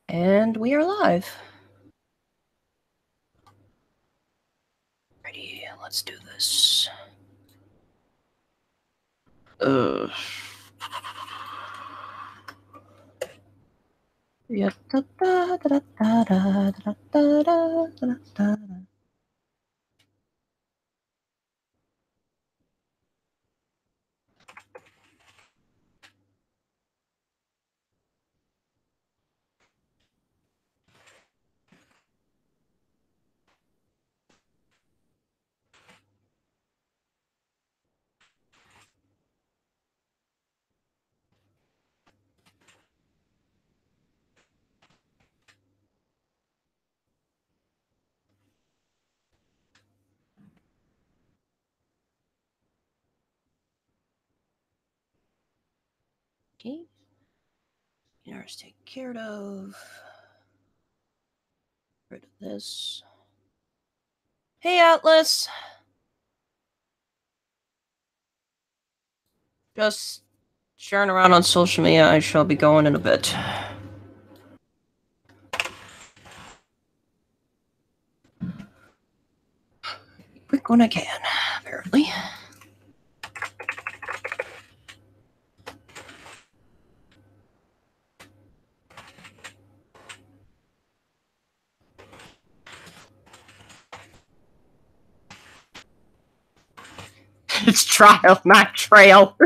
And we are live. Ready, let's do this. Yeah. Okay. Errors taken care of. Rid of this. Hey, Atlas. Just sharing around on social media. I shall be going in a bit. Quick when I can, apparently. It's trial, not trail.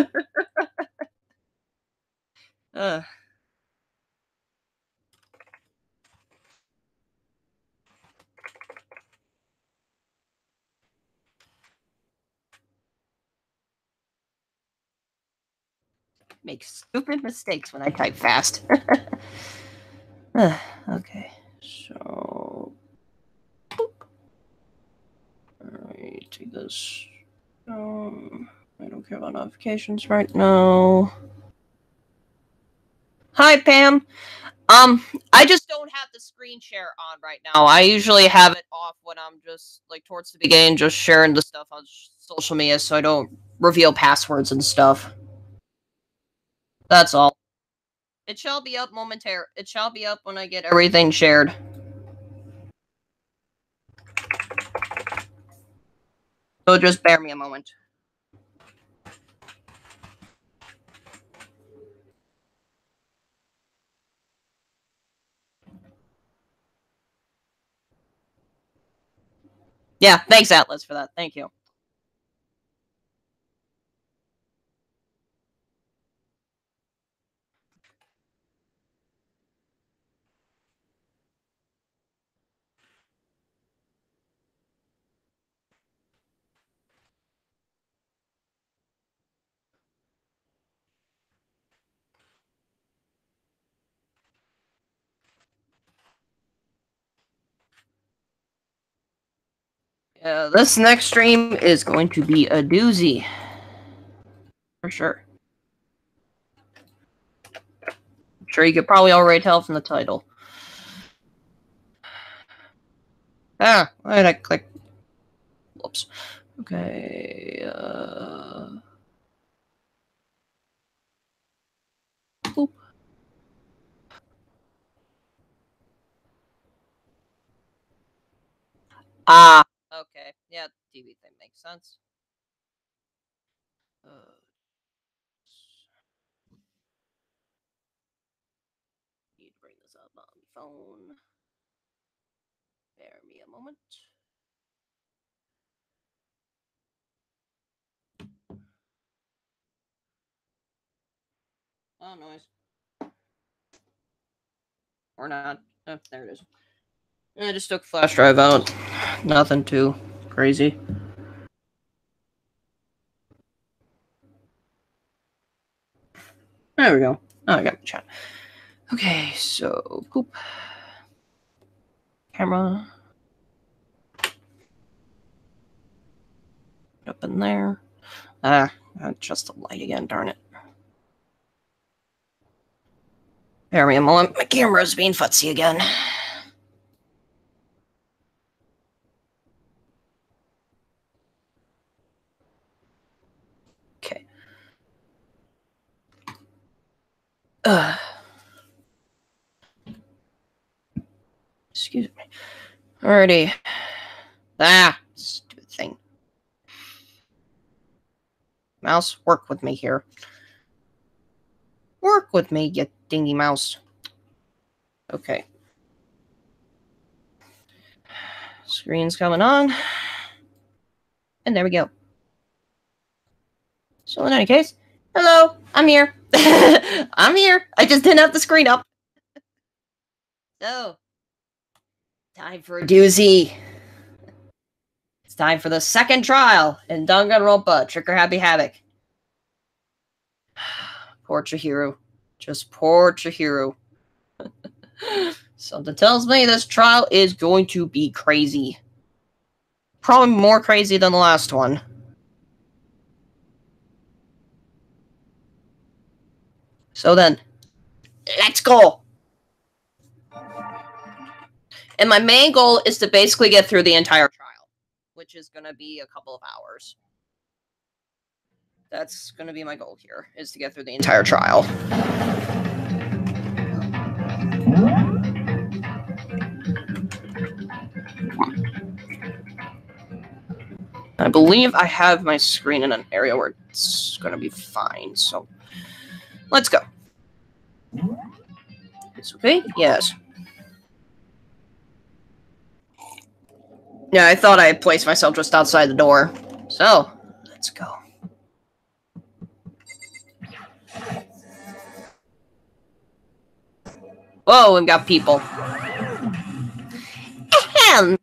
Make stupid mistakes when I type fast. Okay, so alright, take this. I don't care about notifications right now. Hi, Pam. I just don't have the screen share on right now. I usually have it off when I'm just like towards the beginning, just sharing the stuff on social media, so I don't reveal passwords and stuff. That's all. It shall be up momentarily. It shall be up when I get everything shared. So just bear me a moment. Yeah, thanks, Atlas, for that. Thank you. This next stream is going to be a doozy. For sure. I'm sure you could probably already tell from the title. Ah, why did I click? Whoops. Okay, Boop. Ah, okay. Yeah, TV thing makes sense. Need to bring this up on the phone. Bear me a moment. Oh, noise. Or not. Oh, there it is. I just took flash drive out. Nothing too crazy. There we go. Oh, I got the chat. Okay, so poop. Camera. Up in there. Just the light again, darn it. Bear me a moment. My camera's being futzy again. Okay. Excuse me. Alrighty. Ah, stupid thing. Mouse, work with me here. Work with me, you dingy mouse. Okay. Screen's coming on. And there we go. So in any case, hello, I'm here. I'm here. I just didn't have the screen up. So, time for a doozy. It's time for the second trial in Danganronpa, Trick or Happy Havoc. Poor Chihiro. Just poor Chihiro. Something tells me this trial is going to be crazy. Probably more crazy than the last one. So then, let's go! And my main goal is to basically get through the entire trial, which is going to be a couple of hours. That's going to be my goal here, is to get through the entire trial. I believe I have my screen in an area where it's going to be fine, so let's go. It's okay? Yes. Yeah, I thought I had placed myself just outside the door. So, let's go. Whoa, we've got people. Ahem.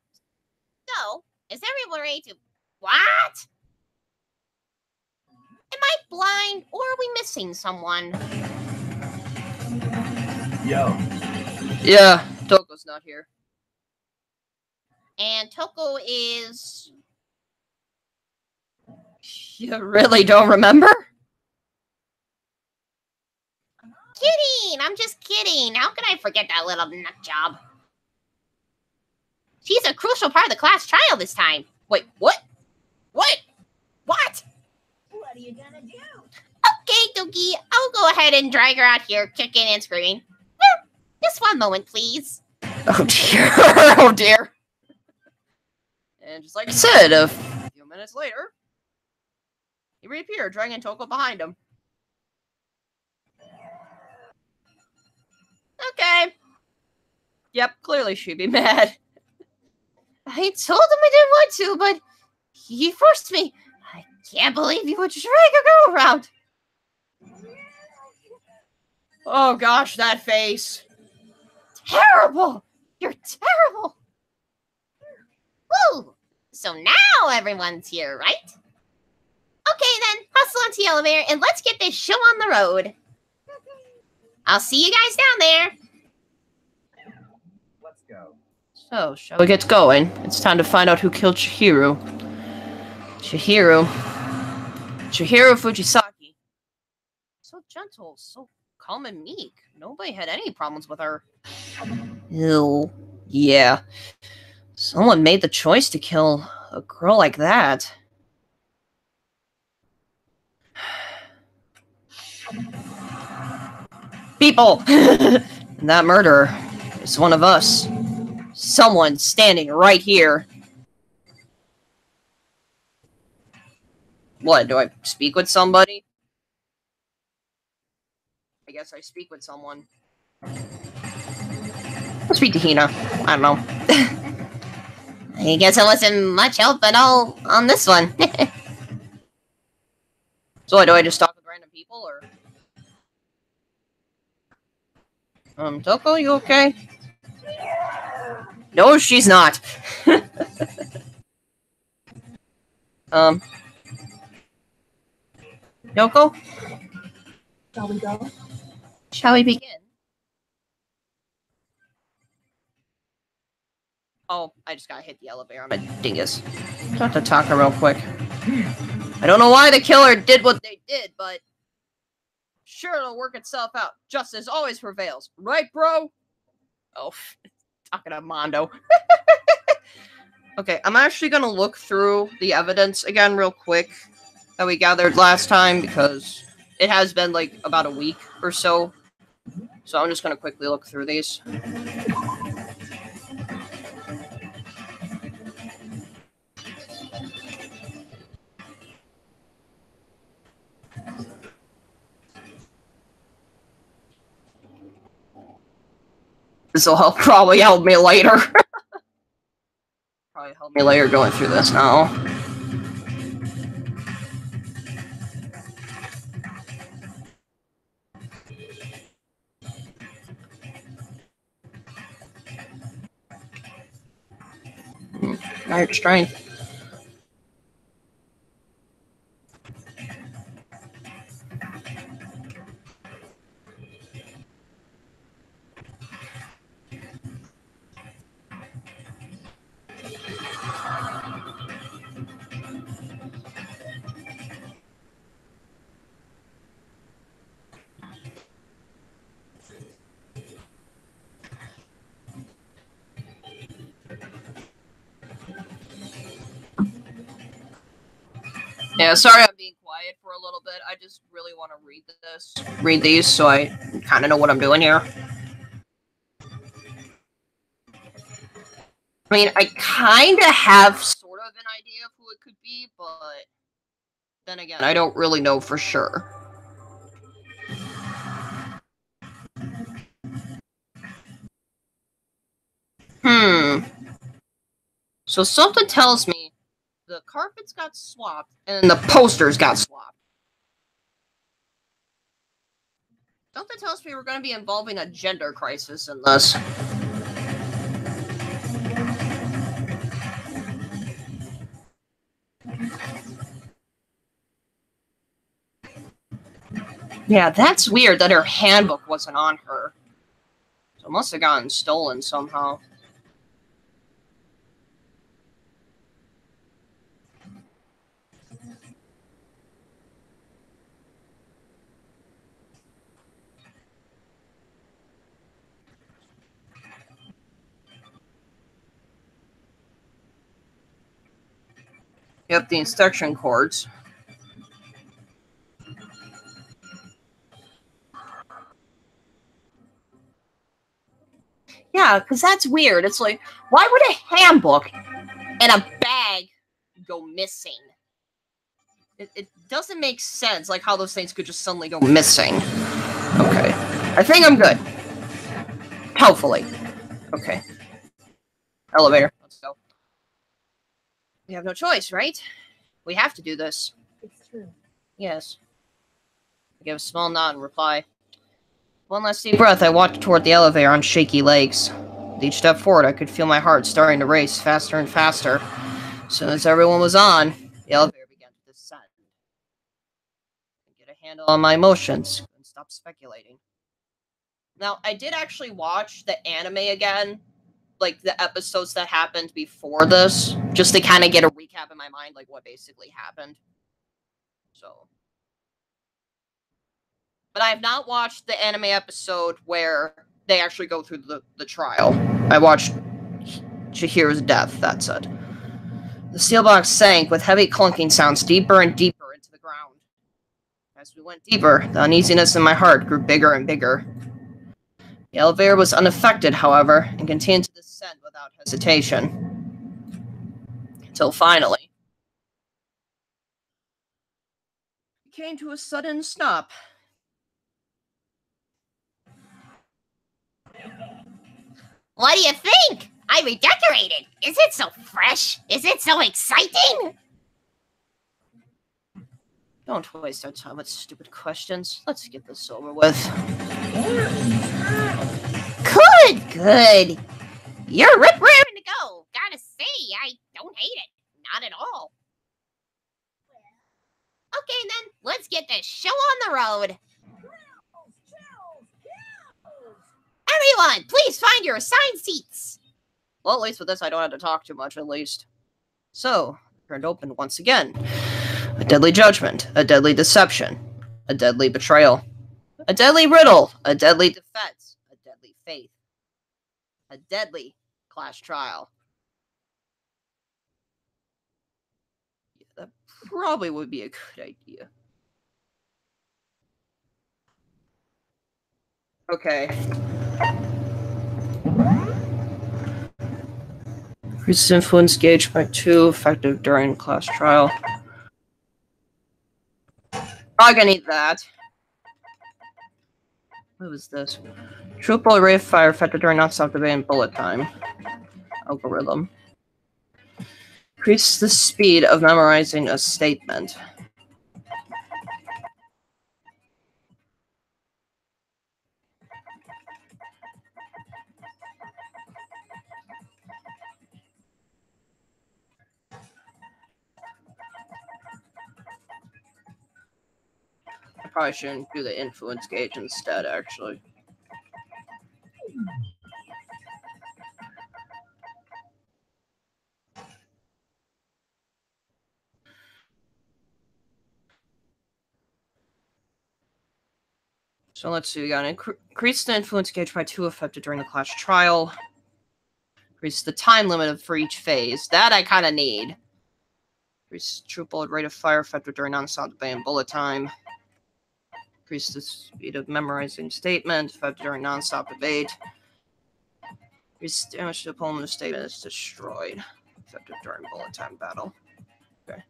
So, is everyone ready to... What? Am I blind, or are we missing someone? Yo. Yeah, Toko's not here. And Toko is... You really don't remember? Kidding! I'm just kidding. How can I forget that little nut job? She's a crucial part of the class trial this time. Wait, what? What? What? What are you gonna do? Okay, Dookie. I'll go ahead and drag her out here, kicking and screaming. Just one moment, please. Oh dear, oh dear. And just like I said, a few minutes later, he reappeared, dragging Toko behind him. Okay. Yep, clearly she'd be mad. I told him I didn't want to, but he forced me. I can't believe you would drag a girl around. Oh gosh, that face. Terrible! You're terrible! Woo! So now everyone's here, right? Okay then, hustle onto the elevator and let's get this show on the road. I'll see you guys down there. Let's go. So, shall we get going? It's time to find out who killed Chihiro. Chihiro Fujisaki. So gentle, so calm and meek. Nobody had any problems with her. Ew. Yeah. Someone made the choice to kill a girl like that. People! And that murderer is one of us. Someone standing right here. What, do I speak with somebody? I guess I speak with someone. I'll speak to Hina. I don't know. I guess it wasn't much help at all on this one. So what, do I just talk with random people, or? Toko, you okay? No, she's not. Yoko? Shall we go? Shall we begin? Oh, I just gotta hit the elevator. I'm a dingus. Talk to Taka real quick. I don't know why the killer did what they did, but sure it'll work itself out. Justice always prevails. Right, bro? Oh, talking to Mondo. Okay, I'm actually gonna look through the evidence again real quick that we gathered last time, because it has been like about a week or so. So I'm just gonna quickly look through these. This will probably help me later. Probably help me later going through this now. Night strength. Yeah, sorry I'm being quiet for a little bit. I just really want to read these, so I kind of know what I'm doing here. I mean, I kind of have sort of an idea of who it could be, but then again, I don't really know for sure. So something tells me the carpets got swapped and the posters got swapped. Something tells me we're going to be involving a gender crisis in this. Yeah, that's weird that her handbook wasn't on her. So it must have gotten stolen somehow. Yep, the instruction cords. Yeah, because that's weird. It's like, why would a handbook and a bag go missing? It doesn't make sense, like how those things could just suddenly go missing. Okay. I think I'm good. Hopefully. Okay. Elevator. Let's go. We have no choice, right? We have to do this. It's true. Yes. I give a small nod in reply. One last deep breath, I walked toward the elevator on shaky legs. With each step forward, I could feel my heart starting to race faster and faster. As soon as everyone was on, the elevator began to descend. I get a handle on my emotions and stop speculating. Now, I did actually watch the anime again, like the episodes that happened before this, just to kind of get a recap in my mind, like what basically happened. So, but I have not watched the anime episode where they actually go through the trial. I watched Chihiro's death, that's it. The steel box sank with heavy clunking sounds deeper and deeper into the ground. As we went deeper, the uneasiness in my heart grew bigger and bigger. The elevator was unaffected, however, and continued to descend without hesitation. Until finally, it came to a sudden stop. What do you think? I redecorated. Is it so fresh? Is it so exciting? Don't waste our time with stupid questions. Let's get this over with. Good. You're rip-raring to go. Gotta say, I don't hate it. Not at all. Okay, then, let's get this show on the road. Everyone, please find your assigned seats. Well, at least with this, I don't have to talk too much, at least. So, turned open once again. A deadly judgment, a deadly deception, a deadly betrayal, a deadly riddle, a deadly defense, a deadly faith, a deadly class trial. Yeah, that probably would be a good idea. Okay. Increased influence gauged by 2, effective during class trial. I'm gonna need that. What was this? Troop bullet rate of fire affected during non-stop debate and bullet time. Algorithm. Increase the speed of memorizing a statement. I probably shouldn't do the influence gauge instead, actually. So let's see, we got increase the influence gauge by 2 affected during the class trial. Increase the time limit for each phase. That I kind of need. Increase troop bullet rate of fire affected during non-stop debate and bullet time. Increase the speed of memorizing statement affected during non-stop debate. Increase damage to the opponent if the statement is destroyed. Affected during bullet time battle. Okay.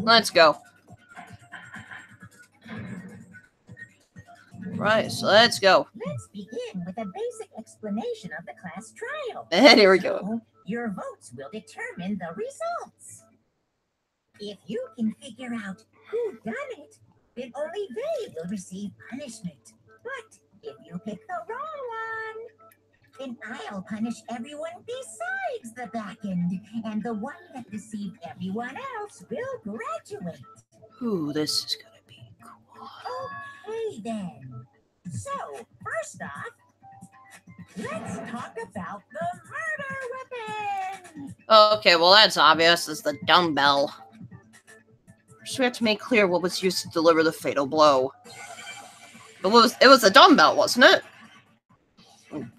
Let's go. Right, so let's go. Let's begin with a basic explanation of the class trial. And here we go. So, your votes will determine the results. If you can figure out who done it, then only they will receive punishment. But if you pick the wrong one, then I'll punish everyone besides the back end, and the one that deceived everyone else will graduate. Ooh, this is gonna be cool. Okay then. So, first off, let's talk about the murder weapon. Okay, well that's obvious. It's the dumbbell. First we have to make clear what was used to deliver the fatal blow. It was a dumbbell, wasn't it?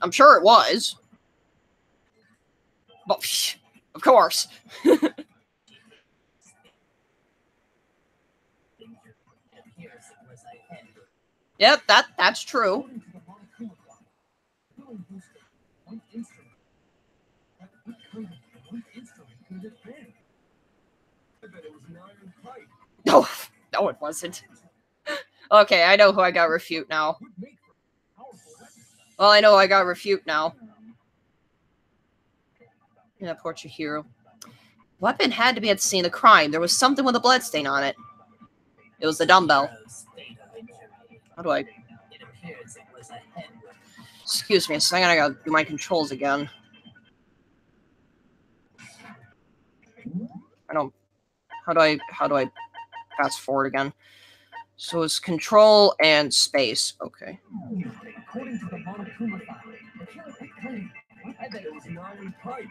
I'm sure it was. Well, of course. Yep, that's true. No, it wasn't. Okay, I know who I got refute now. Well, I know I got refute now. Yeah, poor Chihiro. Weapon had to be at the scene of the crime. There was something with a bloodstain on it. It was the dumbbell. How do I... Excuse me a second, I gotta do my controls again. I don't... How do I fast forward again? So it's control and space. Okay. According to the Monokuma file, the killer picked clean. I bet it was an iron pipe.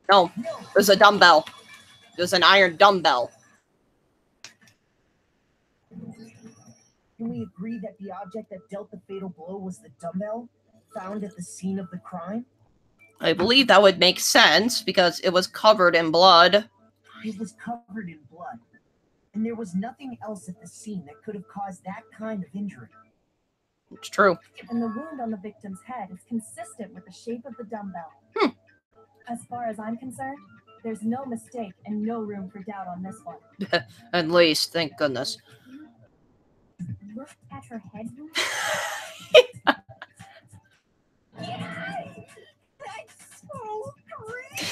No, it was a dumbbell. It was an iron dumbbell. Can we agree that the object that dealt the fatal blow was the dumbbell found at the scene of the crime? I believe that would make sense because it was covered in blood. It was covered in blood, and there was nothing else at the scene that could have caused that kind of injury. It's true. And the wound on the victim's head is consistent with the shape of the dumbbell. As far as I'm concerned, there's no mistake and no room for doubt on this one. At least, thank goodness. Look at her head wound. Yes! That's so great!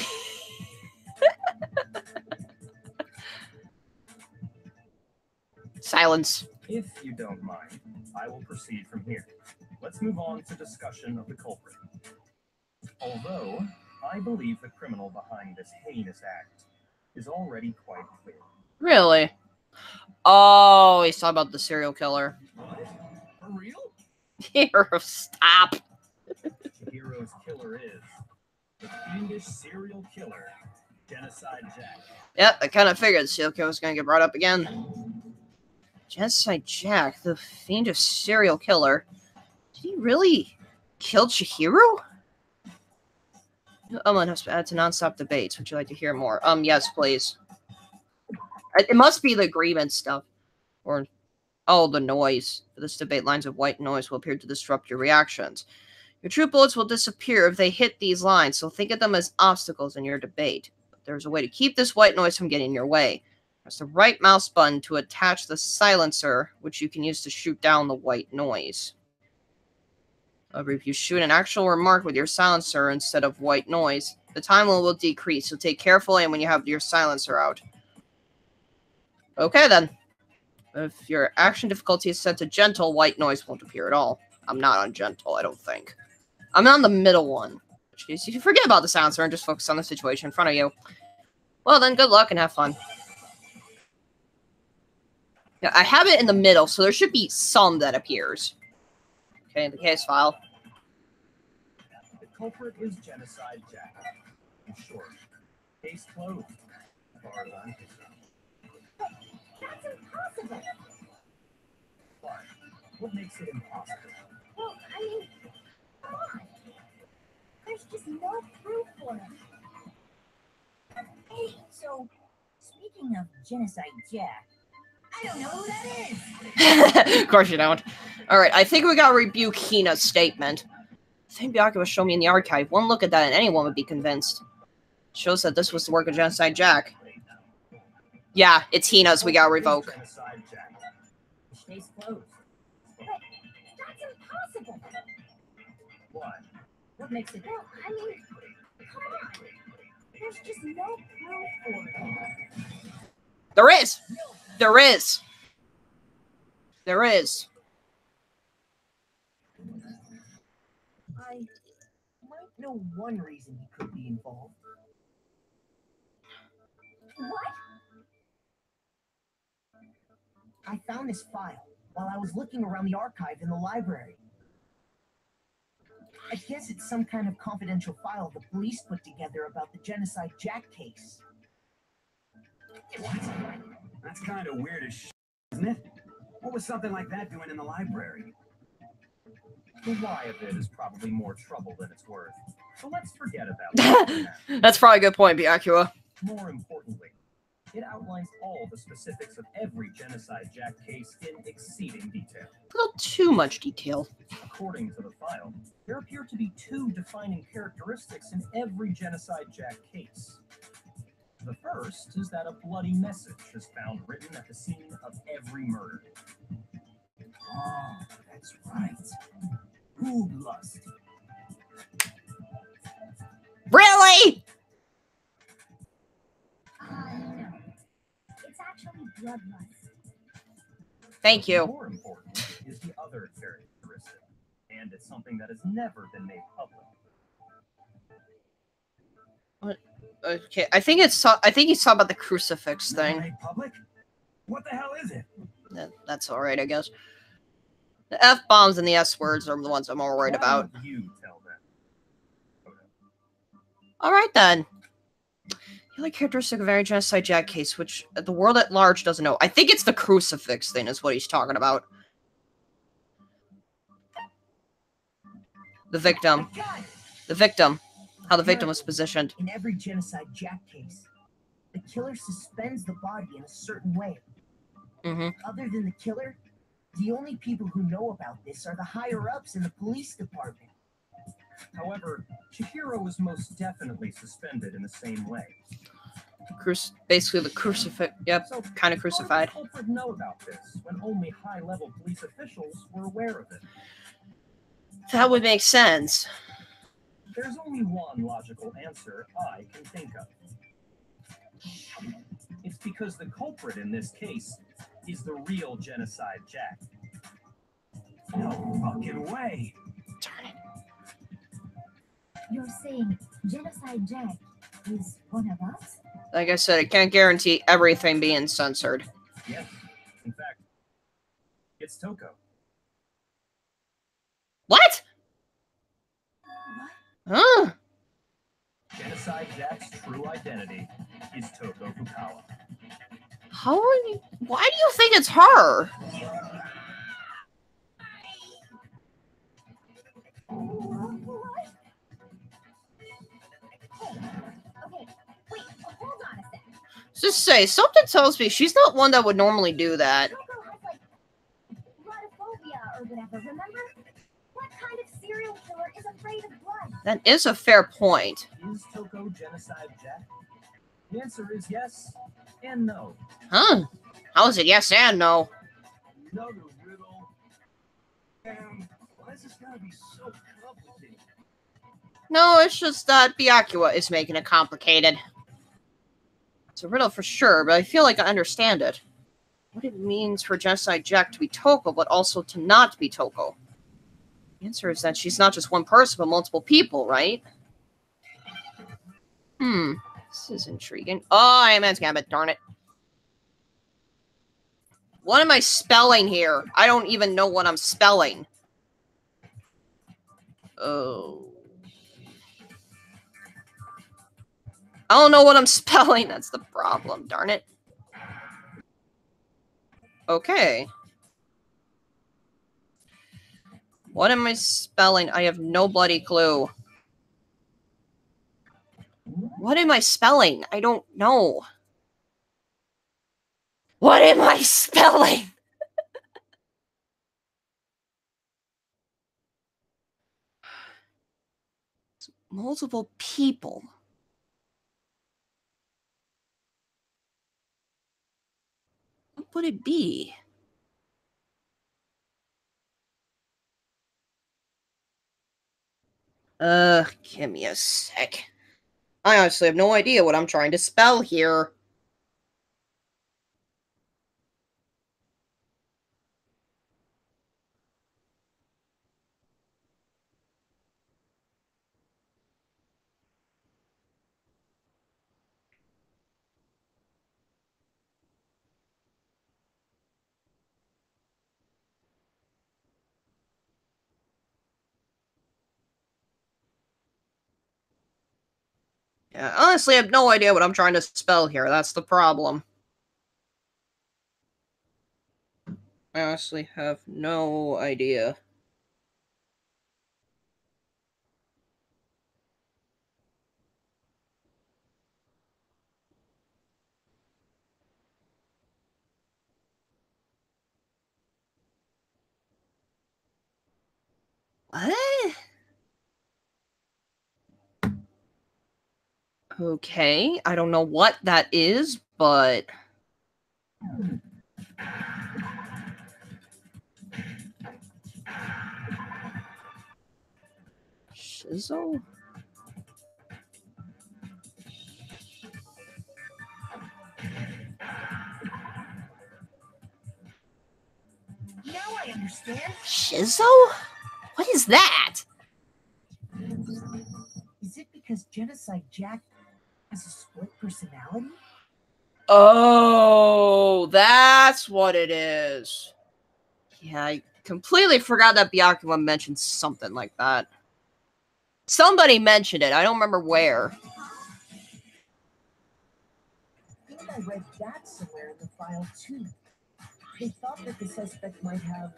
Silence. If you don't mind, I will proceed from here. Let's move on to discussion of the culprit. Although, I believe the criminal behind this heinous act is already quite clear. Really? Oh, he's talking about the serial killer. What? For real? Hero, stop. Chihiro's killer is the fiendish serial killer, Genocide Jack. Yep, I kind of figured the serial killer was going to get brought up again. Genocide Jack, the fiendish serial killer. Did he really kill Chihiro? Someone has to add to non-stop debates. Would you like to hear more? Yes, please. It must be the agreement stuff. Or, oh, the noise. For this debate, lines of white noise will appear to disrupt your reactions. Your true bullets will disappear if they hit these lines, so think of them as obstacles in your debate. But there's a way to keep this white noise from getting in your way. Press the right mouse button to attach the silencer, which you can use to shoot down the white noise. However, if you shoot an actual remark with your silencer instead of white noise, the time will decrease, so take careful aim when you have your silencer out. Okay, then. If your action difficulty is set to gentle, white noise won't appear at all. I'm not on gentle, I don't think. I'm on the middle one. In which case, you can forget about the silencer and just focus on the situation in front of you. Well, then, good luck and have fun. Yeah, I have it in the middle, so there should be some that appears. Okay, the case file. The culprit is Genocide Jack. In short, case closed. As far as I'm concerned. That's impossible. Why? What makes it impossible? Well, I mean, come on. There's just no proof for it. Hey, so, speaking of Genocide Jack, I don't know who that is. Of course you don't. Alright, I think we gotta rebuke Hina's statement. I think Byakuya showed me in the archive. One look at that and anyone would be convinced. It shows that this was the work of Genocide Jack. Yeah, it's Hina's we gotta revoke. Genocide Jack. Case closed. But that's impossible. Why? What makes it? Well, I mean, come on. There's just no proof for it. There is! There is! There is. I might know one reason he could be involved. What? I found this file while I was looking around the archive in the library. I guess it's some kind of confidential file the police put together about the Genocide Jack case. What? That's kind of weird as shit, isn't it? What was something like that doing in the library? The why of it is probably more trouble than it's worth. So let's forget about that. That's probably a good point, Byakuya. More importantly, it outlines all the specifics of every Genocide Jack case in exceeding detail. A little too much detail. According to the file, there appear to be two defining characteristics in every Genocide Jack case. The first is that a bloody message is found written at the scene of every murder. Oh, that's right. Food lust. Really? No. It's actually bloodlust. Thank you. More important is the other characteristic, and it's something that has never been made public. Okay, I think he's talking about the crucifix thing. Made public? What the hell is it? That's alright, I guess. The F-bombs and the S-words are the ones I'm more worried Why about. don't you tell them? Alright then. The other characteristic of every Genocide Jack case, which the world at large doesn't know. I think it's the crucifix thing is what he's talking about. The victim. The victim. How the victim was positioned. In every Genocide Jack case, the killer suspends the body in a certain way. Mm-hmm. Other than the killer, the only people who know about this are the higher-ups in the police department. However, Chihiro was most definitely suspended in the same way. Basically the crucifix. Yep, So, kind of crucified. how did the culprit know about this when only high-level police officials were aware of it? That would make sense. There's only one logical answer I can think of. It's because the culprit in this case is the real Genocide Jack. No fucking way. Darn it. You're saying Genocide Jack is one of us? Like I said, I can't guarantee everything being censored. Yes, in fact, it's Toko. What? Huh? Genocide Jack's true identity is Toko Fukawa. How are you? Why do you think it's her? Okay, wait, hold on a sec. Just say, something tells me she's not one that would normally do that. Coco has like blodophobia or whatever, remember? What kind of serial killer is afraid of blood? That is a fair point. Is Toko Genocide Jack? The answer is yes and no. Huh? How is it yes and no? Another riddle. Damn, why is this gotta be so complicated? No, it's just that Byakuya is making it complicated. It's a riddle for sure, but I feel like I understand it. What it means for Genocide Jack to be Toko, but also to not be Toko. The answer is that she's not just one person, but multiple people, right? This is intriguing. Oh, I am Gambit, darn it. What am I spelling here? I don't even know what I'm spelling. Oh. I don't know what I'm spelling. That's the problem, darn it. Okay. What am I spelling? I have no bloody clue. What am I spelling? I don't know. What am I spelling? Multiple people. What would it be? Give me a sec. I honestly have no idea what I'm trying to spell here. Yeah, honestly, I have no idea what I'm trying to spell here. That's the problem. I honestly have no idea. What? Okay, I don't know what that is, but... Shizo? Now I understand. Shizo? What is that? Is it because Genocide Jack has a split personality? Oh, that's what it is. Yeah, I completely forgot that Byakuya mentioned something like that. Somebody mentioned it. I don't remember where. I think I read that somewhere in the file too. They thought that the suspect might have,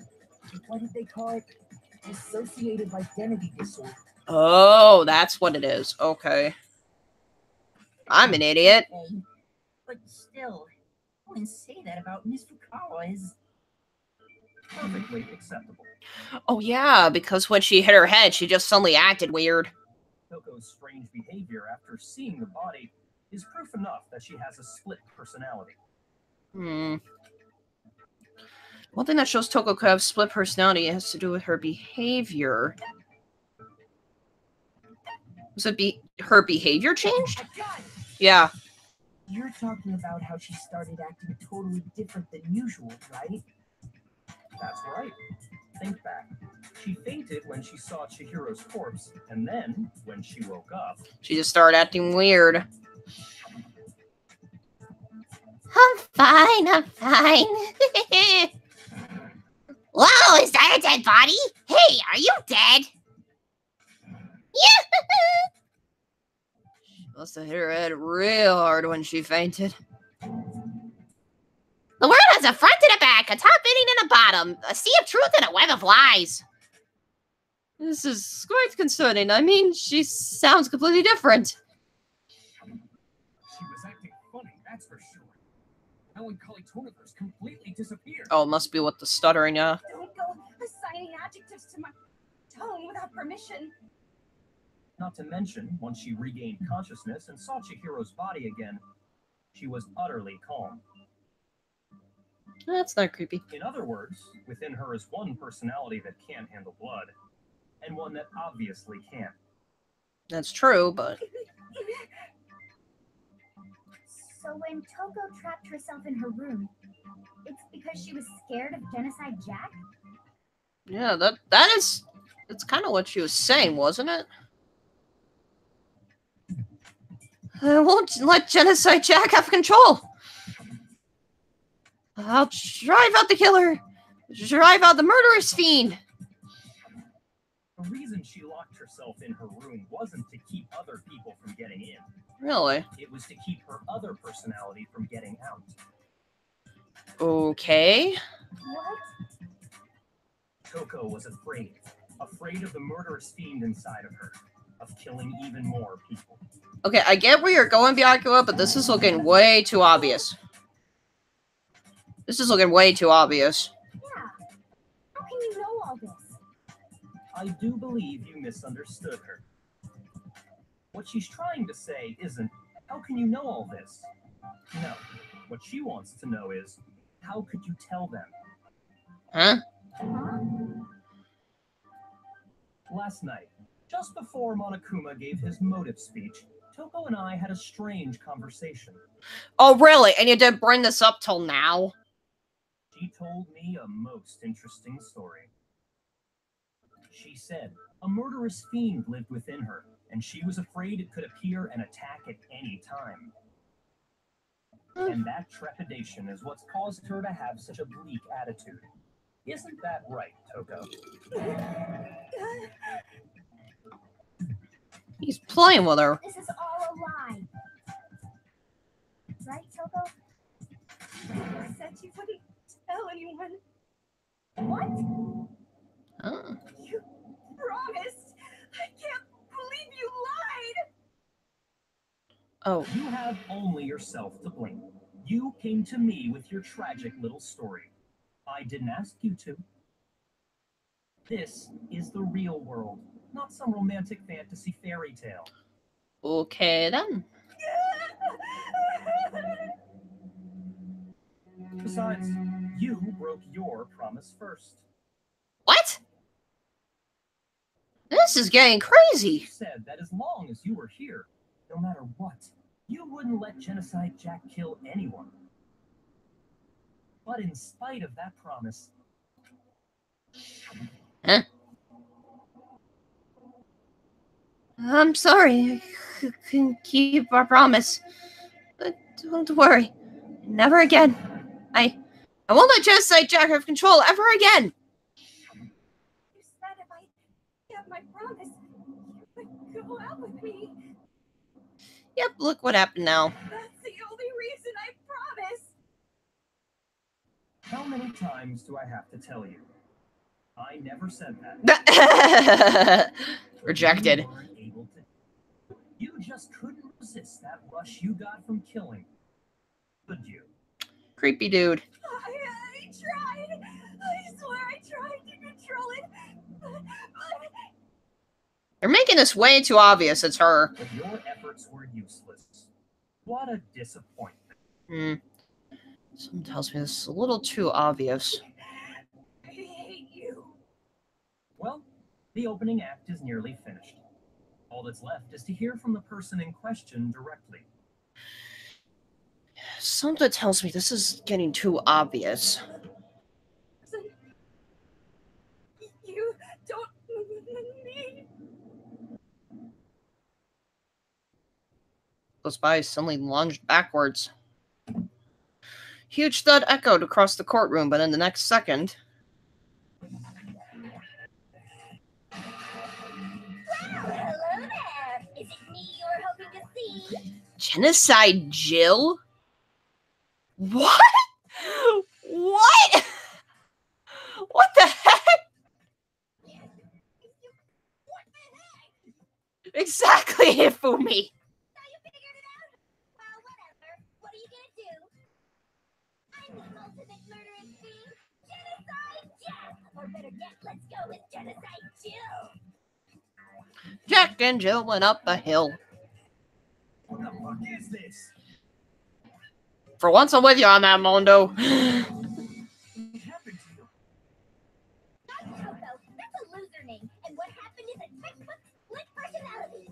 what did they call it? Dissociative identity disorder. Oh, that's what it is. Okay. I'm an idiot. Okay. But still, I wouldn't say that about Miss Fukawa is... Perfectly acceptable. Oh, yeah, because when she hit her head, she just suddenly acted weird. Toko's strange behavior after seeing the body is proof enough that she has a split personality. One thing that shows Toko could have split personality has to do with her behavior. Was it her behavior changed? Yeah. You're talking about how she started acting totally different than usual, right? That's right. Think back. She fainted when she saw Chihiro's corpse, and then, when she woke up... She just started acting weird. I'm fine, I'm fine. Whoa, is that a dead body? Hey, are you dead? Yeah. She must have hit her head real hard when she fainted. The world has a front and a back, a top ending and a bottom, a sea of truth and a web of lies. This is quite concerning. I mean, she sounds completely different. She was acting funny, that's for sure. Melancholy tone of hers completely disappeared. Oh, it must be with the stuttering, yeah. Don't go assigning adjectives to my tone without permission. Not to mention, once she regained consciousness and saw Chihiro's body again, She was utterly calm. That's not creepy. In other words, within her is one personality that can't handle blood, and one that obviously can. That's true, but... So when Toko trapped herself in her room, it's because she was scared of Genocide Jack? Yeah, that's kind of what she was saying, wasn't it? I won't let Genocide Jack have control. I'll drive out the killer. Drive out the murderous fiend. The reason she locked herself in her room wasn't to keep other people from getting in. Really? It was to keep her other personality from getting out. Okay. What? Toko was afraid of the murderous fiend inside of her, of killing even more people. Okay, I get where you're going, Byakuya, but this is looking way too obvious. This is looking way too obvious. Yeah. How can you know all this? I do believe you misunderstood her. What she's trying to say isn't, how can you know all this? No. What she wants to know is, how could you tell them? Huh? Last night, just before Monokuma gave his motive speech, Toko and I had a strange conversation. Oh, really? And you didn't bring this up till now? She told me a most interesting story. She said a murderous fiend lived within her, and she was afraid it could appear and attack at any time. And that trepidation is what's caused her to have such a bleak attitude. Isn't that right, Toko? He's playing with her. This is all a lie. Right, Toko? I said you wouldn't tell anyone. What? Oh. You promised. I can't believe you lied. Oh. You have only yourself to blame. You came to me with your tragic little story. I didn't ask you to. This is the real world, not some romantic fantasy fairy tale. Okay, then. Besides, you broke your promise first. What? This is getting crazy. You said that as long as you were here, no matter what, you wouldn't let Genocide Jack kill anyone. But in spite of that promise... Huh? I'm sorry. I couldn't keep our promise. But don't worry. Never again. I won't let Genocide Jack have control ever again. You said if I kept my promise, you would go out with me. Yep, look what happened now. That's the only reason I promised. How many times do I have to tell you? I never said that. Rejected. You weren't able to. You just couldn't resist that rush you got from killing. Could you? Creepy dude. I tried. I swear I tried to control it. But They're making this way too obvious. It's her. But your efforts were useless. What a disappointment. Something tells me this is a little too obvious. I hate you. Well, the opening act is nearly finished. All that's left is to hear from the person in question directly. Something tells me this is getting too obvious. You don't need. Goes by, suddenly lunged backwards. Huge thud echoed across the courtroom, but in the next second... Hello there. Is it me you're hoping to see? Genocide Jill? What? What? What the heck? What the heck? Exactly, Hifumi. Now you figured it out? Well, whatever. What are you gonna do? I'm the ultimate murderous fiend, Genocide Jack! Or better yet, let's go with Genocide Jill! Jack and Jill went up a hill. What the fuck is this? For once, I'm with you on that, Mondo. What happened to you? Not Toto. That's a loser name. And what happened is a textbook split personality.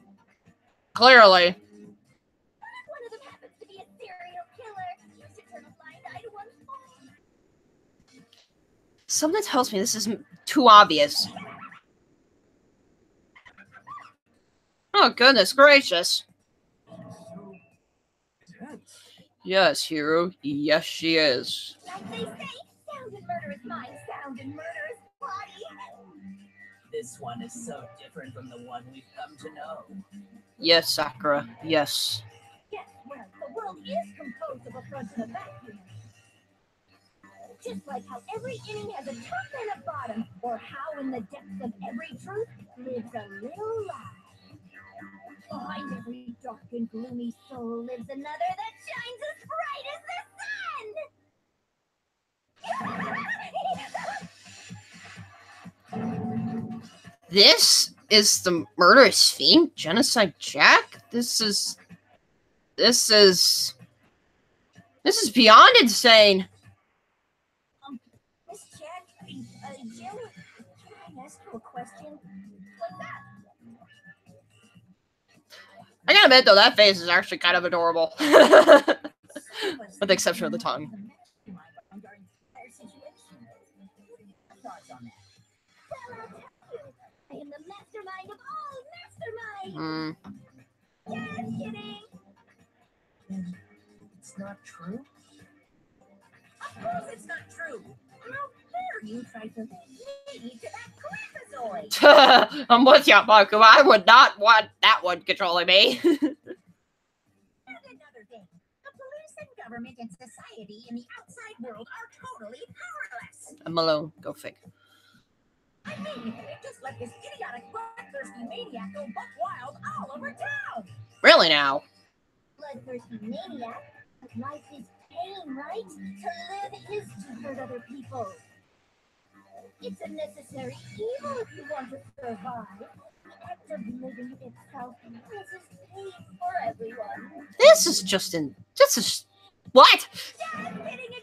Clearly. What if one of them happens to be a serial killer? You should turn a blind eye to one. Something tells me this is too obvious. Oh, goodness gracious. So tense. Yes, hero. Yes, she is. Like they say, sound and murder is mind, sound and murder is body. This one is so different from the one we've come to know. Yes, Sakura. Yes. Yes, well, the world is composed of a front and a back unit. Just like how every inning has a top and a bottom, or how in the depths of every truth lives a little lie. Behind every dark and gloomy soul lives another that shines as bright as the sun. This is the murderous fiend? Genocide Jack? This is beyond insane. Miss Jack, Jenna, can I ask you a question? What's that? I gotta admit, though, that face is actually kind of adorable. With the exception of the tongue. I am the mastermind of all masterminds. Just kidding. It's not true? Of course it's not true. How dare you try to link me to that crapazoid? I'm with you, Marco. I would not want that one controlling me. And another thing. The police and government and society in the outside world are totally powerless. I'm alone. Go fig. I mean, it just let this idiotic, bloodthirsty maniac go buck wild all over town. Really now? Bloodthirsty maniac. Life is pain, right? To live is to hurt other people. It's a necessary evil if you want to survive. The act of living itself causes pain for everyone. This is what? Just kidding again.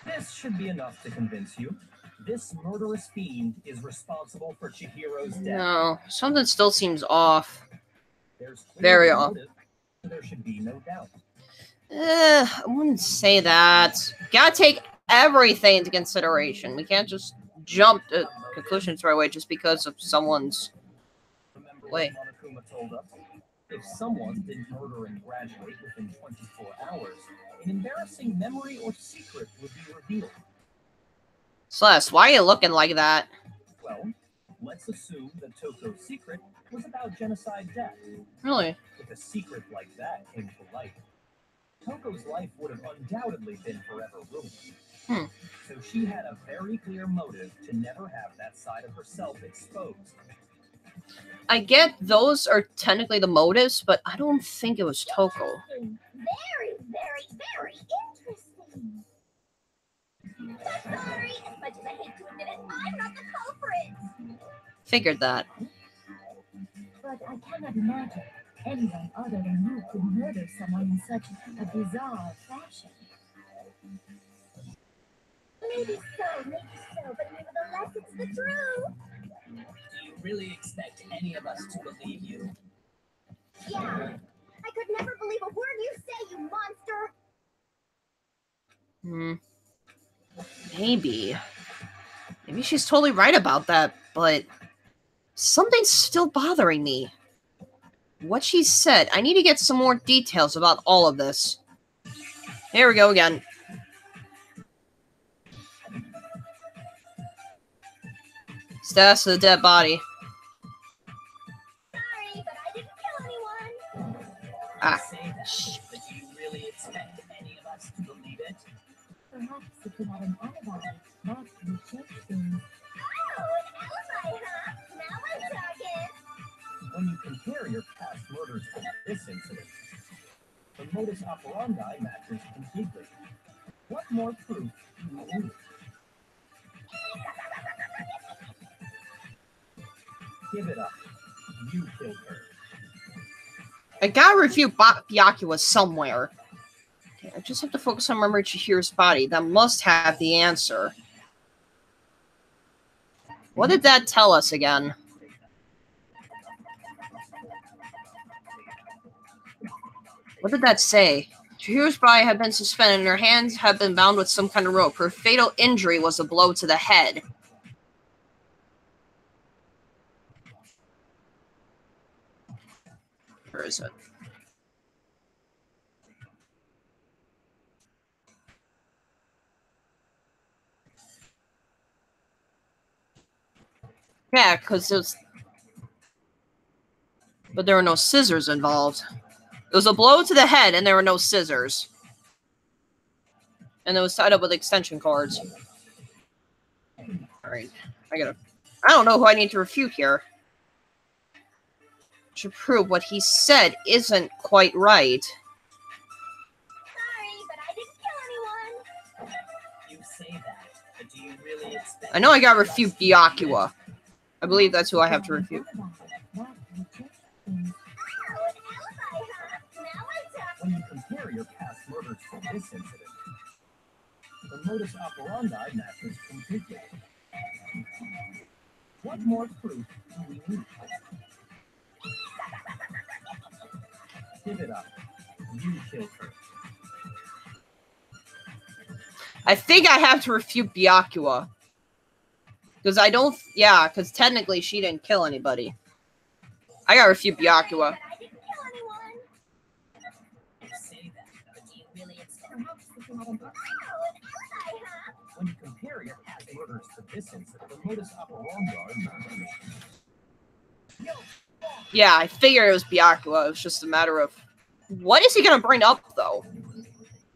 This should be enough to convince you. This murderous fiend is responsible for Chihiro's death. No, something still seems off. There's Very clearly off. motive, so there should be no doubt. I wouldn't say that. Gotta take everything into consideration. We can't just jump to conclusions right away just because of someone's... Remember Wait. what Monokuma told us? If someone didn't murder and graduate within 24 hours, an embarrassing memory or secret would be revealed. Celeste, why are you looking like that? Well, let's assume that Toko's secret was about genocide death. Really? If a secret like that came to light, Toko's life would have undoubtedly been forever ruined. So she had a very clear motive to never have that side of herself exposed. I get those are technically the motives, but I don't think it was Toko. Very, very, very interesting. But sorry, as much as I hate to admit it, I'm not the culprit. Figured that. But I cannot imagine anyone other than you could murder someone in such a bizarre fashion. Maybe so, but nevertheless, it's the truth. Do you really expect any of us to believe you? Yeah, I could never believe a word you say, you monster. Maybe. Maybe she's totally right about that, but something's still bothering me. What she said, I need to get some more details about all of this. Here we go again. Status of the dead body. Sorry, but I didn't kill anyone. Ah. Say that, but do you really expect any of us to believe it? Perhaps if you had an alibi, that would change things. Oh, an alibi, huh? Now we're talking. When you compare your past murders to this incident, the modus operandi matches completely. What more proof do you need? Give it up. You I gotta review Byakuya somewhere. Okay, I just have to focus on remembering Chihiro's body. That must have the answer. What did that tell us again? What did that say? Chihiro's body had been suspended and her hands had been bound with some kind of rope. Her fatal injury was a blow to the head. Where is it? Yeah, because it was... But there were no scissors involved. It was a blow to the head, and there were no scissors. And it was tied up with extension cords. Alright, I don't know who I need to refute here. To prove what he said isn't quite right. Sorry, but I didn't kill anyone. You say that, but do you really expect... I know I gotta refute Byakuya. I believe that's who I have to refute. When you compare your past murders to this incident, the modus operandi matches completely. What more proof do we need? Give it up. You killed her. I think I have to refute Byakuya. Because I don't... Yeah, because technically she didn't kill anybody. I gotta refute Byakuya. When you compare your past murders to this incident, the modus operandi matches. Yeah, I figured it was Byakuya. It was just a matter of... What is he gonna bring up, though?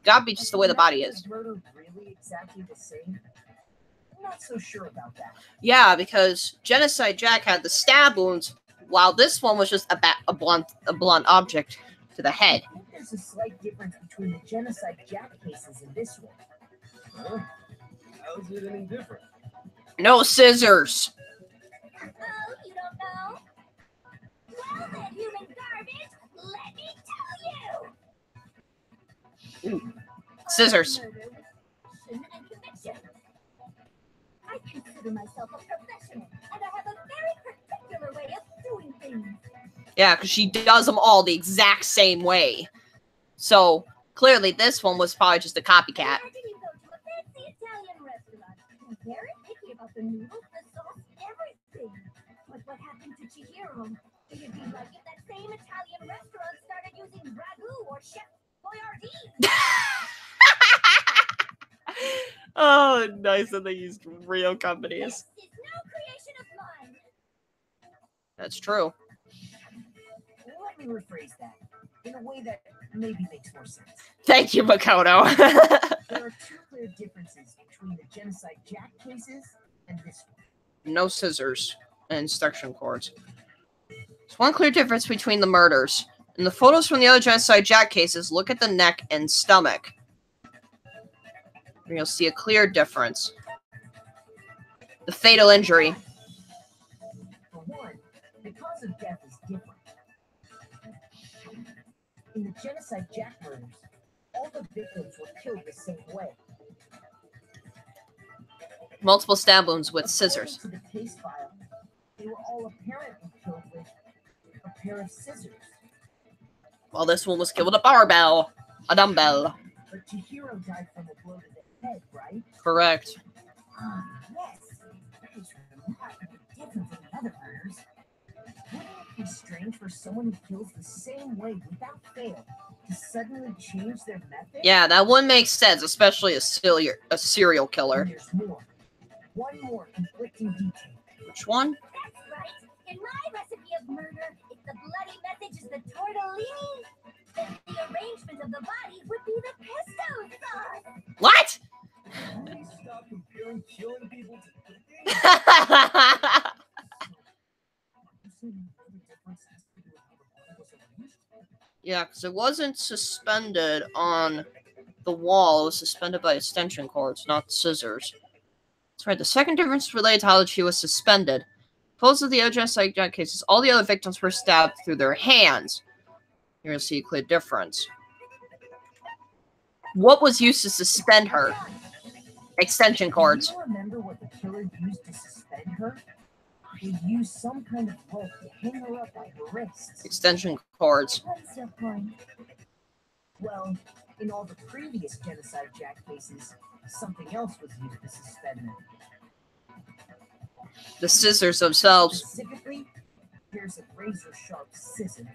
Gotta be just the way the body is. Murder really exactly the same? I'm not so sure about that. Yeah, because Genocide Jack had the stab wounds, while this one was just a blunt object to the head. I think there's a slight difference between the Genocide Jack cases and this one. Huh? How's it any different? No scissors. Oh, you don't know? Well then, human garbage, let me tell you! Scissors. Murder with passion and conviction. I consider myself a professional, and I have a very particular way of doing things. Yeah, because she does them all the exact same way. So, clearly this one was probably just a copycat. Imagine you go to a fancy Italian restaurant. You're very picky about the noodles, the sauce, everything. But what happened to Chihiro? It'd be like if that same Italian restaurant started using ragu or Chef Boyardee. Oh, nice that they used real companies. This is no creation of mine. That's true. Let me rephrase that in a way that maybe makes more sense. Thank you, Makoto. There are two clear differences between the Genocide Jack cases and this one. No scissors and instruction cords. There's one clear difference between the murders. In the photos from the other Genocide Jack cases, look at the neck and stomach. And you'll see a clear difference. The fatal injury. For one, the cause of death is different. In the Genocide Jack murders, all the victims were killed the same way. Multiple stab wounds with scissors. According to the case file, they were all apparently killed with a pair of scissors. While this one was killed with a barbell. A dumbbell. But Chihiro died from a blow to the head, right? Correct. Yes. That is remarkably different from the other murders. Wouldn't it be strange for someone who kills the same way without fail to suddenly change their method? Yeah, that wouldn't make sense, especially a serial killer. And there's more. One more conflicting detail. Which one? That's right. In my recipe of murder, if the bloody message is the tortellini, then the arrangement of the body would be the pesto sauce. What? Please stop comparing killing people to cooking. Yeah, because it wasn't suspended on the wall. It was suspended by extension cords, not scissors. That's right. The second difference related to how she was suspended. Opposed to the other Genocide Jack cases, all the other victims were stabbed through their hands. You're gonna see a clear difference. What was used to suspend her? Extension cords. Do you remember what the killer used to suspend her? He used some kind of rope to hang her up by her wrists. Extension cords. What's your point? Well, in all the previous genocide Jack cases, something else was used to suspend them. The scissors themselves. Specifically, here's a razor-sharp scissors.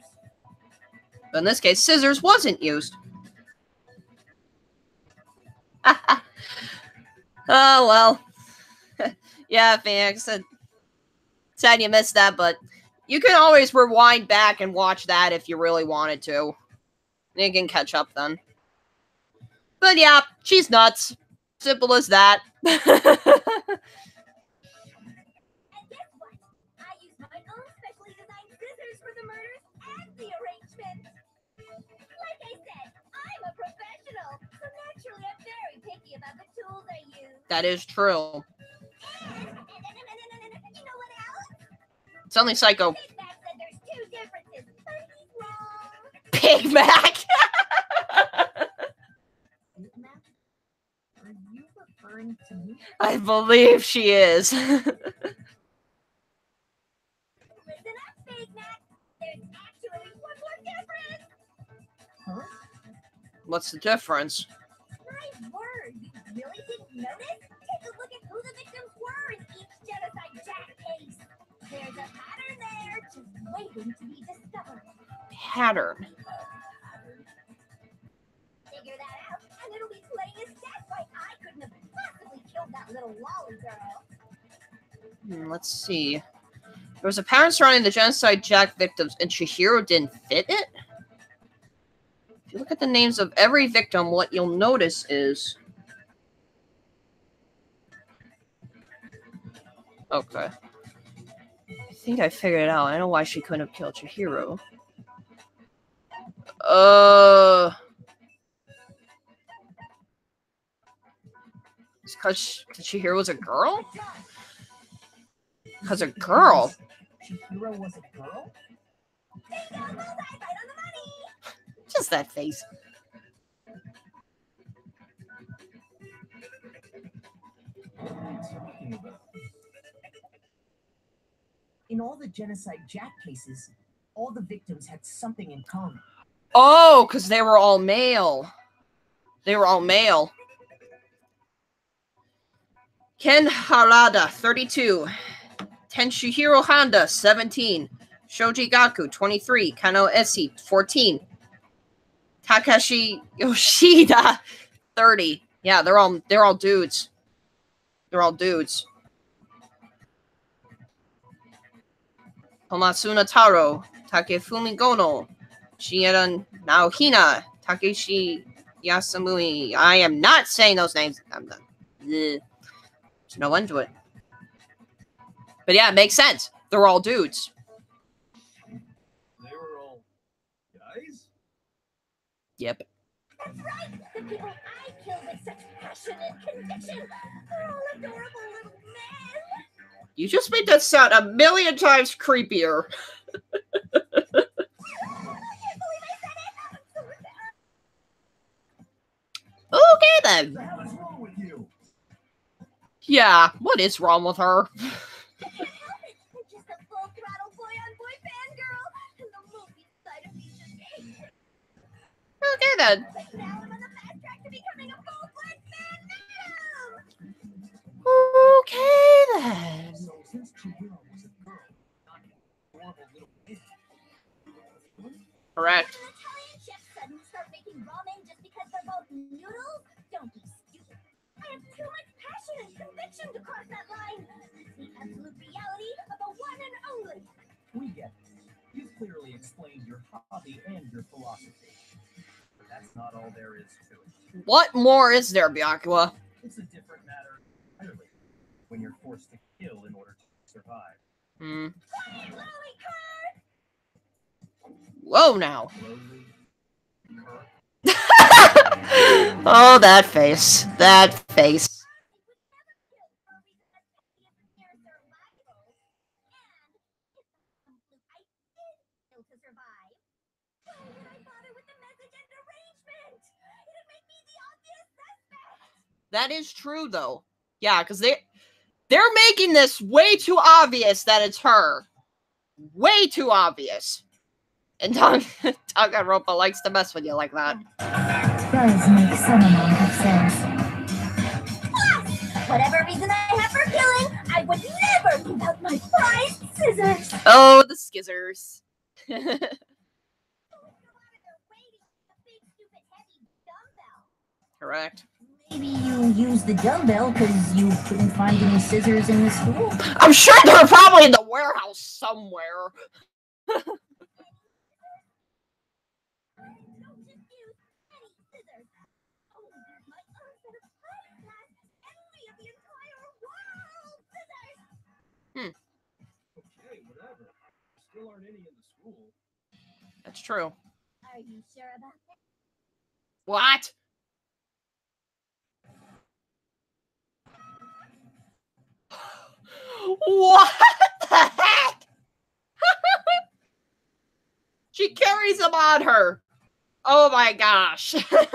But in this case, scissors wasn't used. Oh, well. Yeah, Phoenix. Sad you missed that, but you can always rewind back and watch that if you really wanted to. You can catch up then. But yeah, she's nuts. Simple as that. And guess what? I used my own specially designed scissors for the murders and the arrangement. Like I said, I'm a professional, so naturally I'm very picky about the tools I use. That is true. And you know what else? It's only Psycho. Big Mac said there's two differences, but he's wrong. Pig Mac! Big Mac? Are you referring to me? I believe she is. Listen up, Big Mac. There's actually one more difference. Huh? What's the difference? My word, you really didn't notice? Take a look at who the victims were in each genocide Jack case. There's a pattern there, just waiting to be discovered. Pattern. Figure that out, and it'll be plain as death why I couldn't have possibly killed that little lolly girl. Let's see. There was a pattern surrounding the genocide Jack victims, and Chihiro didn't fit it? If you look at the names of every victim, what you'll notice is... Okay. I think I figured it out. I know why she couldn't have killed Chihiro. It's because Chihiro was a girl? Because a girl? Chihiro was a girl? Bingo, bullseye, right on the money. Just that face. What are you talking about? In all the genocide Jack cases, all the victims had something in common. Oh, because they were all male. They were all male. Ken Harada, 32. Tenshuhiro Honda, 17. Shoji Gaku, 23. Kano Esi, 14. Takashi Yoshida, 30. Yeah, they're all dudes. They're all dudes. Tomasuna Taro, Takefumi Gono, Shiera Naohina, Takeshi Yasamui. I am not saying those names. I'm not. There's no end to it. But yeah, it makes sense. They're all dudes. They were all guys? Yep. That's right. The people I killed with such passion and conviction are all adorable little men. You just made that sound a million times creepier. I can't believe I said it. I'm so embarrassed. Okay then. What the hell is wrong with you? Yeah, what is wrong with her? I can't help it. I'm just a full throttle boy-on-boy fangirl, and the movie side of me just hates it. Okay then. But now I'm on the fast track to becoming a full-fledged man. Okay then. So since Chihiro was a girl, not an adorable little kid. Correct. An Italian chef suddenly start making ramen just because they're both noodles? Don't be stupid. I have too much passion and conviction to cross that line. It's the absolute reality of the one and only. We get it. You've clearly explained your hobby and your philosophy. But that's not all there is to it. What more is there, Byakuya? It's a different matter entirely when you're forced to kill in order to survive. Quiet, lolly card! Whoa now. Slowly, Kirk, Oh, that face. That face. Why would I bother with the message and arrangement? It'd make me the obvious suspect. That is true, though. Yeah, because they're making this way too obvious that it's her. Way too obvious. And Danganronpa likes to mess with you like that. Does make some amount of sense. Whatever reason I have for killing, I would never give out my prized scissors. Oh, the skizzers. Correct. Maybe you used the dumbbell because you couldn't find any scissors in the school. I'm sure they're probably in the warehouse somewhere. Okay, whatever. Still aren't any in the school. That's true. Are you sure about that? What? What the heck? She carries them on her. Oh my gosh. He's fully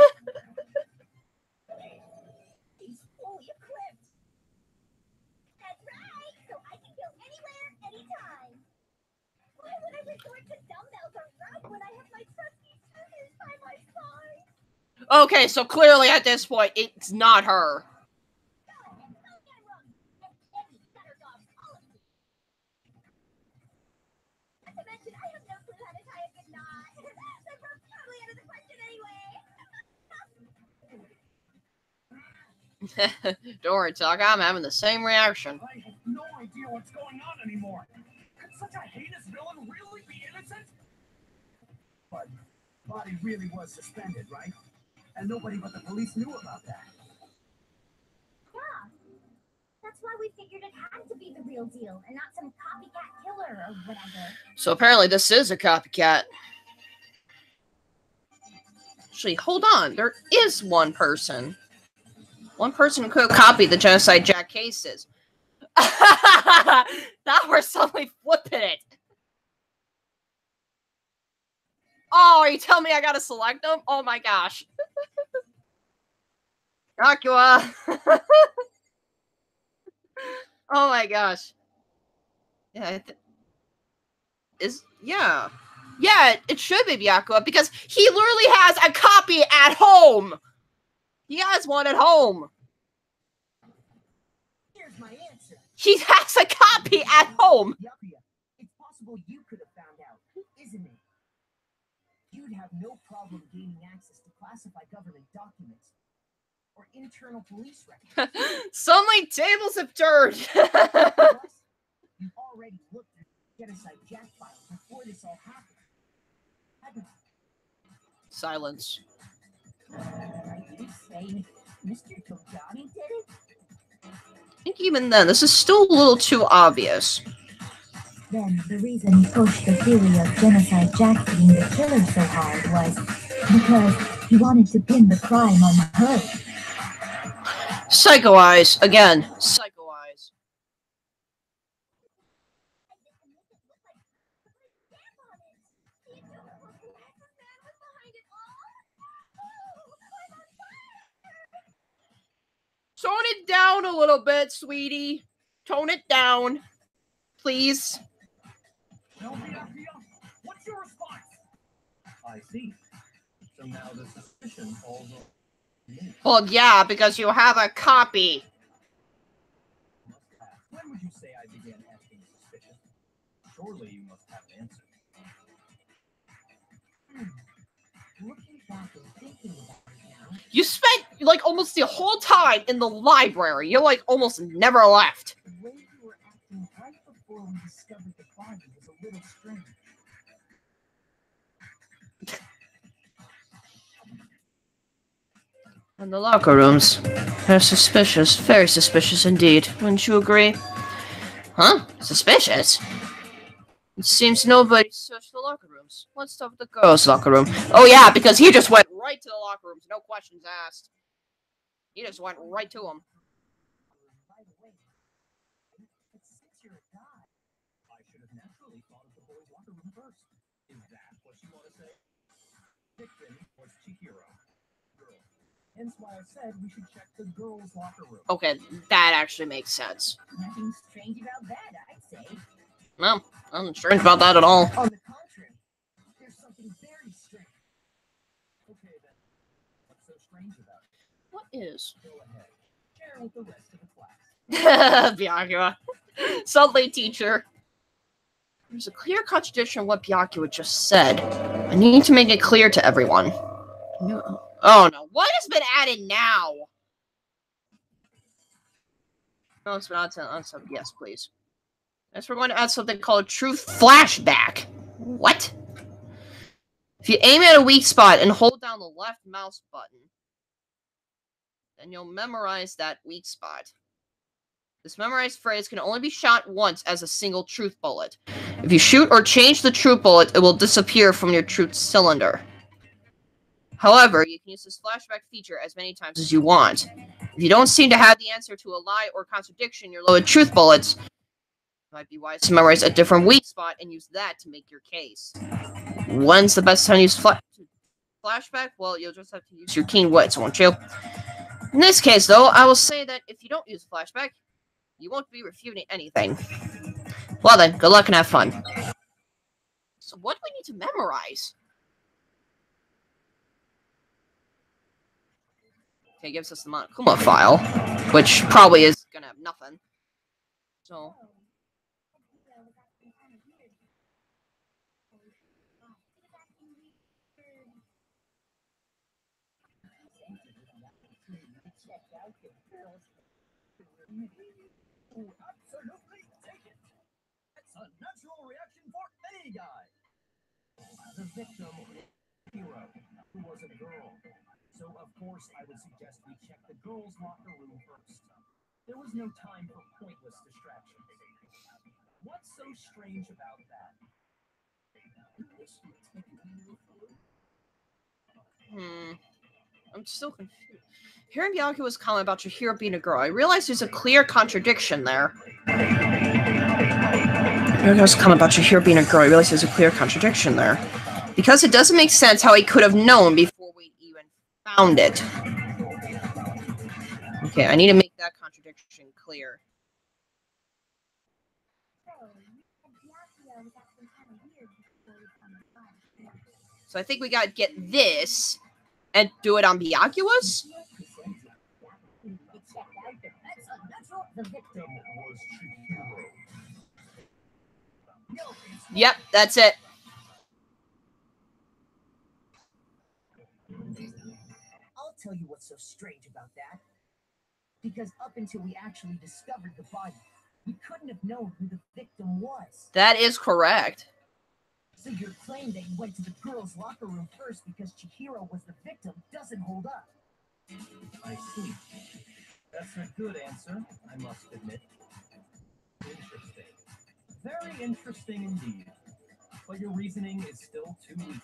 equipped. That's right, so I can go anywhere, anytime. Why would I resort to dumbbells or rope when I have my trusty scissors by my side? Okay, so clearly at this point, it's not her. Don't worry, Tuck, I'm having the same reaction. I have no idea what's going on anymore. Could such a heinous villain really be innocent? But Body really was suspended, right? And nobody but the police knew about that. Yeah. That's why we figured it had to be the real deal and not some copycat killer or whatever. So apparently this is a copycat. Actually, hold on. There is one person. One person who could copy the Genocide Jack cases. Now we're suddenly flipping it. Oh, are you telling me I gotta select them? Oh my gosh. Dracula. Oh my gosh. Yeah. Yeah, it should be Byakuya because he literally has a copy at home. He has one at home. Here's my answer. He has a copy at home. Byakuya, it's possible you could have found out, isn't it? You'd have no problem gaining access to classified government documents or internal police records. Suddenly, tables have turned. Plus, you already looked at the Genocide Jack files before this all happened. Hadn't you? Silence. Are you saying Mr. Togami did it? I think even then, this is still a little too obvious. Then the reason he pushed the theory of Genocide Jack being the killer so hard was because he wanted to pin the crime on her. Psycho Eyes. Again, Psycho Eyes. Tone it down a little bit, sweetie. Tone it down. Please. No, Byakuya, what's your response? I see. So now the suspicion falls on me. Well, yeah, because you have a copy. Must have. When would you say I began acting suspicious? Surely you must have an answer. Looking back and thinking about it now, You spent, like, almost the whole time in the library. You, like, almost never left. the way you were acting right before we discovered the body was a little strange. And the locker rooms. They're suspicious. Very suspicious indeed. Wouldn't you agree? Huh? Suspicious? It seems nobody searched the locker rooms. Let's talk the girls' locker room. Oh yeah, because he just went right to the locker rooms. No questions asked. He just went right to them. By the way, but since you're a god, I should have naturally thought of the boys' locker room first. Is that what you want to say? Victim was Chihiro. Girl. Hence why I said we should check the girls' locker room. Okay, that actually makes sense. Nothing strange about that, I'd say. No, I'm not strange about that at all. On the contrary, there's something very strange. Okay then. What's so strange about it? What is? Go ahead. Share with the rest of the class. Byakuya. Subtly, teacher. There's a clear contradiction in what Byakuya just said. I need to make it clear to everyone. No. Oh no, what has been added now? No, it's not on something. Yes, please. Next, we're going to add something called Truth Flashback. What? If you aim at a weak spot and hold down the left mouse button, then you'll memorize that weak spot. This memorized phrase can only be shot once as a single truth bullet. If you shoot or change the truth bullet, it will disappear from your truth cylinder. However, you can use this flashback feature as many times as you want. If you don't seem to have the answer to a lie or contradiction in your loaded truth bullets, it might be wise to memorize a different weak spot and use that to make your case. When's the best time to use flashback? Well, you'll just have to use your keen wits, won't you? In this case, though, I will say that if you don't use flashback, you won't be refuting anything. Well then, good luck and have fun. So what do we need to memorize? Okay, it gives us the Monokuma file, which probably is gonna have nothing. So... Absolutely take it. That's a natural reaction for any guy. The victim, Hero, who was a girl. So of course I would suggest we check the girls' locker room first. There was no time for pointless distractions. What's so strange about that? I'm still confused. Hearing Byakuya's comment about Chihiro being a girl, I realize there's a clear contradiction there. Byakuya's comment about Chihiro being a girl, I realize there's a clear contradiction there. Because it doesn't make sense how he could have known before we even found it. Okay, I need to make that contradiction clear. So I think we gotta get this and do it on Byakuya's? The victim Was Chihiro. Yep, that's it. I'll tell you what's so strange about that. Because up until we actually discovered the body, we couldn't have known who the victim was. That is correct. So your claim that you went to the girls' locker room first because Chihiro was the victim doesn't hold up. I see. That's a good answer, I must admit. Interesting. Very interesting indeed. But your reasoning is still too weak.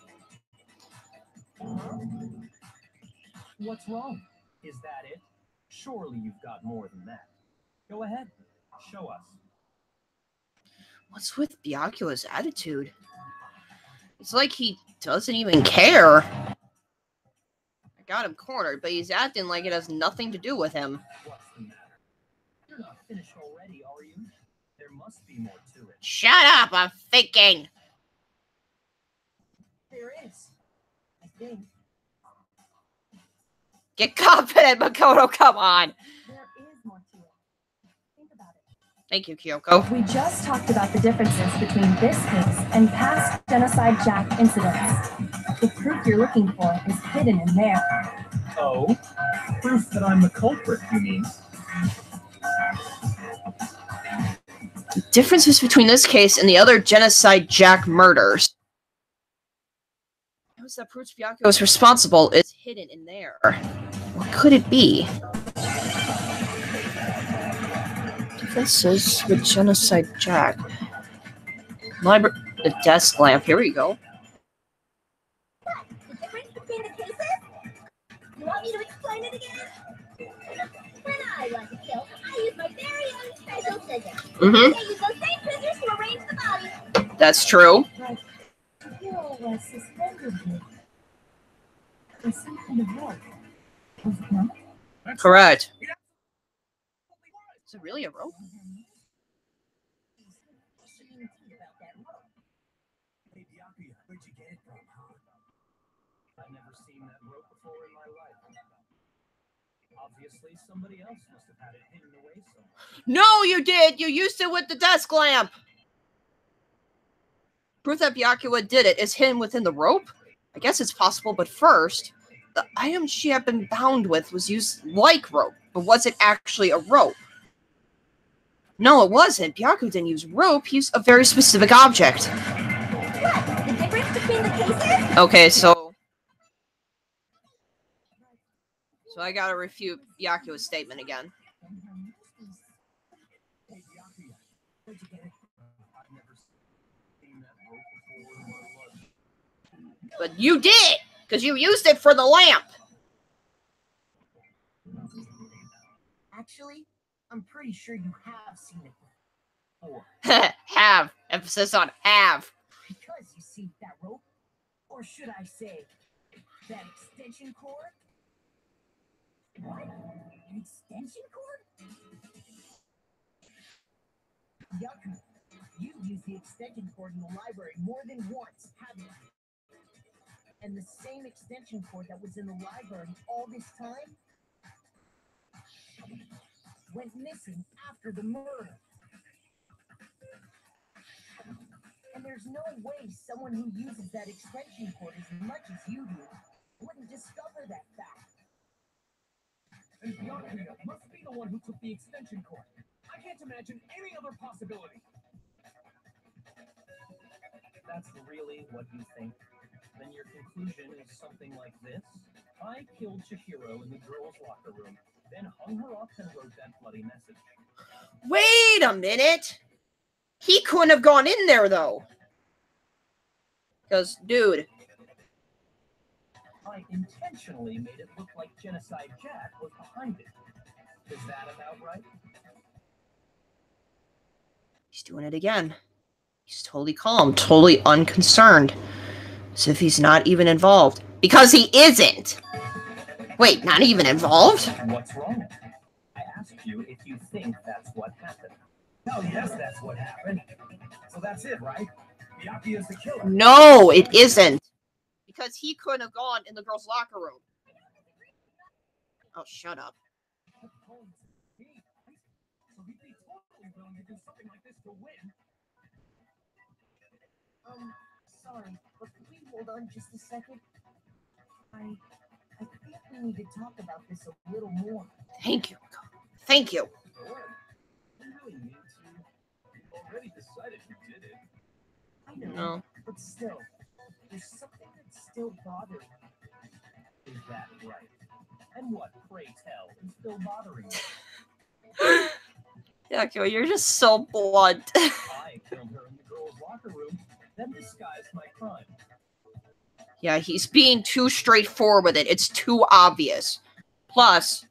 What's wrong? Is that it? Surely you've got more than that. Go ahead. Show us. What's with Byakuya's attitude? It's like he doesn't even care. I got him cornered, but he's acting like it has nothing to do with him. What's the matter? You're not finished already, are you? There must be more to it. Shut up, I'm thinking. There is. I think. Get confident, Makoto, come on. There is more to it. Think about it. Thank you, Kyoko. We just talked about the differences between this case and past Genocide Jack incidents. The proof you're looking for is hidden in there. Oh? Proof that I'm the culprit, you mean? The differences between this case and the other Genocide Jack murders. How is that proof Byakuya was responsible is hidden in there? What could it be? Differences with Genocide Jack. The desk lamp. Here we go. The difference between the cases? You want me to explain it again? When I want to kill, I use my very own special scissors. Mm-hmm. I use those same scissors to arrange the body. That's true. But Hero was suspended here. It's some kind of rope. Was it not? Correct. Is it really a rope? Hey, Byakuya, where'd you get it from, huh? I've never seen that rope before in my life. Obviously, somebody else must have had it hidden away somewhere. No, you did! You used it with the desk lamp! Proof that Byakuya did it is hidden within the rope? I guess it's possible, but first, the item she had been bound with was used like rope, but was it actually a rope? No, it wasn't. Byakuya didn't use rope, he used a very specific object. What? The difference between the cases? Okay, so I gotta refute Byakuya's statement again. Hey, Byakuya, where'd you get it? I've never seen that rope before in my life. But you did! Because you used it for the lamp! Actually, I'm pretty sure you have seen it before. Have. Emphasis on have. Because you see that rope, or should I say, that extension cord? What? An extension cord? Yuck. You've used the extension cord in the library more than once, haven't you? And the same extension cord that was in the library all this time went missing after the murder. And there's no way someone who uses that extension cord as much as you do wouldn't discover that fact. And Byakuya must be the one who took the extension cord. I can't imagine any other possibility. That's really what you think? Then your conclusion is something like this? I killed Chihiro in the girls' locker room, then hung her up and wrote that bloody message. Wait a minute! He couldn't have gone in there, though. Because, dude. I intentionally made it look like Genocide Jack was behind it. Is that about right? He's doing it again. He's totally calm, totally unconcerned. As if he's not even involved. Because he isn't! Wait, not even involved? What's wrong? I asked you if you think that's what happened. Oh, yes, that's what happened. So that's it, right? Byakuya's the killer. No, it isn't. Because he couldn't have gone in the girls' locker room. Oh, shut up. So he'd be totally willing to do something like this to win. Sorry, but could we hold on just a second? I think we need to talk about this a little more. Thank you. Thank you. You really need to. You've already decided you did it. I know, No. but still, there's something that's still bothering me. Is that right? And what, pray tell, is still bothering you? Yakuo, you're just so blunt. I killed her in the girls' locker room, then disguised my crime. Yeah, he's being too straightforward with it. It's too obvious. Plus,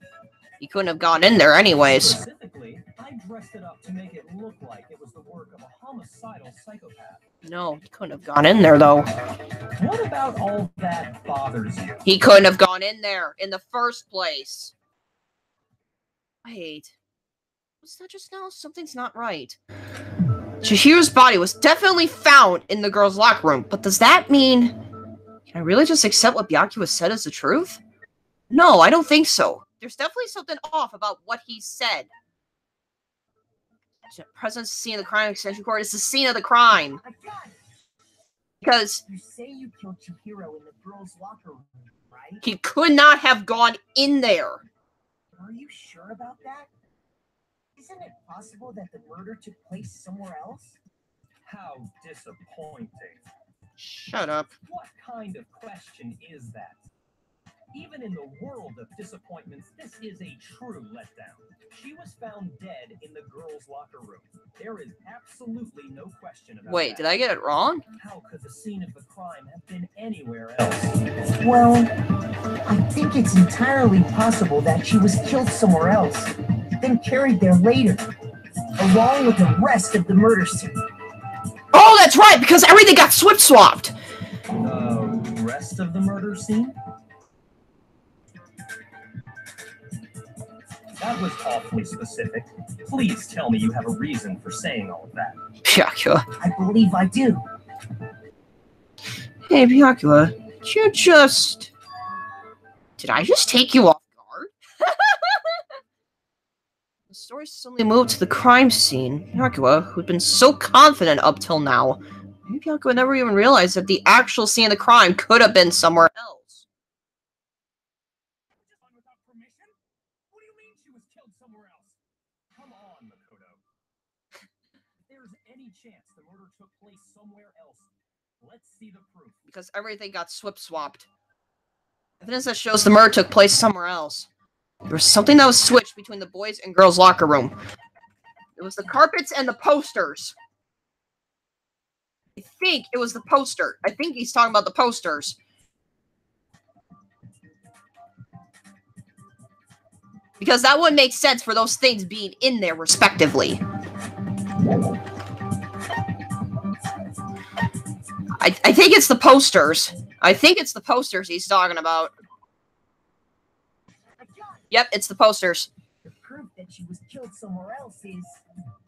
he couldn't have gone in there anyways. Specifically, I dressed it up to make it look like it was the work of a homicidal psychopath. No, he couldn't have gone in there, though. What about all that bothers you? He couldn't have gone in there in the first place. Wait. Was that just now? Something's not right. Chihiro's body was definitely found in the girls' locker room, but does that mean... Can I really just accept what Byakuya said as the truth? No, I don't think so. There's definitely something off about what he said. Present scene of the crime extension cord is the scene of the crime. I got it. Because You say you killed Chihiro in the girls' locker room, right? he could not have gone in there. Are you sure about that? Isn't it possible that the murder took place somewhere else? How disappointing. Shut up. What kind of question is that? Even in the world of disappointments, this is a true letdown. She was found dead in the girls' locker room. There is absolutely no question about Wait, that. did I get it wrong? How could the scene of the crime have been anywhere else? Well, I think it's entirely possible that she was killed somewhere else, then carried there later, along with the rest of the murder scene. Oh, that's right, because everything got swip-swapped. Rest of the murder scene? That was awfully specific. Please tell me you have a reason for saying all of that. Byakula. I believe I do. Hey, Byakula, did I just take you off guard? The story suddenly moved to the crime scene. Byakula, who'd been so confident up till now, maybe Byakula never even realized that the actual scene of the crime could have been somewhere else. Without permission? What do you mean she was killed somewhere else? Come on, Makoto. If there's any chance the murder took place somewhere else, let's see the proof. Because everything got swip-swapped. Evidence that shows the murder took place somewhere else. There was something that was switched between the boys' and girls' locker room. It was the carpets and the posters. I think it was the poster. I think he's talking about the posters. Because that would make sense for those things being in there, respectively. I think it's the posters. I think it's the posters he's talking about. Yep, it's the posters. The proof that she was killed somewhere else is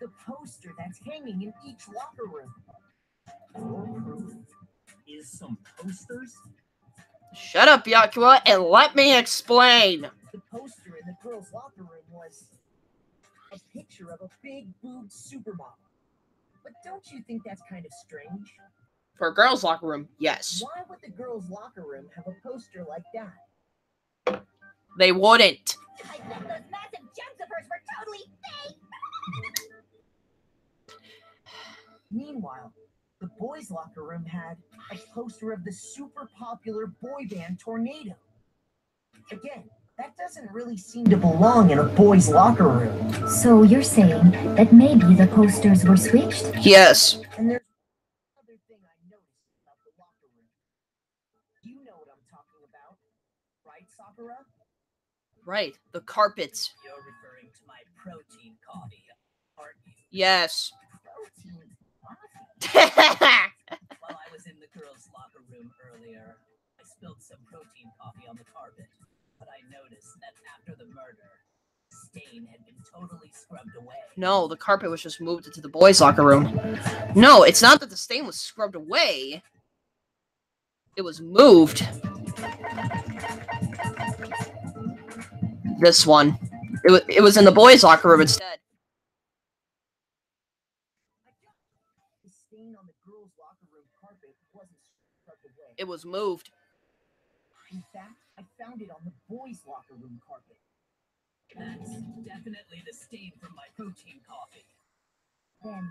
the poster that's hanging in each locker room. Your proof is some posters? Shut up, Byakula, and let me explain. The poster in the girls' locker room was a picture of a big boobed supermodel. But don't you think that's kind of strange? For a girls' locker room, yes. Why would the girls' locker room have a poster like that? They wouldn't. I bet those massive gems of hers were totally fake. Meanwhile, the boys' locker room had a poster of the super popular boy band Tornado. Again, that doesn't really seem to belong in a boys' locker room. So you're saying that maybe the posters were switched? Yes. And there's another thing I noticed about the locker room. You know what I'm talking about, right, Sakura? Right, the carpets. You're referring to my protein coffee, aren't you? Yes. Protein While I was in the girls' locker room earlier, I spilled some protein coffee on the carpet, but I noticed that after the murder, the stain had been totally scrubbed away. No, the carpet was just moved into the boys' locker room. No, it's not that the stain was scrubbed away. It was moved. This one. It was in the boys' locker room instead. The stain on the girls' locker room carpet wasn't scrubbed away. It was moved. In fact, I found it on the boys' locker room carpet. That's definitely the stain from my protein coffee. Then,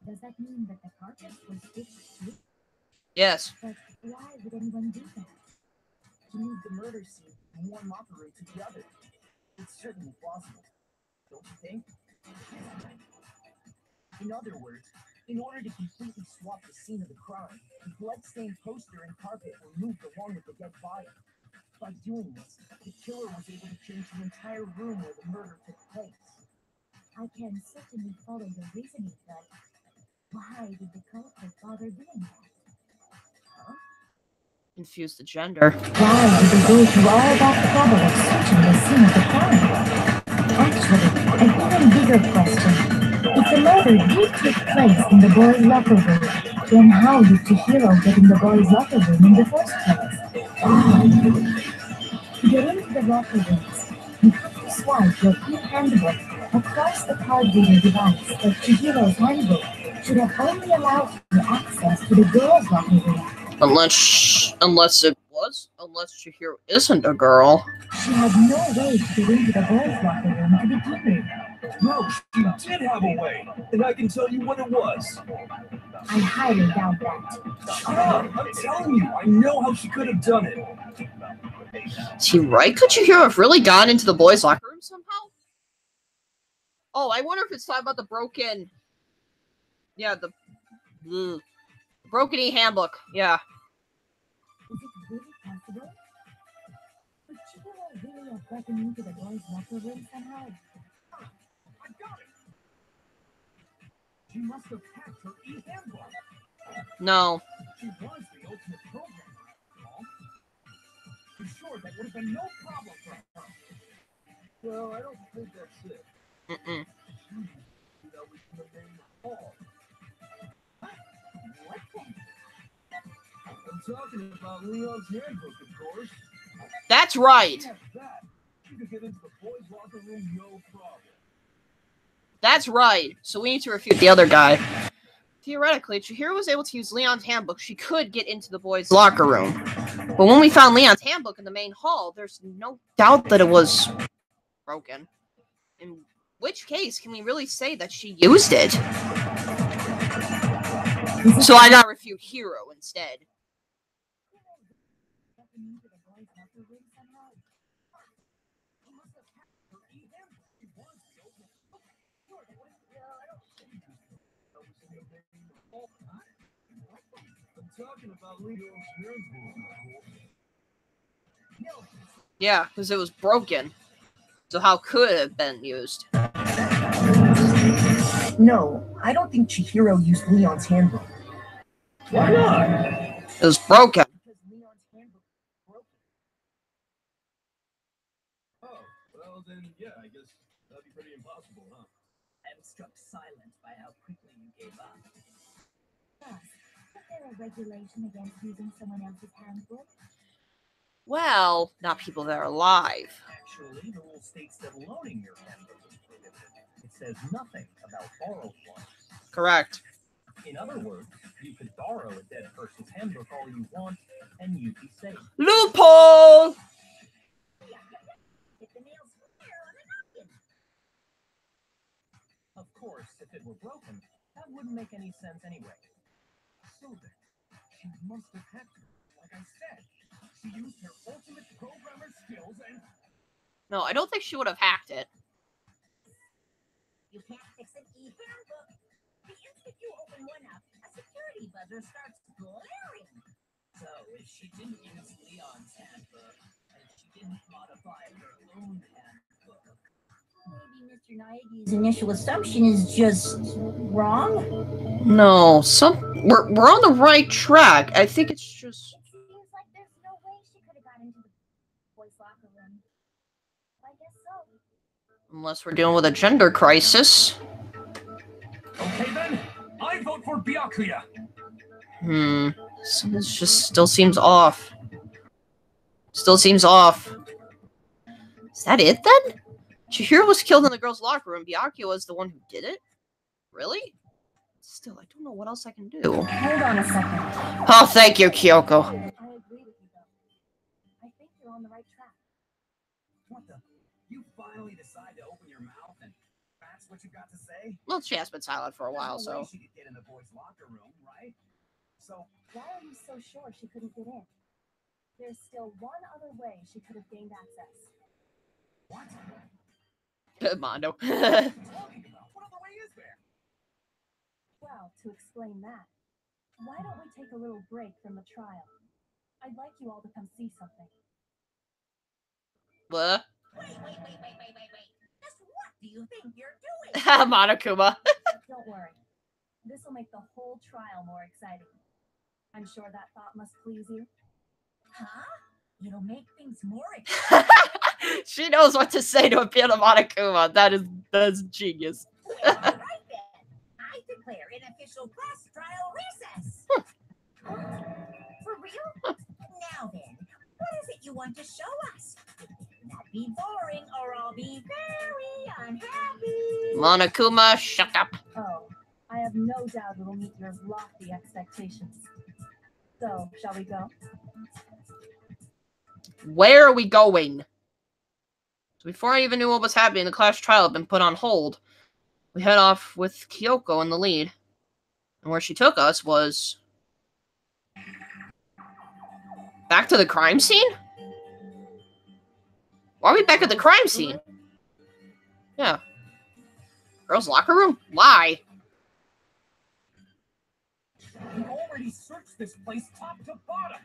does that mean that the carpet was fixed too? Yes. But why would anyone do that? To move the murder scene from one locker room to the other. It's certainly plausible, don't you think? In other words, in order to completely swap the scene of the crime, the blood-stained poster and carpet were moved along with the dead body. By doing this, the killer was able to change the entire room where the murder took place. I can certainly follow your reasoning, but why did the culprit bother doing that? Confuse the gender. Why did they go through all that trouble of searching the scene of the crime? Actually, an even bigger question. If the murder did take place in the boys' locker room, then how did Chihiro get in the boys' locker room in the first place? To get into the locker rooms, you have to swipe your e-handbook across the card reader device that Chihiro's handbook should have only allowed you access to the girls' locker room. Unless Chihiro isn't a girl. She had no way to get into the boys' locker room to begin with. No, she did have a way, and I can tell you what it was. I highly doubt that. I'm telling you, I know how she could have done it. Is he right? Could Chihiro have really gone into the boys' locker room somehow? Oh, I wonder if it's talking about the broken... Yeah, the broken e-handbook. Yeah. Is it really possible? Could Chihiro really have gotten into the boys' locker room somehow? I got it. She must have hacked her e-handbook. No. She was the ultimate programmer, after all. For sure, that would have been no problem for her. Well, I don't think that's it. Mm-mm. That was in the main hall. What then? I'm talking about Leon's handbook, of course. That's right. Yeah, that. You could get into the boys' locker room, no problem. That's right. So we need to refute the other guy. Theoretically, if Chihiro was able to use Leon's handbook, she could get into the boys' locker room. But when we found Leon's handbook in the main hall, there's no doubt that it was broken. In which case, can we really say that she used it? So I gotta refute Hero instead. I'm talking about Leon's handbook, of course. Yeah, because it was broken. So how could it have been used? No, I don't think Chihiro used Leon's handbook. Why not? It was broken. Because Leon's handbook is broken. Oh, well then, yeah, I guess that'd be pretty impossible, huh? I'm struck silent by how quickly you gave up. Yes. Is there a regulation against using someone else's handbook? Well, not people that are alive. Actually, the rule states that loaning your handbook is prohibited. It says nothing about borrowing one. Correct. In other words, you could borrow a dead person's handbook all you want, and you'd be safe. Loophole! Get the nails clear on the napkin. Of course, if it were broken, that wouldn't make any sense anyway. So then, she must have hacked it. Like I said, she used her ultimate programmer skills and... No, I don't think she would have hacked it. You can't fix an e-handbook. The instant you open one up, a security buzzer starts blaring. So if she didn't use Leon's handbook, and she didn't modify her own handbook, Maybe Mr. Naegi's initial assumption is just wrong. No, we're on the right track. I think it's just... It seems like there's no way she could have got into the boys' locker room. I guess so. Unless we're dealing with a gender crisis. Okay then, I vote for Byakuya. So this just still seems off. Still seems off. Is that it then? Chihiro was killed in the girls' locker room. Byakuya was the one who did it? Really? Still, I don't know what else I can do. Hold on a second. Oh, thank you, Kyoko. I agree with you, though. I think you're on the right track. What the? You finally decide to open your mouth and that's what you got to say? Well, she has been silent for a while, There's no way so... she could get in the boys' locker room, right? So, Why are you so sure she couldn't get in? There's still one other way she could have gained access. what? Mondo. What are you talking about? What other way is there? Well, to explain that, why don't we take a little break from the trial? I'd like you all to come see something. What? Wait. Just what do you think you're doing? Monokuma. Don't worry. This will make the whole trial more exciting. I'm sure that thought must please you. Huh? It'll make things more exciting. She knows what to say to appeal to Monokuma. That's genius. All right then. I declare an official class trial recess. For real? Now then, what is it you want to show us? It better not be boring or I'll be very unhappy. Monokuma, shut up. Oh, I have no doubt it'll meet your lofty expectations. So, shall we go? Where are we going? So before I even knew what was happening, the class trial had been put on hold. We head off with Kyoko in the lead. And where she took us was... back to the crime scene? Why are we back at the crime scene? Yeah. Girls' locker room? Why? We already searched this place top to bottom.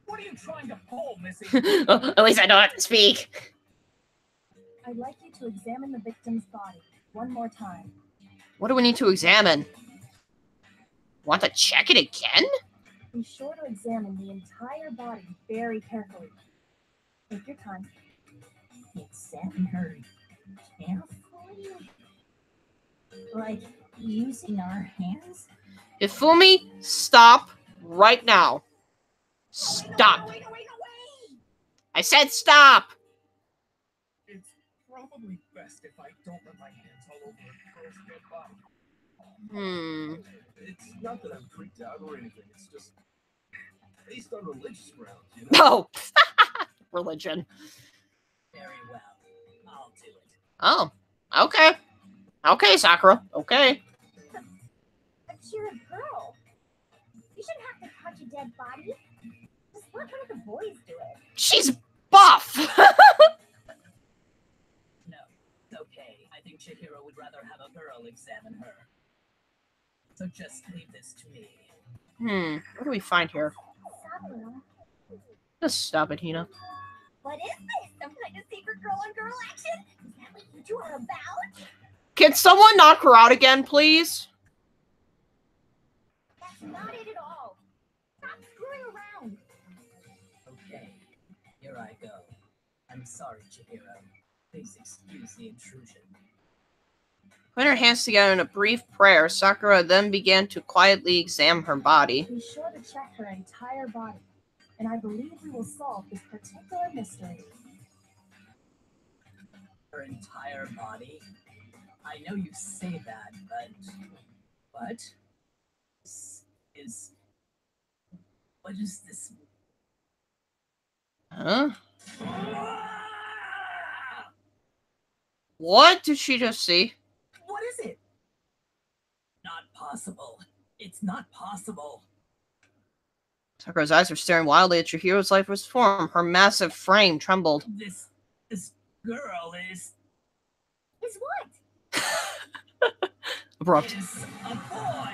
What are you trying to pull, Missy? At least I don't have to speak. I'd like you to examine the victim's body one more time. What do we need to examine? Want to check it again? Be sure to examine the entire body very carefully. Take your time. Examine her Carefully. Like using our hands? Hifumi, stop right now. Stop. Wait. I said stop. It's probably best if I don't let my hands all over a girl's dead body. It's not that I'm freaked out or anything. It's just based on religious grounds, you know? No. Religion. Very well. I'll do it. Oh. Okay. Okay, Sakura. Okay. But you're a girl. You shouldn't have to touch a dead body. Just let one of the boys do it. She's buff. No, okay. I think Chihiro would rather have a girl examine her. So just leave this to me. What do we find here? Sakura, Just stop it, Hina. what is this? Some kind of secret girl-on-girl action? Is that what you two are about? Can someone knock her out again, please? That's not it at all. Stop screwing around. Okay, here I go. I'm sorry, Chihiro. Please excuse the intrusion. Putting her hands together in a brief prayer, Sakura then began to quietly examine her body. Be sure to check her entire body, and I believe we will solve this particular mystery. Her entire body? I know you say that, but... What? What is this? Huh? What did she just see? What is it? Not possible. It's not possible. Sakura's eyes were staring wildly at Chihiro's lifeless form. Her massive frame trembled. This girl is what? Abrupt. Is a boy.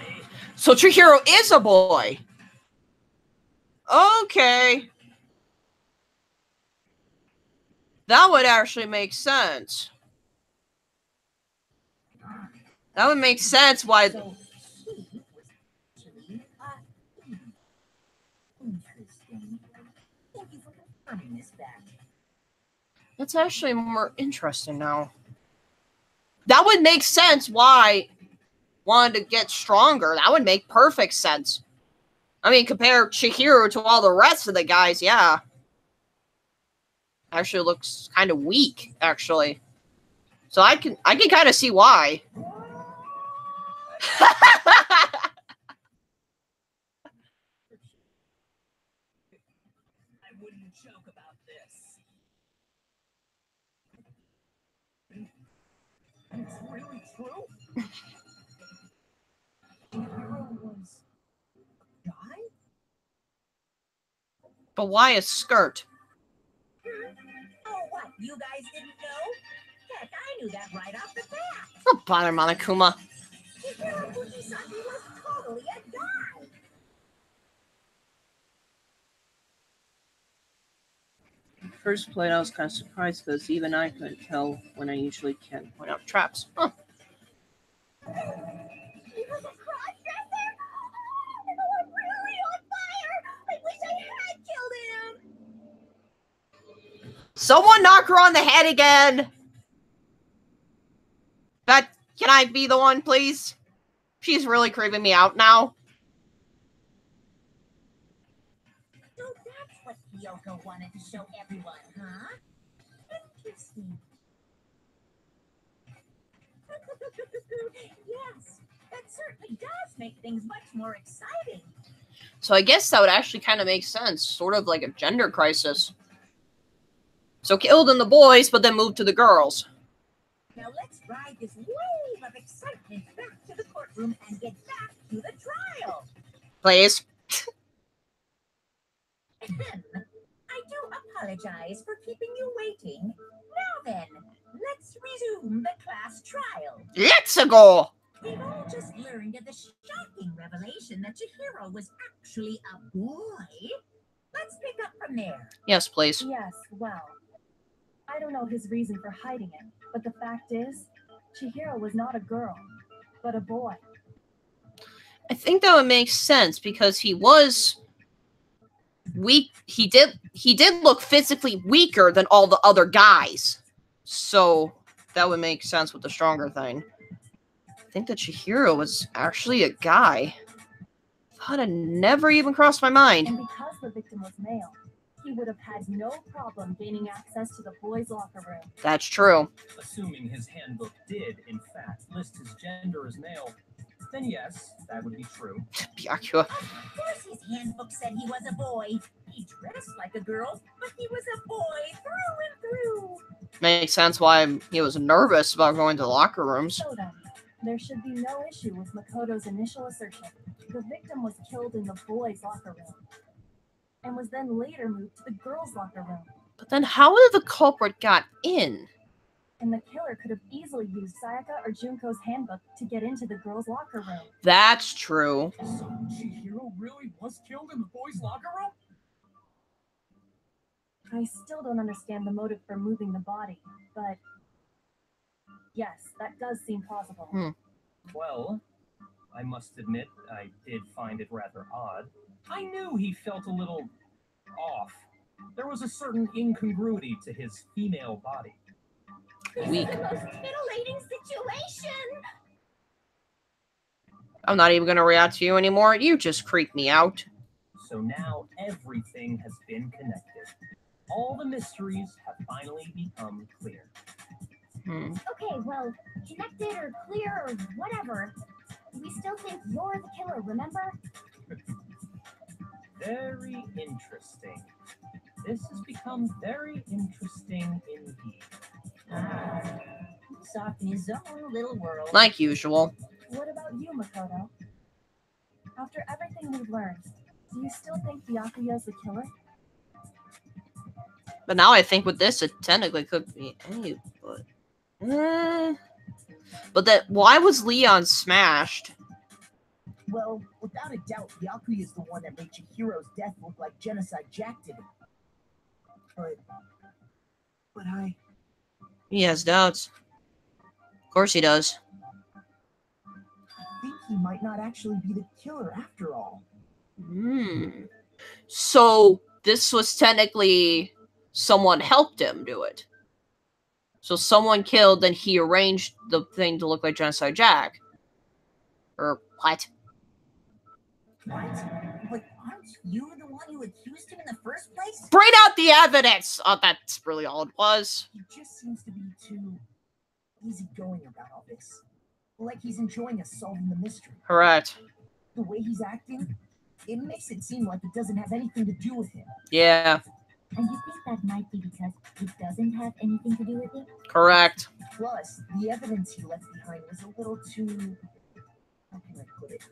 So Chihiro is a boy. Okay. That would actually make sense. That would make sense why... So he was actually interesting. Thank you for confirming this fact. That's actually more interesting now. That would make sense why wanted to get stronger. That would make perfect sense. I mean, compare Chihiro to all the rest of the guys, yeah. Actually looks kind of weak, actually. So I can kind of see why. I wouldn't joke about this. It's really true? Hero was a guy? But why a skirt? Oh, what? You guys didn't know? Heck, I knew that right off the bat. Don't bother, Monokuma. Chihiro Fujisaki was totally a guy. First played, I was kind of surprised because even I couldn't tell when I usually can point out traps. Huh. He was a cross-dresser? Oh, I'm really on fire! I wish I had killed him! Someone knock her on the head again! Can I be the one, please? She's really creeping me out now. So that's what Kyoko wanted to show everyone, huh? Interesting. Yes, that certainly does make things much more exciting. So I guess that would actually kind of make sense. Sort of like a gender crisis. So killed in the boys, but then moved to the girls. Now let's ride this wave of excitement back to the courtroom and get back to the trial. Please. I do apologize for keeping you waiting. Now then, let's resume the class trial. Let's go! We've all just learned of the shocking revelation that Chihiro was actually a boy. Let's pick up from there. Yes, please. Yes, well, I don't know his reason for hiding it, but the fact is, Chihiro was not a girl, but a boy. I think that would make sense because he was weak. He did look physically weaker than all the other guys. So that would make sense with the stronger thing. I think that Chihiro was actually a guy. Thought it never even crossed my mind. And because the victim was male, he would have had no problem gaining access to the boys' locker room. That's true. Assuming his handbook did, in fact, list his gender as male, then yes, that would be true. Byakuya. Of course his handbook said he was a boy. He dressed like a girl, but he was a boy through and through. Makes sense why he was nervous about going to locker rooms. So then, there should be no issue with Makoto's initial assertion. The victim was killed in the boys' locker room and was then later moved to the girls' locker room. But then how did the culprit got in? And the killer could have easily used Sayaka or Junko's handbook to get into the girls' locker room. That's true. So Chihiro really was killed in the boys' locker room? I still don't understand the motive for moving the body, but yes, that does seem plausible. Well, I must admit, I did find it rather odd. I knew he felt a little off. There was a certain incongruity to his female body. Weak. This is the most titillating situation. I'm not even gonna react to you anymore. You just creep me out. So now everything has been connected. All the mysteries have finally become clear. Okay, well, connected or clear or whatever, we still think you're the killer, remember? Very interesting. This has become very interesting indeed. He's off in his own little world. Like usual. What about you, Makoto? After everything we've learned, do you still think Byakuya's the killer? But now I think with this, it technically could be any. But that why was Leon smashed? Well, without a doubt, Byakuya is the one that made Chihiro's death look like Genocide Jack did. But He has doubts. Of course he does. I think he might not actually be the killer after all. So this was technically someone helped him do it. So someone killed, then he arranged the thing to look like Genocide Jack. Or what? What? But aren't you the one who accused him in the first place? Bring out the evidence! Oh, that's really all it was. He just seems to be too easygoing about all this. Like he's enjoying us solving the mystery. Correct. The way he's acting, it makes it seem like it doesn't have anything to do with him. Yeah, And you think that might be because it doesn't have anything to do with it? correct. Plus, the evidence he left behind was a little too, how can I put it,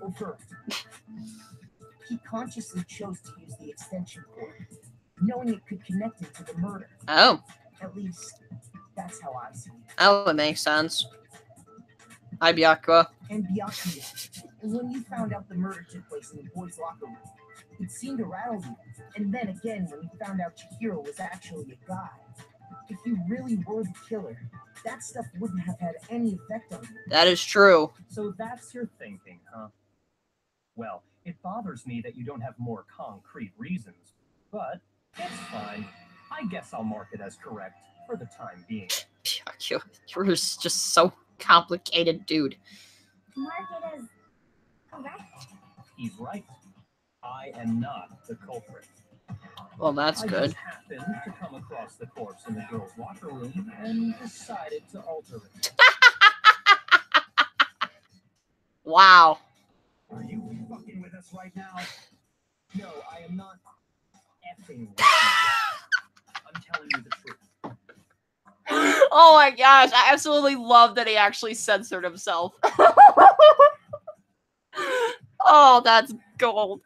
overt. He consciously chose to use the extension cord, knowing it could connect him to the murder. Oh, At least, that's how I see it. that would make sense. Hi, Byakuya. And Byakuya, when you found out the murder took place in the boys' locker room, it seemed to rattle you. And then again, when you found out Chihiro was actually a guy, if you really were the killer, that stuff wouldn't have had any effect on you. That is true. So that's your thinking, huh? Well, it bothers me that you don't have more concrete reasons, but it's fine. I guess I'll mark it as correct for the time being. Byakuya, you're just so complicated, dude. Mark it as correct. He's right. I am not the culprit. Well, that's I good. just happened to come across the corpse in the girls' locker room and decided to alter it. Wow. Are you fucking with us right now? No, I am not effing with you. I'm telling you the truth. Oh my gosh, I absolutely love that he actually censored himself. Oh, that's gold.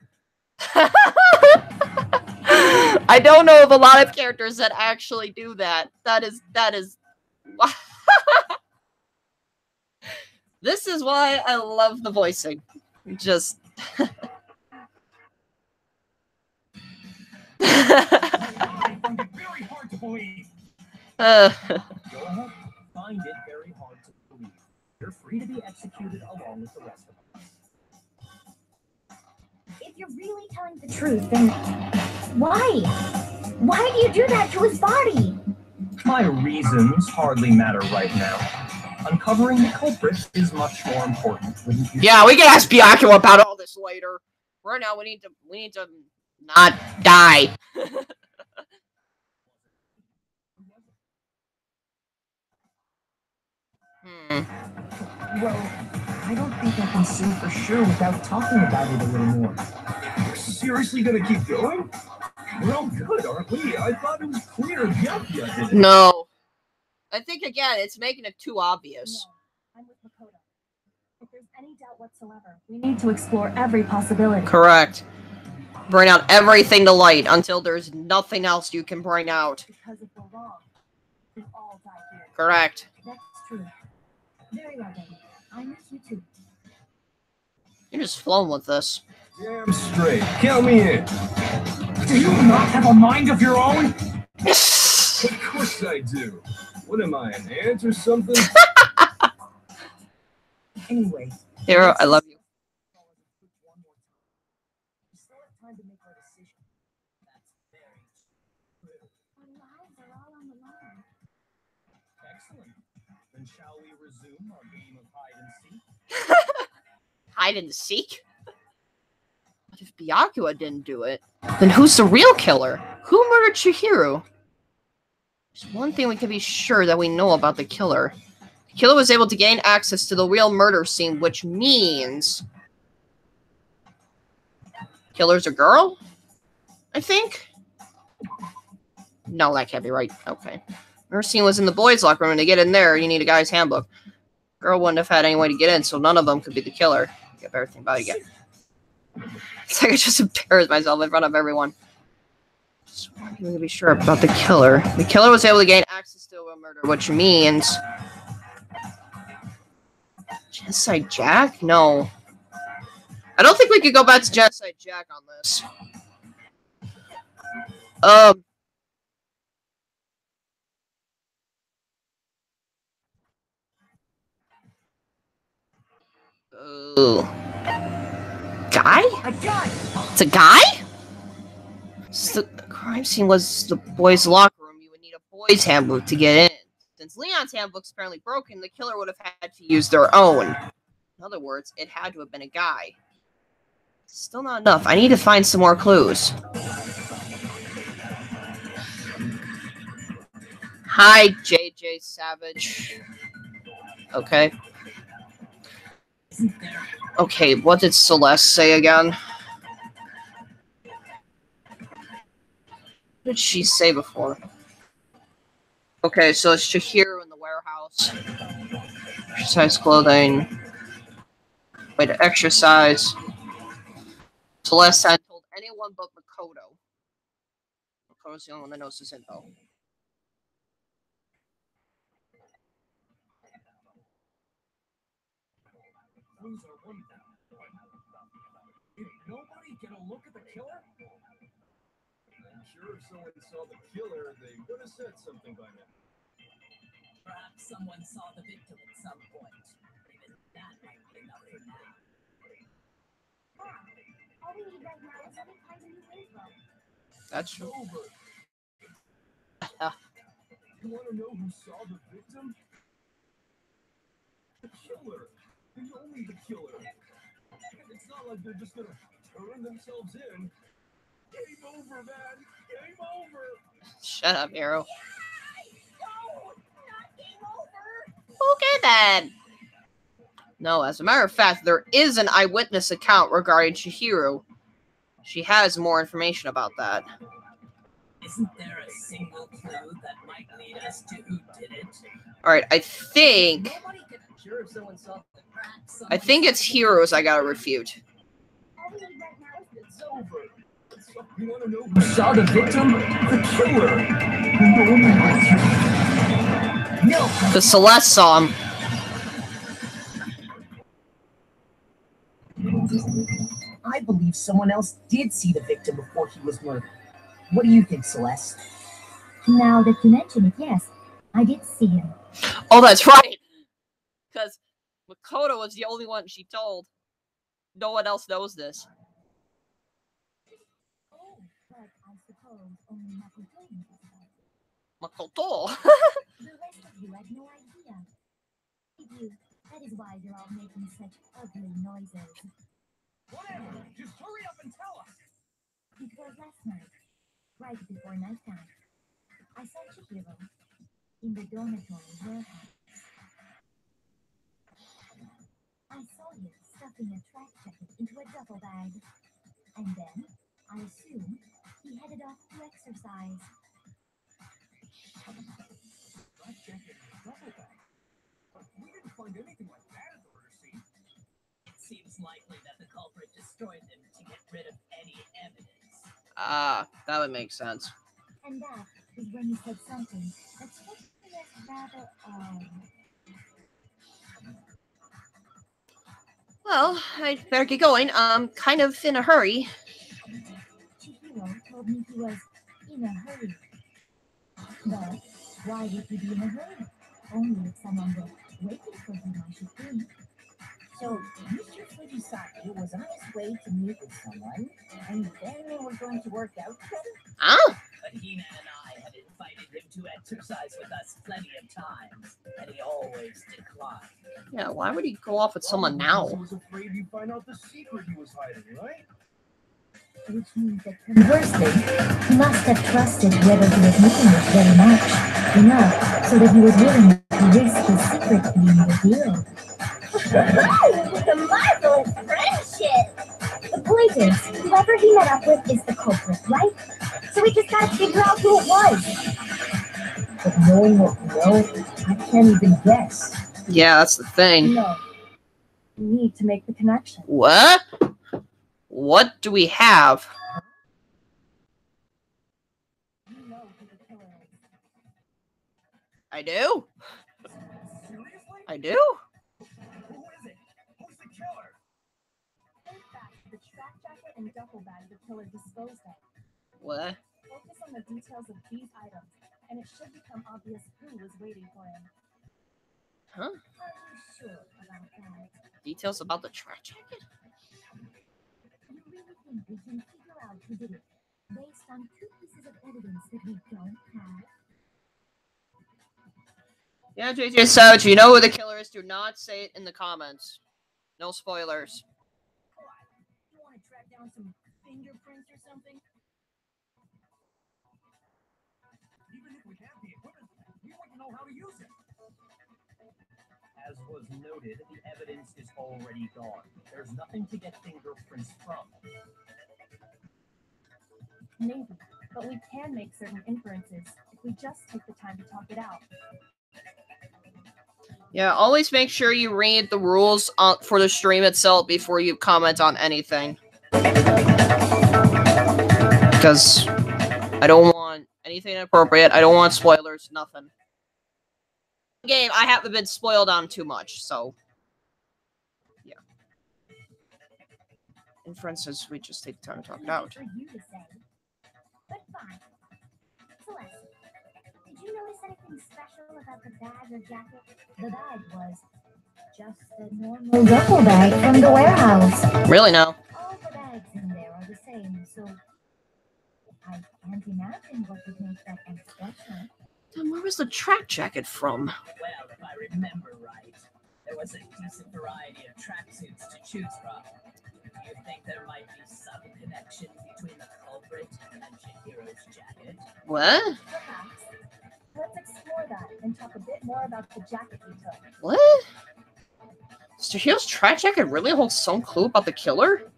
I don't know of a lot of characters that actually do that. That is This is why I love the voicing. Just I find it very hard to believe. Go ahead, find it very hard to believe. You're free to be executed along with the rest of us. If you're really telling the truth, then why? Why do you do that to his body? My reasons hardly matter right now. Uncovering the culprit is much more important. Yeah, we can ask Byakuya about all this later. Right now, we need to not die. Well, I don't think I can say for sure without talking about it a little more. You're seriously gonna keep going? We're all good, aren't we? I thought it was clear Byakuya did it. No. I think, again, it's making it too obvious. No, I'm with Makoto. If there's any doubt whatsoever, we need to explore every possibility. Correct. Bring out everything to light until there's nothing else you can bring out. Because if we're wrong, we all die here. Correct. That's true. Very well then. I'm with you too. You're just flowing with this. Damn straight. Count me in. Do you not have a mind of your own? Of course I do. What am I, an ant or something? Anyway, Hero, I love you. we still have time to make our decision. That's very true. Our lives are all on the line. Excellent. Then shall we resume our game of hide and seek? Hide and seek? But if Byakuya didn't do it, then who's the real killer? Who murdered Chihiro? There's one thing we can be sure that we know about the killer. The killer was able to gain access to the real murder scene, which means... Killer's a girl? I think? No, that can't be right. Okay. Murder scene was in the boys' locker room, and to get in there, you need a guy's handbook. Girl wouldn't have had any way to get in, so none of them could be the killer. Get everything about it again. It's like I just embarrassed myself in front of everyone. Just wanting to be sure about the killer. The killer was able to gain access to a murder, which means... Genocide Jack? No. I don't think we could go back to Genocide Jack on this. Ooh. Guy? A guy! It's a guy? So the crime scene was the boys' locker room. You would need a boys' handbook to get in. Since Leon's handbook's apparently broken, the killer would have had to use their own. In other words, it had to have been a guy. Still not enough. I need to find some more clues. Hi, JJ Savage. Okay. Okay, what did Celeste say again? What did she say before? Okay, so it's Chihiro in the warehouse. Exercise clothing. Way to exercise. Celeste had told anyone but Makoto. Makoto's the only one that knows this info. Did nobody get a look at the killer? I'm sure if someone saw the killer, they would have said something by now. Perhaps someone saw the victim at some point. Even that might be enough for now. All we need right now is every kind of new info. That's true. Over. You want to know who saw the victim? The killer. And only the killer. It's not like they're just gonna turn themselves in. Game over, man. Game over. Shut up, Arrow. No, not game over. Okay, then. No, as a matter of fact, there is an eyewitness account regarding Chihiro. She has more information about that. Isn't there a single clue that might lead us to who did it? Alright, I think Nobody can sure if someone saw the perhaps I think it's heroes I gotta refute. All we need right now is It's over. You want to know who saw the victim? The killer. And only the killer. No. Because Celeste saw him. I believe someone else did see the victim before he was murdered. What do you think, Celeste? now that you mention it, yes. I did see him. Oh, that's right. Because Makoto was the only one she told. No one else knows this. Oh, but I suppose only Makoto knows about it. Makoto. The rest of you had no idea. Did you? That is why you're all making such ugly noises. Whatever. Just hurry up and tell us. Because last night, right before nighttime, I saw Chihiro in the dormitory warehouse. I saw you stuffing a track jacket into a duffel bag. And then, I assumed he headed off to exercise. That jacket in the duffel bag. But we didn't find anything like that at the murder scene. It seems likely that the culprit destroyed them to get rid of any evidence. That would make sense. And that is when he said something that struck me as rather odd. Well, I'd better get going. I'm kind of in a hurry. Chihiro told me he was in a hurry. But why would he be in a hurry? Only if someone was waiting for him, I should think. So, Mr. Fujisaki was on his way to meet with someone, and then they were going to work out together? Oh, But He-Man and I had invited him to exercise with us plenty of times, and he always declined. yeah, why would he go off with someone now? He was afraid you'd find out the secret he was hiding, right? Which means that conversely, he must have trusted whoever he was meeting with very much, enough so that he was willing to risk his secret being revealed. The marvelous friendship! The point is, whoever he met up with is the culprit, right? So we just gotta figure out who it was. But knowing what we know, I can't even guess. Yeah, that's the thing. No. You need to make the connection. What? What do we have? You know who the killer is. I do? Seriously? I do? Who is it? Who's the killer? In fact, the track jacket and duffel bag the killer disposed of. What? Focus on the details of these items, and it should become obvious who was waiting for him. Huh? Are you sure about that? Details about the track jacket? You really think we can figure out who did it based on two pieces of evidence that we don't have? Yeah, JJ Savage, you know who the killer is. Do not say it in the comments. No spoilers. What? You want to track down some fingerprints or something? Even if we had the equipment, we wouldn't know how to use it. As was noted, the evidence is already gone. There's nothing to get fingerprints from. Maybe, but we can make certain inferences if we just take the time to talk it out. Yeah, always make sure you read the rules for the stream itself before you comment on anything. Because I don't want anything inappropriate. I don't want spoilers, nothing. Game, I haven't been spoiled on too much, so yeah. Inferences, we just take the time to talk it out. For you to say. But fine. Celeste, did you notice anything special about the bag or jacket? The bag was just a normal duffel bag from the warehouse. Really, no. All the bags in there are the same, so I can't imagine what would make that one special. Then where was the track jacket from? Well, if I remember right, there was a decent variety of tracksuits to choose from. Do you think there might be some connection between the culprit and Chihiro's jacket? What? Perhaps. Let's explore that and talk a bit more about the jacket you took. What? Mr. Hill's track jacket really holds some clue about the killer?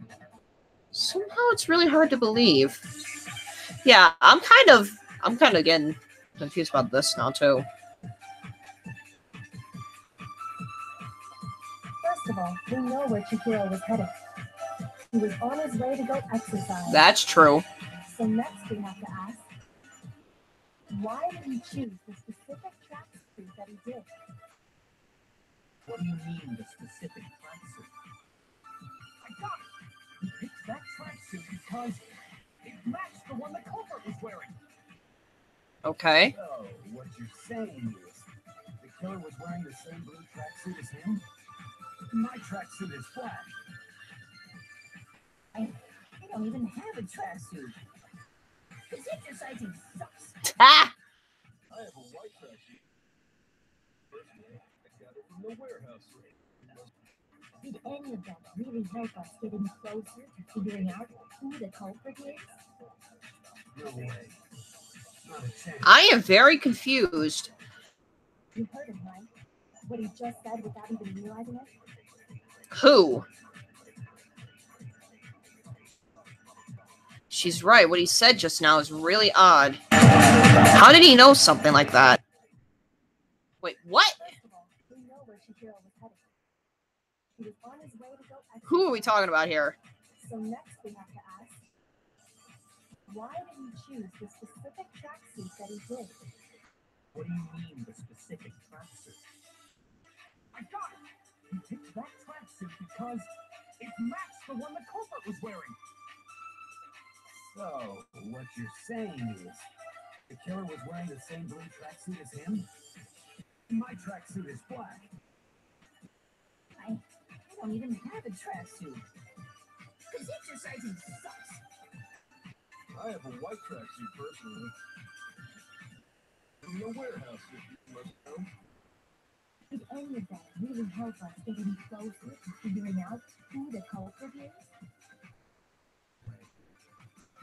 Somehow it's really hard to believe. Yeah, I'm kind of getting confused about this now too. First of all, we know where Chihiro was headed. He was on his way to go exercise. That's true. So next we have to ask, why did he choose the specific tracksuit that he did? What do you mean, the specific tracksuit? I got it. He picked that tracksuit because it matched the one the culprit was wearing. Okay. So, what you're saying is, the killer was wearing the same blue tracksuit as him? My tracksuit is black. I don't even have a tracksuit. This exercising sucks. Ah! tracksuit. Personally, I got it from the warehouse. Did any of that really help us getting closer to figuring out who the culprit is? No way. Not a chance. I am very confused. You heard him, right? What he just said without even realizing it? Who? She's right. What he said just now is really odd. How did he know something like that? Wait, what? First of all, we know where Shihiro was headed. He was on his way to go exercise. Who are we talking about here? So next we have to ask, why did he choose the specific tracksuit that he did? What do you mean, the specific tracksuit? I got it! He picked that tracksuit because it matched the one the culprit was wearing. So, what you're saying is, the killer was wearing the same blue tracksuit as him? My tracksuit is black. I don't even have a tracksuit. Because exercising sucks. I have a white tracksuit personally. From the warehouse, if you must know. Did any of that really help us getting closer to figuring out who the culprit is?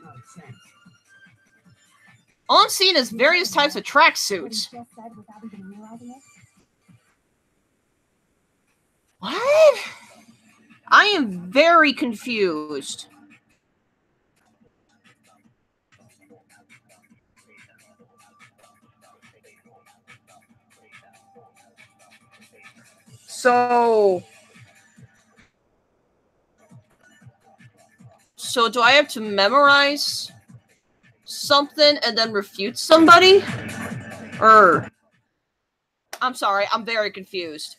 Not a chance. All I'm seeing is various types of What he tracksuits. just said without even realizing it? What? I am very confused. So do I have to memorize something and then refute somebody? Or I'm sorry, I'm very confused.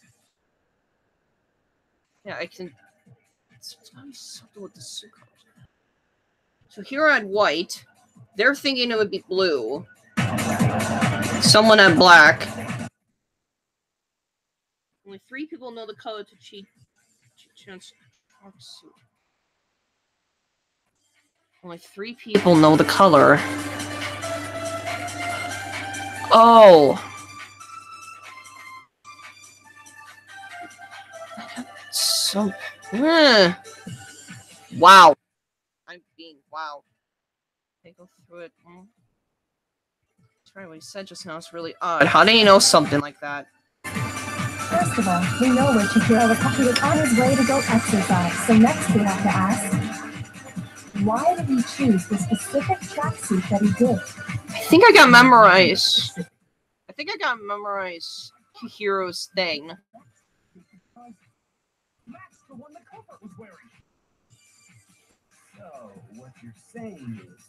Yeah, I can. It's gotta be something with the suit colors. So here I had white. They're thinking it would be blue. Someone had black. Only 3 people know the color to cheat. Chance suit. Only 3 people know the color. Oh. So. Wow. I'm being. Wow. Okay, go through it. That's right. What he said just now is really odd. How do you know something like that? First of all, we know where Shihiro was headed. He was on his way to go exercise. So next we have to ask, why did he choose the specific tracksuit that he did? I think I got memorized. I think I got memorized Hiro's thing. Matched the one the culprit was wearing. So, what you're saying is,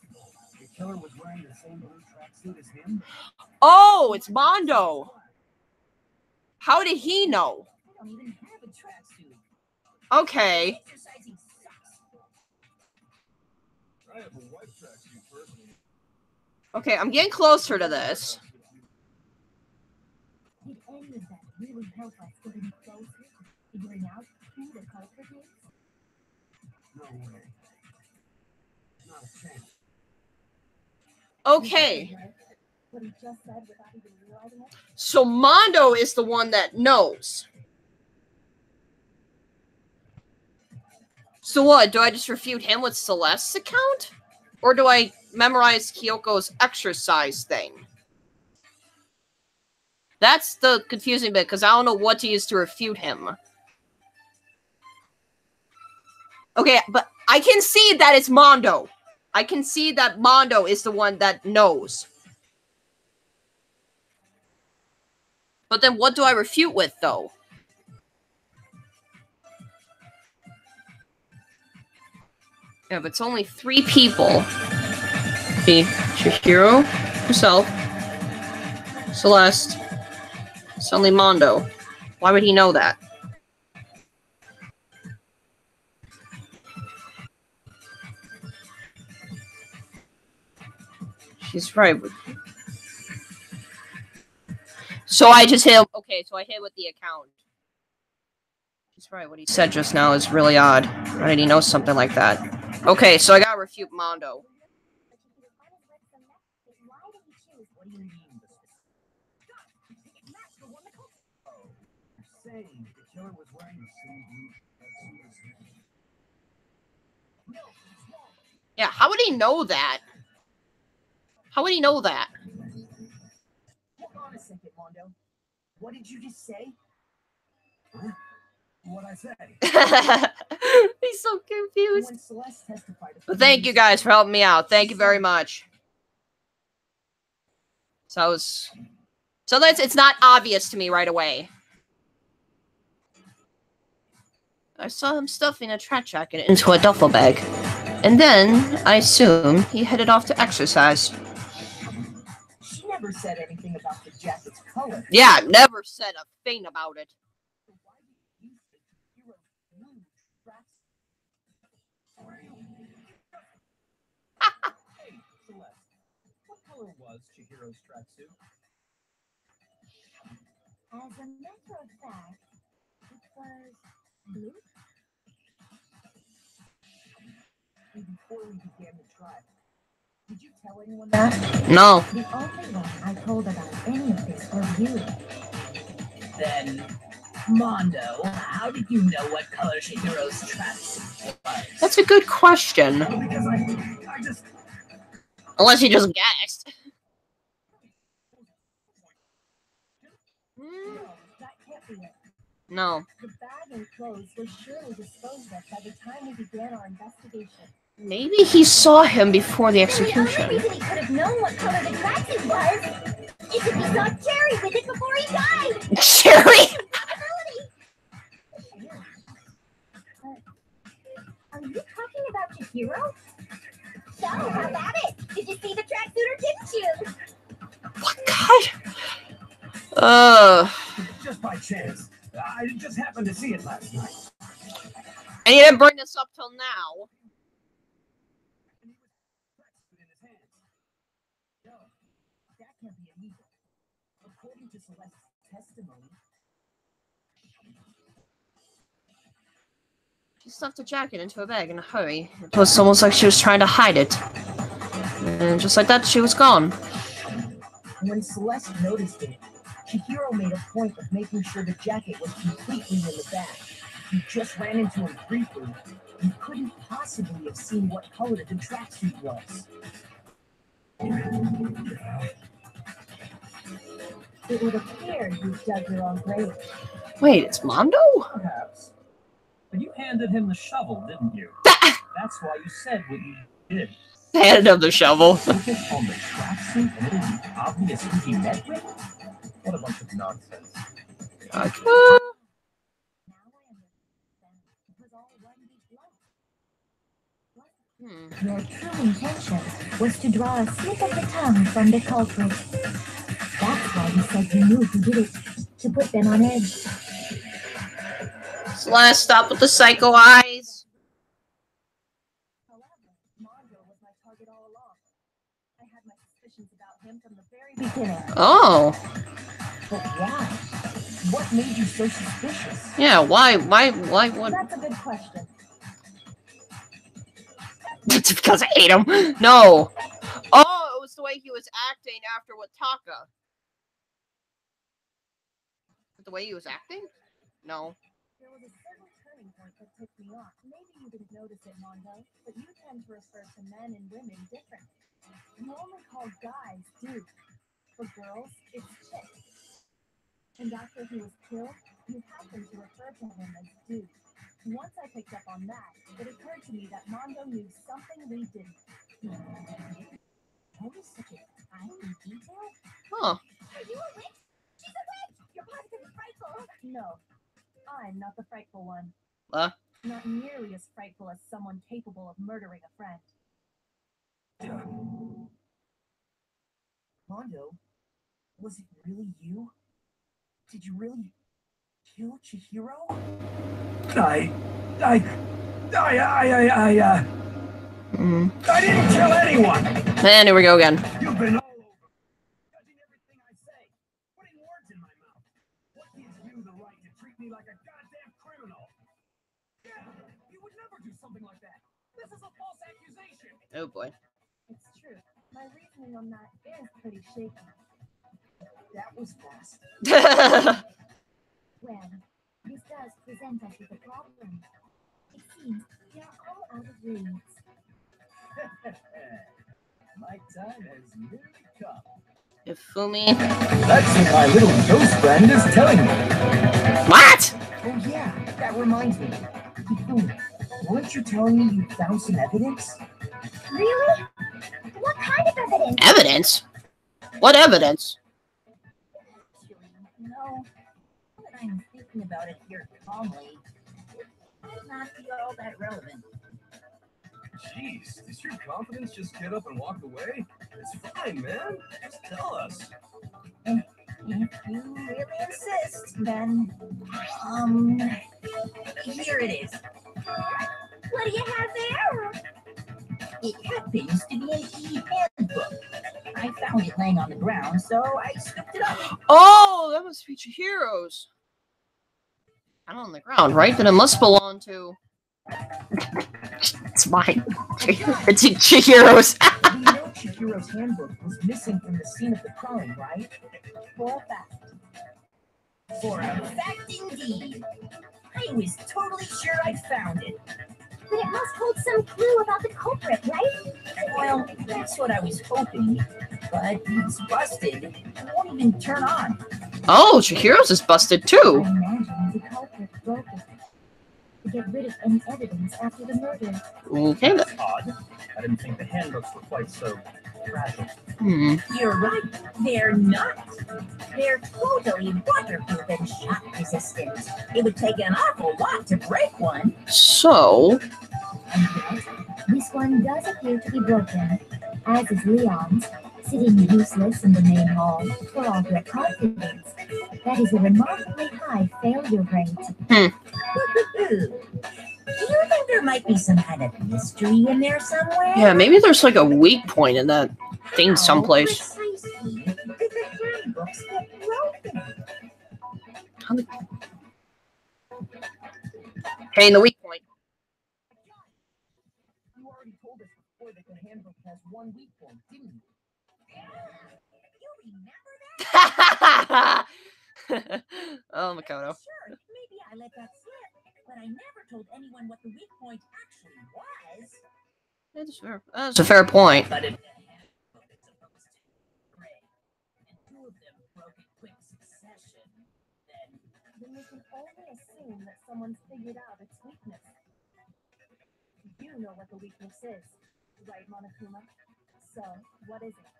the killer was wearing the same blue tracksuit as him? Oh, it's Mondo. How did he know? I don't even have a tracksuit. Okay. Exercising sucks. I have a white tracksuit personally. Okay, I'm getting closer to this. Did any of that really help us getting closer to figuring out who the culprit is? No way. Not a chance. Okay. What he just said without even realizing it? So Mondo is the one that knows. So what? Do I just refute him with Celeste's account? Or do I memorize Kyoko's exercise thing? That's the confusing bit, because I don't know what to use to refute him. Okay, but I can see that it's Mondo. I can see that Mondo is the one that knows. But then what do I refute with, though? Yeah, but it's only 3 people. See, Chihiro himself, Celeste, it's only Mondo. Why would he know that? She's right. So I just hit. Okay, so I hit with the account. She's right. What he said just now is really odd. Why did he know something like that? Okay, so I gotta refute Mondo. What do you mean? The one that called. Oh, you're saying the killer was wearing the same blue tracksuit as him? No, it's wrong. Yeah, how would he know that? How would he know that? Hold on a second, Mondo. What did you just say? Huh? What'd I say? He's so confused. When Celeste testified, But thank you guys for helping me out. Thank you very much. So that's it's not obvious to me right away. I saw him stuffing a track jacket into a duffel bag. And then, I assume, he headed off to exercise. She never said anything about the jacket's color. Yeah, never said a thing about it. So why did you use the hero's blue tracksuit? Hey, Celeste. What color was Chihiro's tracksuit? As a matter of fact, it was blue. And before we began the trial, did you tell anyone that? No. The only one I told about any of this was you. Then, Mondo, how did you know what color Chihiro's tracksuit was? That's a good question. Because I just. Unless he just guessed. No, that can't be it. No. The bag and clothes were surely disposed of by the time we began our investigation. Maybe he saw him before the The execution. only reason he could have known what color the tracksuit was is if he saw Cherry with it before he died. Cherry? Are you talking about Chihiro? So, how about it? Did you see the tracksuit or didn't you? What God? Just by chance. I just happened to see it last night. And you didn't bring this up till now. And he was tracksuit in his hands. No, that can't be illegal. According to Celeste's testimony, She stuffed the jacket into a bag in a hurry. It was almost like she was trying to hide it. And just like that, she was gone. when Celeste noticed it, Chihiro made a point of making sure the jacket was completely in the bag. He just ran into him briefly. He couldn't possibly have seen what color the tracksuit was. It would appear you've dug your own grave. Wait, it's Mondo? Perhaps. But you handed him the shovel, didn't you? That's why you said what you did. Hand him the shovel. Focus on the tracksuit and it is obvious who he met with? What a bunch of nonsense. Okay. Now I understand. It was all one big bluff. Your true intention was to draw a slip of the tongue from the culprit. That's why you said you knew who did it, to put them on edge. Celeste, stop with the psycho eyes. However, Mondo was my target all along. I had my suspicions about him from the very beginning. Oh. But why? What made you so suspicious? Yeah, why, what? That's a good question. It's because I hate him. No. Oh, it was the way he was acting after with Taka. The way he was acting? No. There was a certain turning point that tipped me off. Maybe you didn't notice it, Mondo, but you tend to refer to men and women differently. You only call guys dudes. For girls, it's chicks. And after he was killed, you happened to refer to him as dude. Once I picked up on that, it occurred to me that Mondo knew something we didn't. Always such a tiny detail. Huh. Are you a witch? She's a witch! You're positively frightful. No, I'm not the frightful one. Not nearly as frightful as someone capable of murdering a friend. Mondo, was it really you? Did you really kill Chihiro? I didn't kill anyone! And here we go again. You've been all over, judging everything I say, putting words in my mouth. What gives you the right to treat me like a goddamn criminal? Yeah, you would never do something like that. This is a false accusation. Oh boy. It's true. My reasoning on that is pretty shaky. That was fast. Well, this does present us with a problem. It seems we are all out of leads. My time has nearly come. Ifumi. That's what my little ghost friend is telling me. What? Oh yeah, that reminds me. Ifumi, weren't you telling me you found some evidence? Really? What kind of evidence? Evidence? What evidence? No. Now that I'm thinking about it here calmly, it might not be all that relevant. Jeez, does your confidence just get up and walk away? It's fine, man. Just tell us. If you really insist, then, here it is. What do you have there? It happens to be an e-handbook. I found it laying on the ground, so I scooped it up. Oh, that must be Chihiro's. Not on the ground, right? Then it must belong to... It's mine. It's Chihiro's. You know Chihiro's handbook was missing from the scene of the crime, right? For a fact. For a fact indeed. I was totally sure I'd found it. But it must hold some clue about the culprit, right? Well, that's what I was hoping. But it's busted. It won't even turn on. Oh, Chihiro's is busted I too. imagine the culprit broke it to get rid of any evidence after the murder. Okay then. That's odd. I didn't think the handbooks were quite so fragile. Hmm. You're right. They're not. They're totally waterproof and shock resistant. It would take an awful lot to break one. So, And yet, this one does appear to be broken, as is Leon's, sitting useless in the main hall for all their confidence. That is a remarkably high failure rate. Do you think there might be some kind of mystery in there somewhere? yeah, maybe there's like a weak point in that thing How someplace. precisely did the handbooks get broken? Hey, the weak point. You already told us before that the handbook has one weak point, didn't you? You remember that? Oh, Makoto. Sure, maybe I let that slip, but I never told anyone what the weak point actually was. That's fair. That's a fair point. But if the handbook is supposed to break, and two of them broke in quick succession, then Then we can only assume that someone's figured out its weakness. You know what the weakness is, right, Monokuma? So, what is it?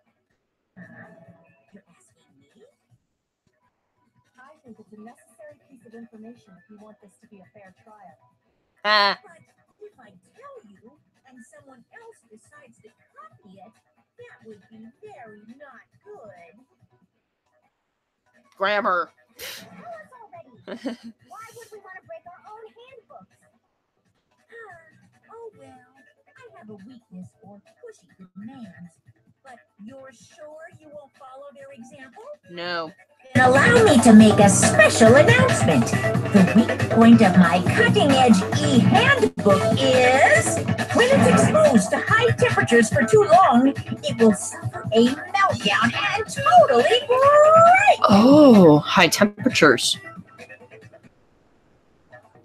You're asking me? I think it's a necessary piece of information if you want this to be a fair trial. Ah, But if I tell you and someone else decides to copy it, that would be very not good. grammar. Tell us already. Why would we want to break our own handbooks? Oh well, I have a weakness for pushy demands. But you're sure you won't follow their example? No. Then allow me to make a special announcement. The weak point of my cutting-edge e-handbook is when it's exposed to high temperatures for too long, it will suffer a meltdown and totally break. Oh, high temperatures.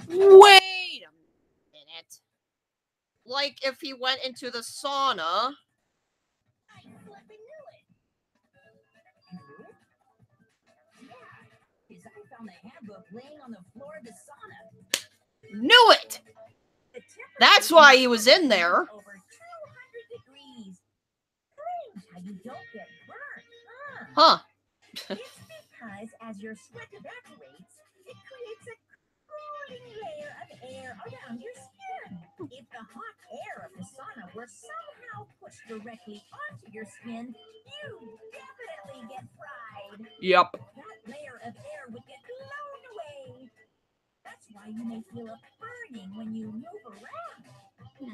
Wait a minute. Like if he went into the sauna. I flippin' knew it. You knew it? Yeah, because I found the handbook laying on the floor of the sauna. Knew it! The temperature That's why he was in there. over 200 degrees. Strange how you don't get burned, huh? Huh. It's because as your sweat evaporates, it creates a cooling layer of air around your skin. If the hot air of the sauna were somehow pushed directly onto your skin, you definitely get fried. Yep. That layer of air would get blown away. That's why you may feel a burning when you move around.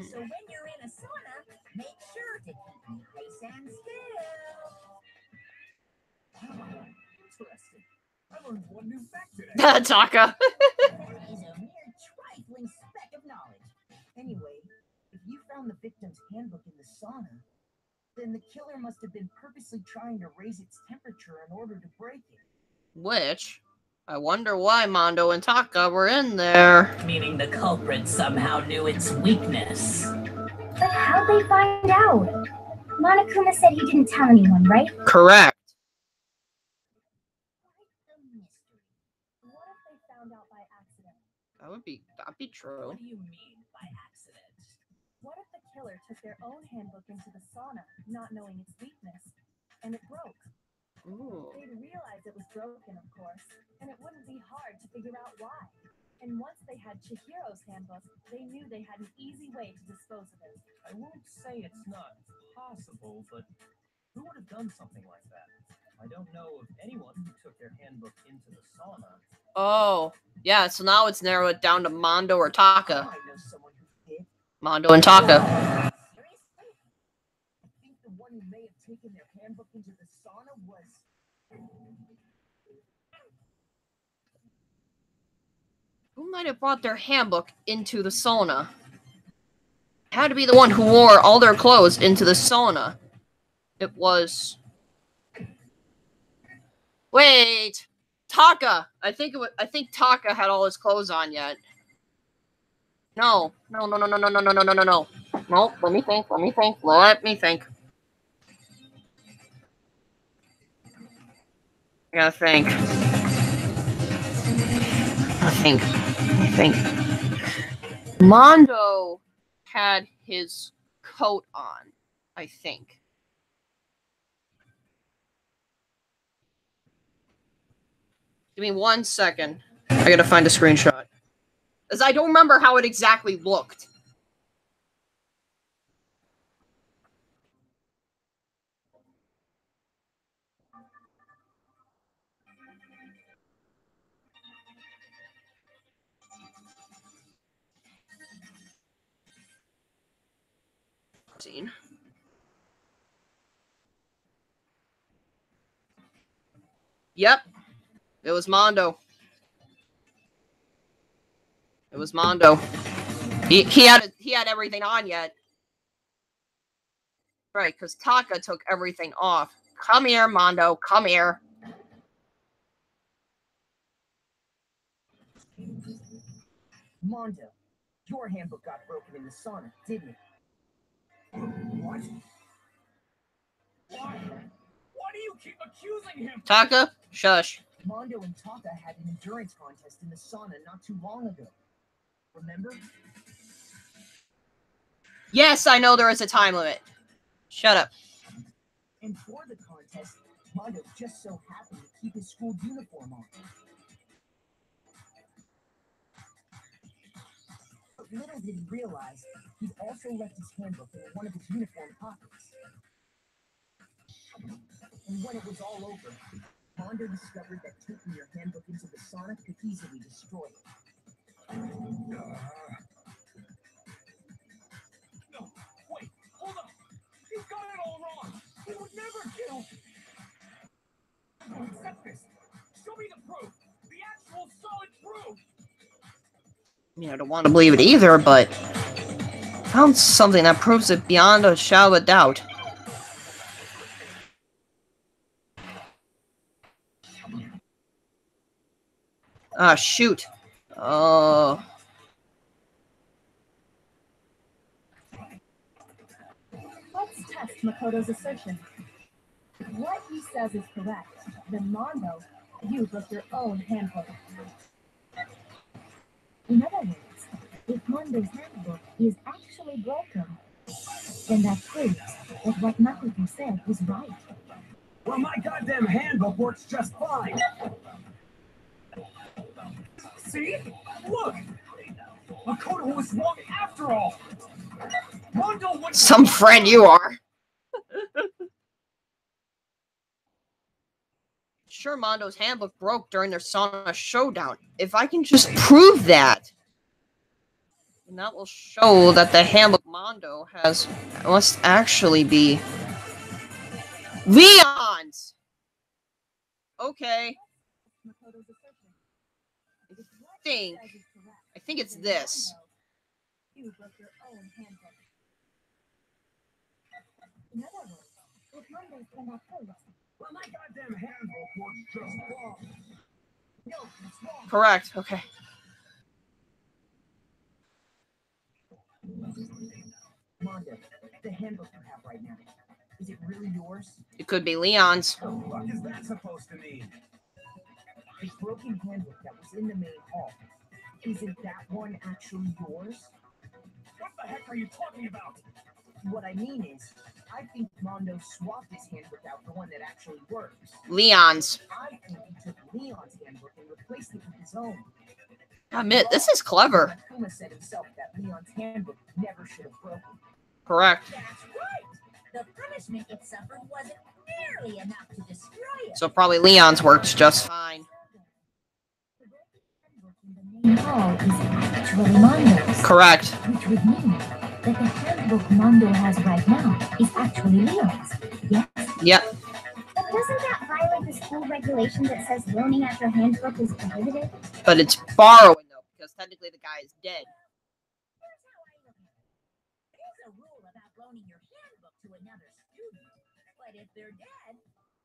So when you're in a sauna, make sure to keep nice and still. Interesting. I learned one new fact today. Taka. That is a mere trifling speck of knowledge. Anyway, if you found the victim's handbook in the sauna, Then the killer must have been purposely trying to raise its temperature in order to break it. Which, I wonder why Mondo and Taka were in there. Meaning the culprit somehow knew its weakness. But how'd they find out? Monokuma said he didn't tell anyone, right? Correct. What if they found out by accident? That'd be true. What do you mean by accident? What if the killer took their own handbook into the sauna, not knowing its weakness, and it broke? Ooh. They'd realize it was broken, of course, and it wouldn't be hard to figure out why. And once they had Chihiro's handbook, they knew they had an easy way to dispose of it. I won't say it's not possible, but who would have done something like that? I don't know of anyone who took their handbook into the sauna. Oh, yeah, so now it's narrowed down to Mondo or Taka. I know someone who did. Mondo and Taka. Seriously? I think the one who may have taken their handbook into the sauna was... Who might have brought their handbook into the sauna? Had to be the one who wore all their clothes into the sauna. It was... Wait! Taka! I think Taka had all his clothes on yet. No. No. No, let me think. I gotta think. I think. Mondo had his coat on, I think. Give me 1 second. I gotta find a screenshot. As I don't remember how it exactly looked. Yep. It was Mondo. He had everything on yet. Right, because Taka took everything off. Come here, Mondo. Come here. Mondo, your handbook got broken in the sauna, didn't it? What? Why? Why do you keep accusing him? Taka, shush. Mondo and Taka had an endurance contest in the sauna not too long ago. Remember? Yes, I know there is a time limit. Shut up. And for the contest, Mondo just so happened to keep his school uniform on. But little did he realize, he'd also left his handbook in one of his uniform pockets. And when it was all over, Mondo discovered that taking your handbook into the sauna could easily destroy it. No, wait, hold up. You got it all wrong. He would never kill. I don't accept this. Show me the proof. The actual solid proof. I mean, I don't want to believe it either, but... found something that proves it beyond a shadow of a doubt. Ah, shoot. Oh. Let's test Makoto's assertion. What he says is correct. Then Mondo, you broke your own handbook. In other words, if Mondo's handbook is actually broken, then that proves that what Makoto said was right. Well, my goddamn handbook works just fine. See? Look! Makoto was wrong after all. Mondo would... Some friend you are. Sure, Mondo's handbook broke during their sauna showdown. If I can just prove that, then that will show that the handbook Mondo has must actually be Leon's. Okay. Makoto's assertion. I think it's this. You broke your own handbook. In other words, Mondo's came back through. Well, my goddamn handbook was just wrong. No, it's wrong. Correct. Okay. Mondo, the handbook you have right now, is it really yours? It could be Leon's. What is that supposed to mean? The broken handbook that was in the main hall, isn't that one actually yours? What the heck are you talking about? What I mean is, I think Mondo swapped his handbook out for one that actually works. Leon's. I think he took Leon's handbook and replaced it with his own. I admit, this is clever. Kuma said himself that Leon's handbook never should have broken. Correct. That's right. The punishment it suffered wasn't nearly enough to destroy it. So probably Leon's works just fine. The main hall is actually Mondo's. Correct. Which would mean that the handbook Mondo has right now is actually Leon's. Yes? Yep. But doesn't that violate the school regulation that says loaning out your handbook is prohibited? But it's borrowing, though, because technically the guy is dead. Here's how I look at it. There's a rule about loaning your handbook to another student, but if they're dead,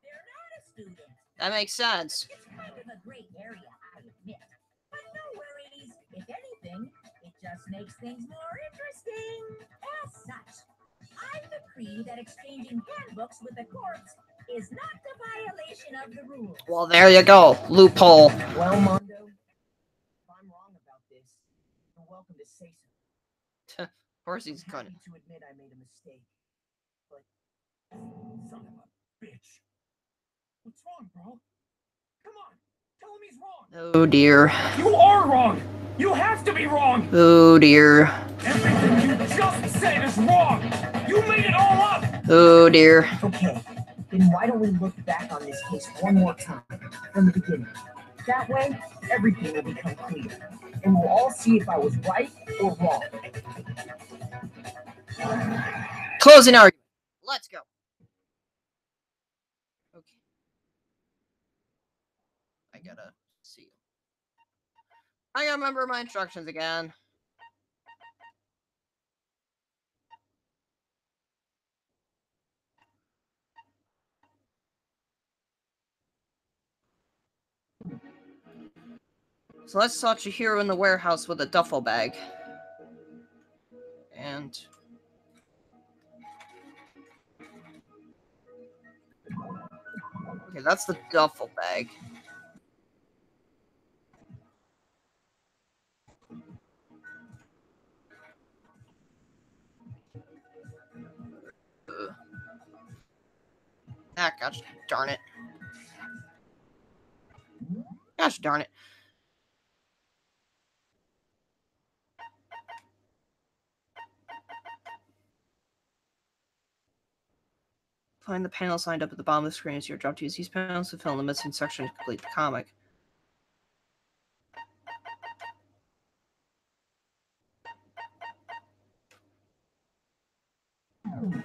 they're not a student. That makes sense. It's kind of a gray area, I admit. But no worries. If anything, it just makes things more interesting. As such, I decree that exchanging handbooks with a corpse is not a violation of the rules. Well, there you go. Loophole. Well, Mondo, if I'm wrong about this, you're welcome to say so. Of course he's I'm gonna. happy to admit I made a mistake. But Son of a bitch. What's wrong, bro? Come on. Tell him he's wrong. Oh dear. You are wrong. You have to be wrong. Oh dear. Everything you just said is wrong. You made it all up. Oh dear. okay, then why don't we look back on this case one more time, from the beginning? That way, everything will become clear, and we'll all see if I was right or wrong. Closing argument. Let's go. Okay. I gotta see. I gotta remember my instructions again. So let's saw Chihiro in the warehouse with a duffel bag. And okay, that's the duffel bag. Ah, gosh darn it. Gosh darn it. Find the panels lined up at the bottom of the screen as your job to use these panels to fill in the missing section to complete the comic. The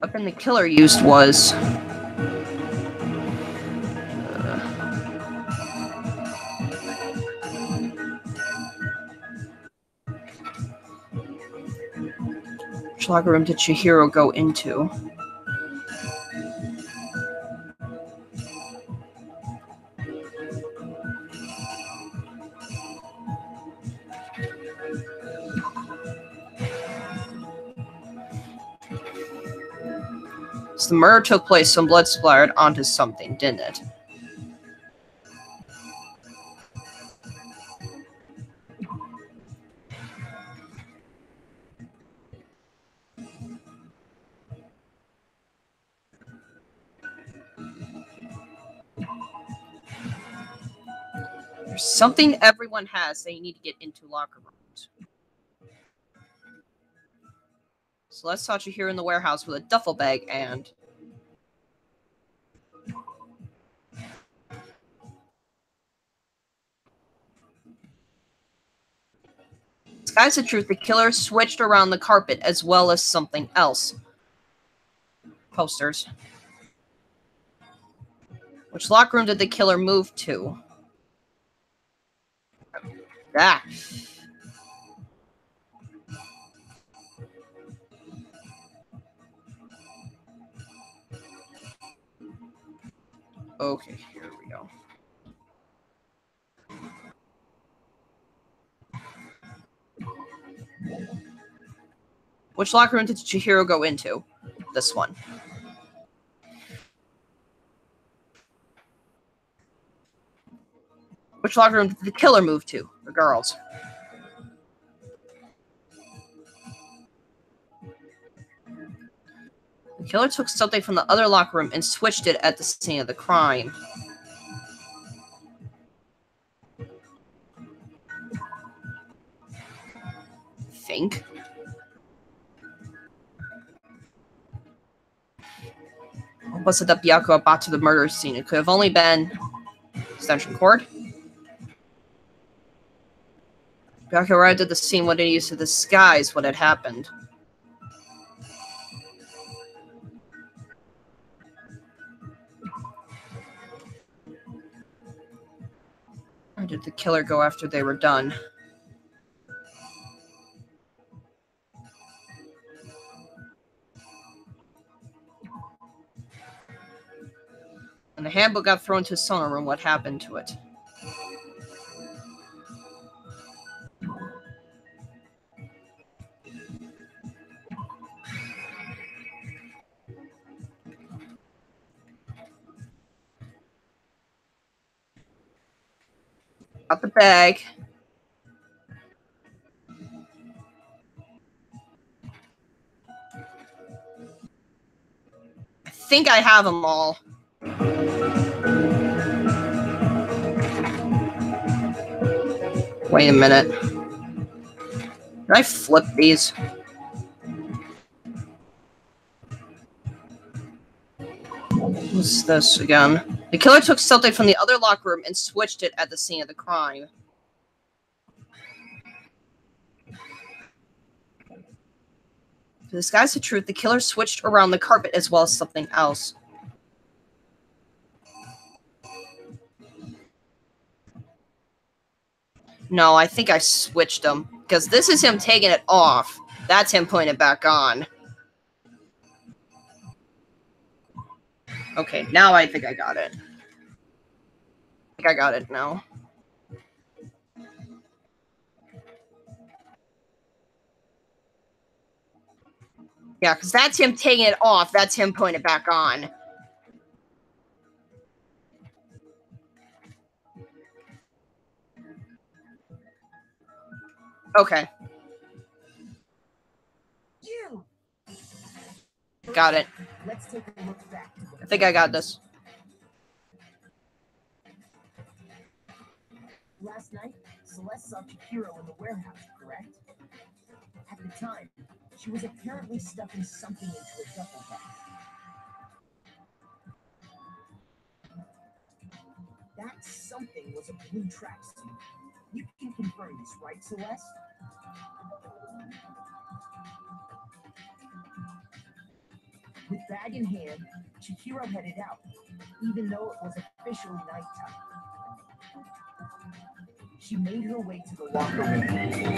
weapon the killer used was which locker room did Chihiro go into? So the murder took place, some blood splattered onto something, didn't it? There's something everyone has that you need to get into locker rooms. So let's touch you here in the warehouse with a duffel bag and disguise the truth, the killer switched around the carpet as well as something else. Posters. Which locker room did the killer move to? Ah. Okay, here we go. Which locker room did Chihiro go into? This one. Which locker room did the killer move to? The girls. The killer took something from the other locker room and switched it at the scene of the crime. Think. What was it that Byakuya brought to the murder scene? It could have only been extension cord. Byakuya arrived at the scene. What did he use to disguise what had happened? Where did the killer go after they were done? When the handbook got thrown to his sauna room, what happened to it? Got the bag. I think I have them all. Wait a minute. Did I flip these? What's this again? The killer took something from the other locker room and switched it at the scene of the crime. To disguise the truth, the killer switched around the carpet as well as something else. No, I think I switched them. Because this is him taking it off. That's him putting it back on. Okay, now I think I got it. I think I got it now. Yeah, because that's him taking it off. That's him putting it back on. Okay. You. Got it. Let's take a look back. I think I got this. Last night, Celeste saw Chihiro in the warehouse, correct? At the time, she was apparently stuffing something into a duffel bag. That something was a blue tracksuit. You can confirm this, right, Celeste? With bag in hand, Chihiro headed out, even though it was officially nighttime. She made her way to the locker room,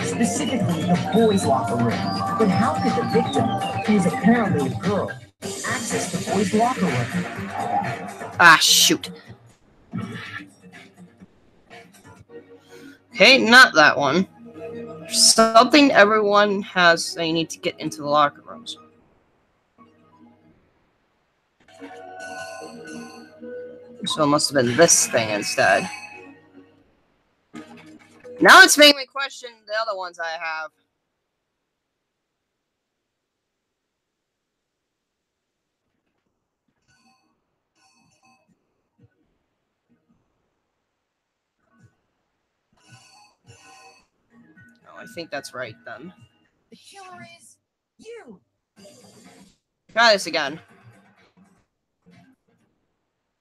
specifically the boys' locker room. But how could the victim, who is apparently a girl, access the boys' locker room? Ah, shoot. Okay, not that one. Something everyone has they need to get into the locker rooms. So it must have been this thing instead. Now it's making me question the other ones I have. Oh, I think that's right then. The killer is you! Try this again.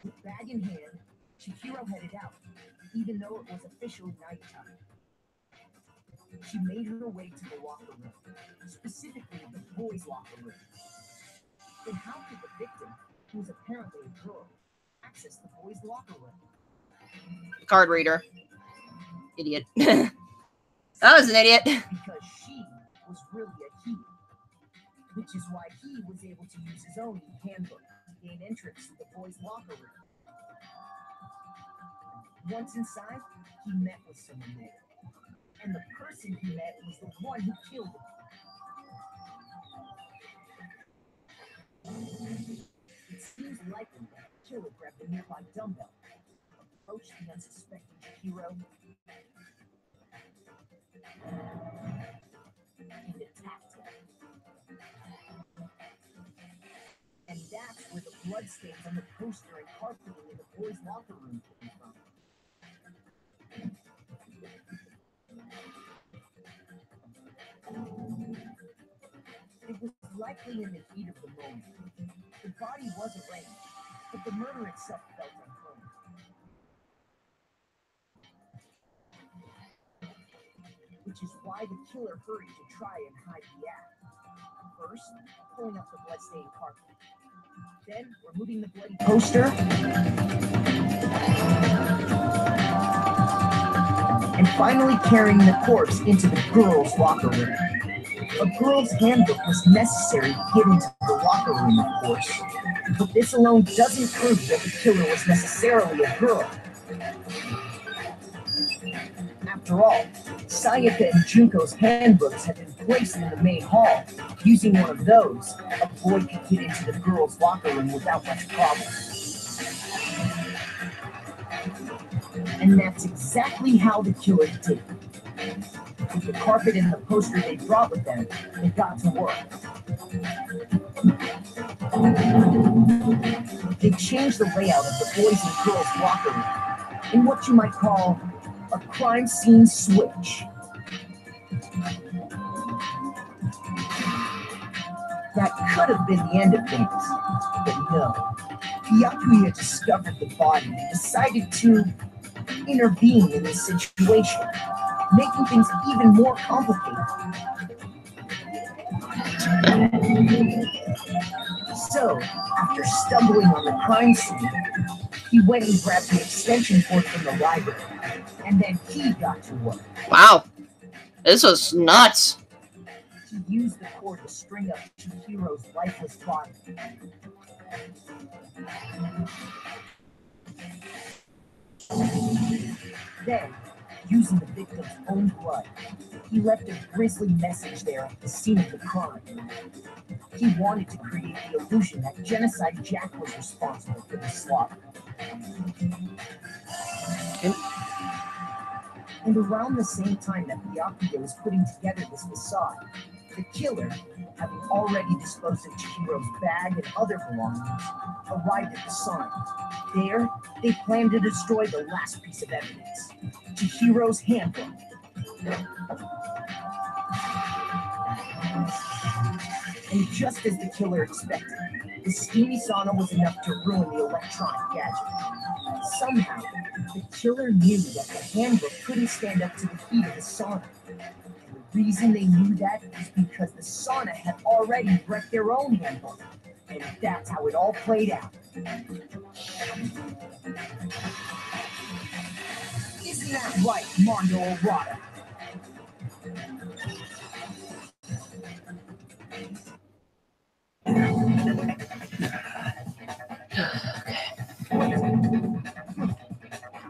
With bag in hand, Chihiro headed out, even though it was officially nighttime. She made her way to the locker room, specifically the boys' locker room. Then how could the victim, who was apparently a girl, access the boys' locker room? Card reader. Idiot. That was an idiot. Because she was really a he, which is why he was able to use his own handbook to gain entrance to the boys' locker room. Once inside, he met with someone there. And the person he met was the one who killed him. It seems likely that the killer grabbed a nearby dumbbell, approached the unsuspecting hero, and attacked him. And that's where the bloodstains on the poster and carpeting in the boys' locker room came from. It was likely in the heat of the moment. The body was arranged, but the murder itself felt unhurried. Which is why the killer hurried to try and hide the act. First, pulling up the bloodstained carpet. Then, removing the bloody poster. And finally carrying the corpse into the girls' locker room. A girl's handbook was necessary to get into the locker room, of course. But this alone doesn't prove that the killer was necessarily a girl. After all, Sayaka and Junko's handbooks had been placed in the main hall. Using one of those, a boy could get into the girls' locker room without much problem. And that's exactly how the killer did it. With the carpet and the poster they brought with them, they got to work. They changed the layout of the boys' and girls' locker room in what you might call a crime scene switch. That could have been the end of things, but no. Byakuya discovered the body and decided to intervene in this situation, making things even more complicated. So, after stumbling on the crime scene, he went and grabbed the extension cord from the library, and then he got to work. Wow. This was nuts. He used the cord to string up Chihiro's lifeless body. Then, using the victim's own blood, he left a grisly message there at the scene of the crime. He wanted to create the illusion that Genocide Jack was responsible for the slaughter. And around the same time that Byakuya was putting together this facade, the killer, having already disposed of Chihiro's bag and other belongings, arrived at the sign. There, they planned to destroy the last piece of evidence, Chihiro's handbook. And just as the killer expected, the steamy sauna was enough to ruin the electronic gadget. Somehow, the killer knew that the handbook couldn't stand up to the heat of the sauna. The reason they knew that is because the sauna had already wrecked their own handbook. And that's how it all played out. Isn't that right, Mondo Orada?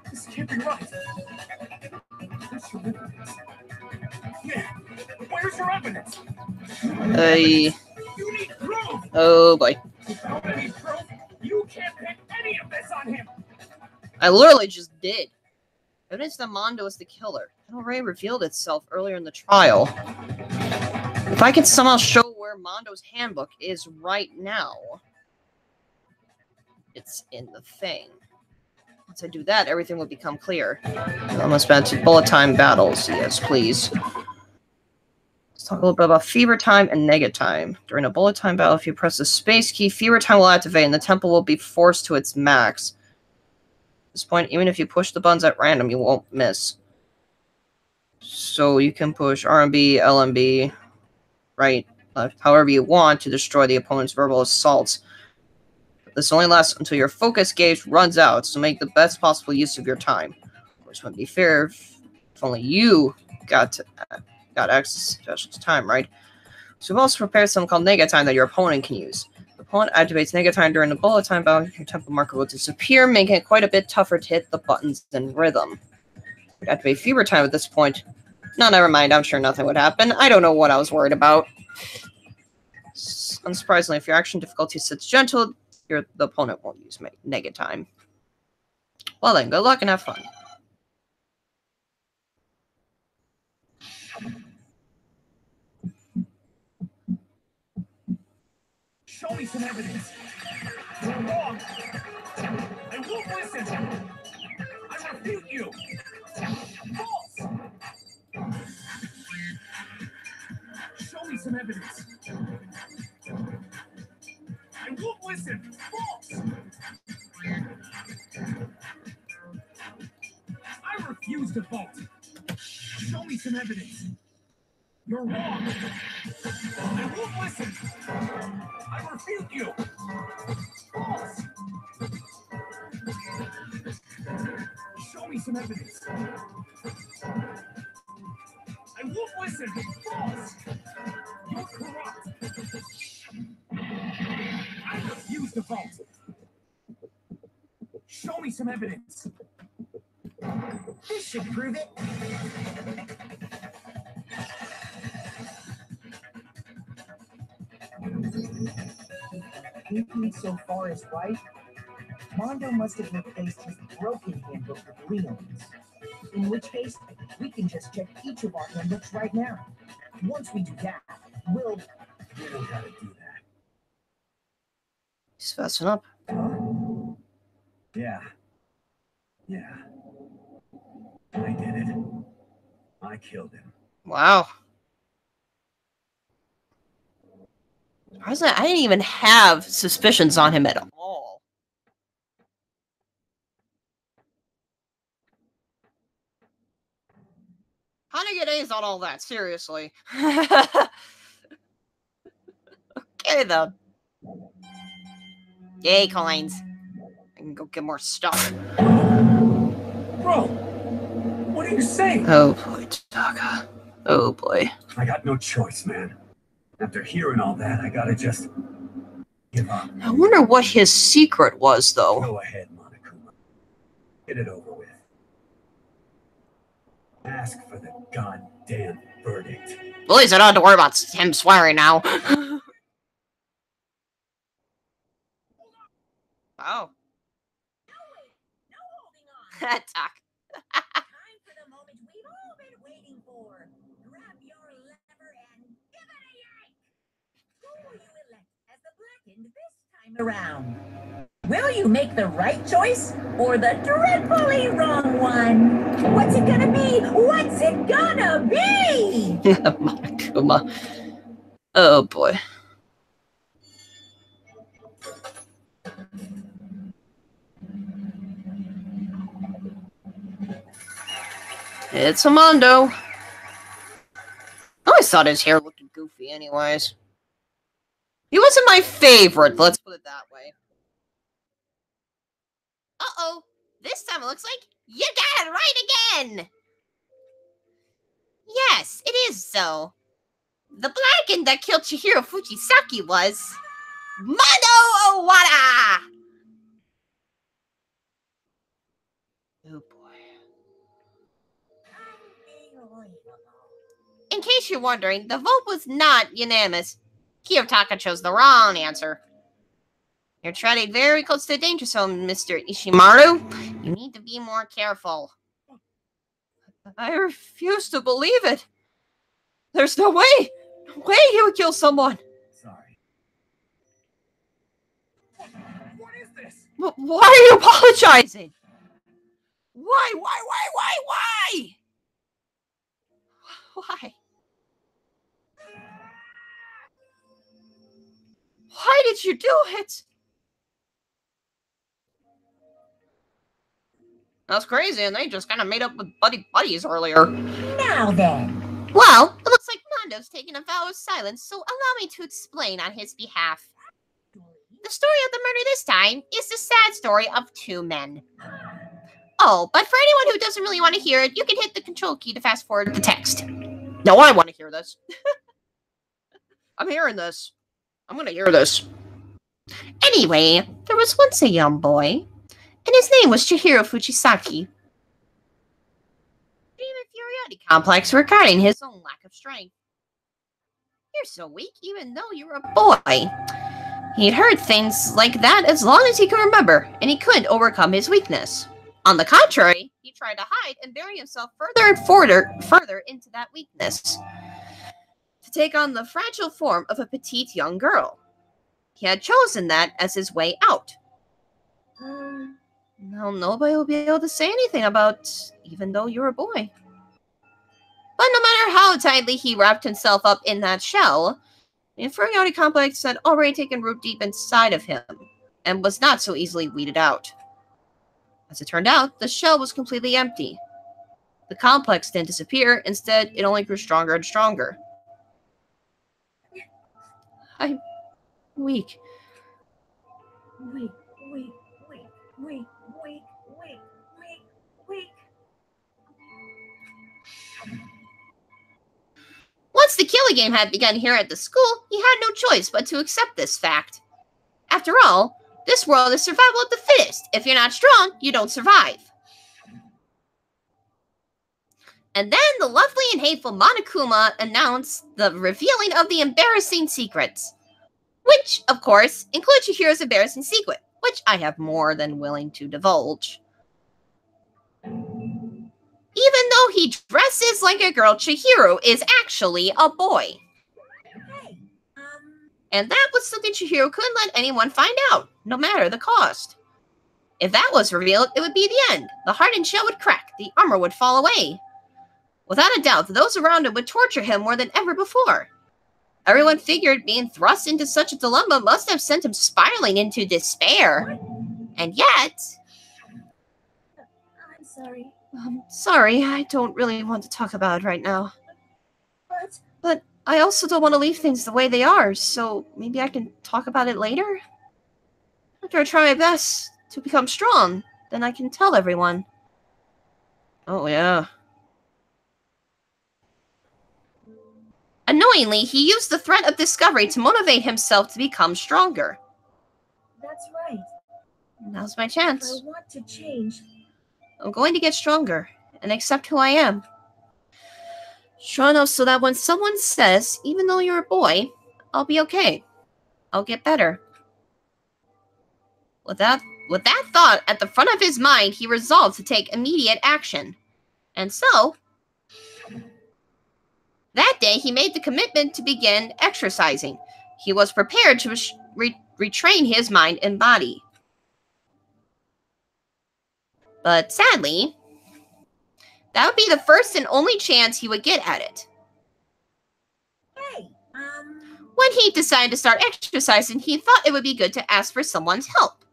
This can't be right. Where's your evidence? Yeah, where's your evidence? You need proof! Oh boy. Without any proof, you can't pin any of this on him! I literally just did. Evidence that Mondo is the killer had already revealed itself earlier in the trial. If I could somehow show where Mondo's handbook is right now, it's in the thing. Once I do that, everything will become clear. I must spend to bullet time battles. Yes, please. Let's talk a little bit about fever time and nega time. During a bullet time battle, if you press the space key, fever time will activate and the tempo will be forced to its max. At this point, even if you push the buttons at random, you won't miss. So you can push RMB, LMB, right, left, however you want to destroy the opponent's verbal assaults. This only lasts until your focus gauge runs out, so make the best possible use of your time. Of course, it wouldn't be fair if only you got access to special time, right? So we've also prepared something called nega time that your opponent can use. The opponent activates negative time during the bullet time bound, your tempo marker will disappear, making it quite a bit tougher to hit the buttons in rhythm. You'd activate fever time at this point. No, never mind. I'm sure nothing would happen. I don't know what I was worried about. Unsurprisingly, if your action difficulty sits gentle, the opponent won't use negative time. Well then, good luck and have fun. Show me some evidence. You're wrong. I won't listen. I refute you. False. Show me some evidence. I won't listen. False. I refuse to vote. Show me some evidence. You're wrong. I won't listen. I refute you. False. Show me some evidence. I won't listen. False. You're corrupt. I refuse to vote. Show me some evidence. This should prove it. Thinking so far is right. Mondo must have replaced his broken handbook with Leon's. In which case, we can just check each of our handbooks right now. Once we do that, we'll... We don't gotta do that. He's fessing up. Huh? Yeah. I did it. I killed him. Wow. I didn't even have suspicions on him at all. How do you get A's on all that? Seriously. Okay, then. Yay, coins. I can go get more stuff. Bro, what are you saying? Oh boy, Taka. Oh boy. I got no choice, man. After hearing all that, I gotta just give up. I wonder what his secret was, though. Go ahead, Monokuma. Get it over with. Ask for the goddamn verdict. At least I don't have to worry about him swearing now. Oh. Talk. Time for the moment we've all been waiting for. Grab your lever and give it a yank. Who will you elect as the blackened this time around? Will you make the right choice or the dreadfully wrong one? What's it gonna be? What's it gonna be? Monokuma. Oh boy. It's a Mondo. I always thought his hair looked goofy anyways. He wasn't my favorite, let's put it that way. Uh-oh. This time it looks like you got it right again. Yes, it is so. The blackened that killed Chihiro Fujisaki was Mondo Owada! Oh boy. In case you're wondering, the vote was not unanimous. Kiyotaka chose the wrong answer. You're treading very close to the danger zone, Mr. Ishimaru. You need to be more careful. I refuse to believe it. There's no way. No way he would kill someone. Sorry. What is this? Why are you apologizing? Why? Why? Why did you do it? That's crazy, and they just kind of made up with buddies earlier. Now then. Well, it looks like Mondo's taking a vow of silence, so allow me to explain on his behalf. The story of the murder this time is the sad story of two men. Oh, but for anyone who doesn't really want to hear it, you can hit the control key to fast forward the text. No, I want to hear this. I'm hearing this. I'm gonna hear this. Anyway, there was once a young boy, and his name was Chihiro Fujisaki. Dream inferiority complex regarding his own lack of strength. You're so weak even though you're a boy. He'd heard things like that as long as he could remember, and he couldn't overcome his weakness. On the contrary, he tried to hide and bury himself further and further into that weakness, to take on the fragile form of a petite young girl. He had chosen that as his way out. Now nobody will be able to say anything about even though you're a boy. But no matter how tightly he wrapped himself up in that shell, the inferiority complex had already taken root deep inside of him, and was not so easily weeded out. As it turned out, the shell was completely empty. The complex didn't disappear, instead it only grew stronger and stronger. I'm weak. Weak, weak, weak, weak, weak, weak, weak, weak. Once the killing game had begun here at the school, he had no choice but to accept this fact. After all, this world is survival of the fittest. If you're not strong, you don't survive. And then the lovely and hateful Monokuma announced the revealing of the embarrassing secrets. Which, of course, includes Chihiro's embarrassing secret, which I have more than willing to divulge. Even though he dresses like a girl, Chihiro is actually a boy. Hey, And that was something Chihiro couldn't let anyone find out, no matter the cost. If that was revealed, it would be the end. The hardened shell would crack, the armor would fall away. Without a doubt, those around him would torture him more than ever before. Everyone figured being thrust into such a dilemma must have sent him spiraling into despair. And yet... I'm sorry. Sorry, I don't really want to talk about it right now. But I also don't want to leave things the way they are, so maybe I can talk about it later? After I try my best to become strong, then I can tell everyone. Oh, yeah. Annoyingly, he used the threat of discovery to motivate himself to become stronger. that's right. Now's my If chance. I want to change, I'm going to get stronger and accept who I am. Strong enough so that when someone says, even though you're a boy, I'll be okay. I'll get better. With that thought at the front of his mind, he resolved to take immediate action. And so, that day he made the commitment to begin exercising. He was prepared to retrain his mind and body. But sadly, that would be the first and only chance he would get at it. hey, When he decided to start exercising, he thought it would be good to ask for someone's help.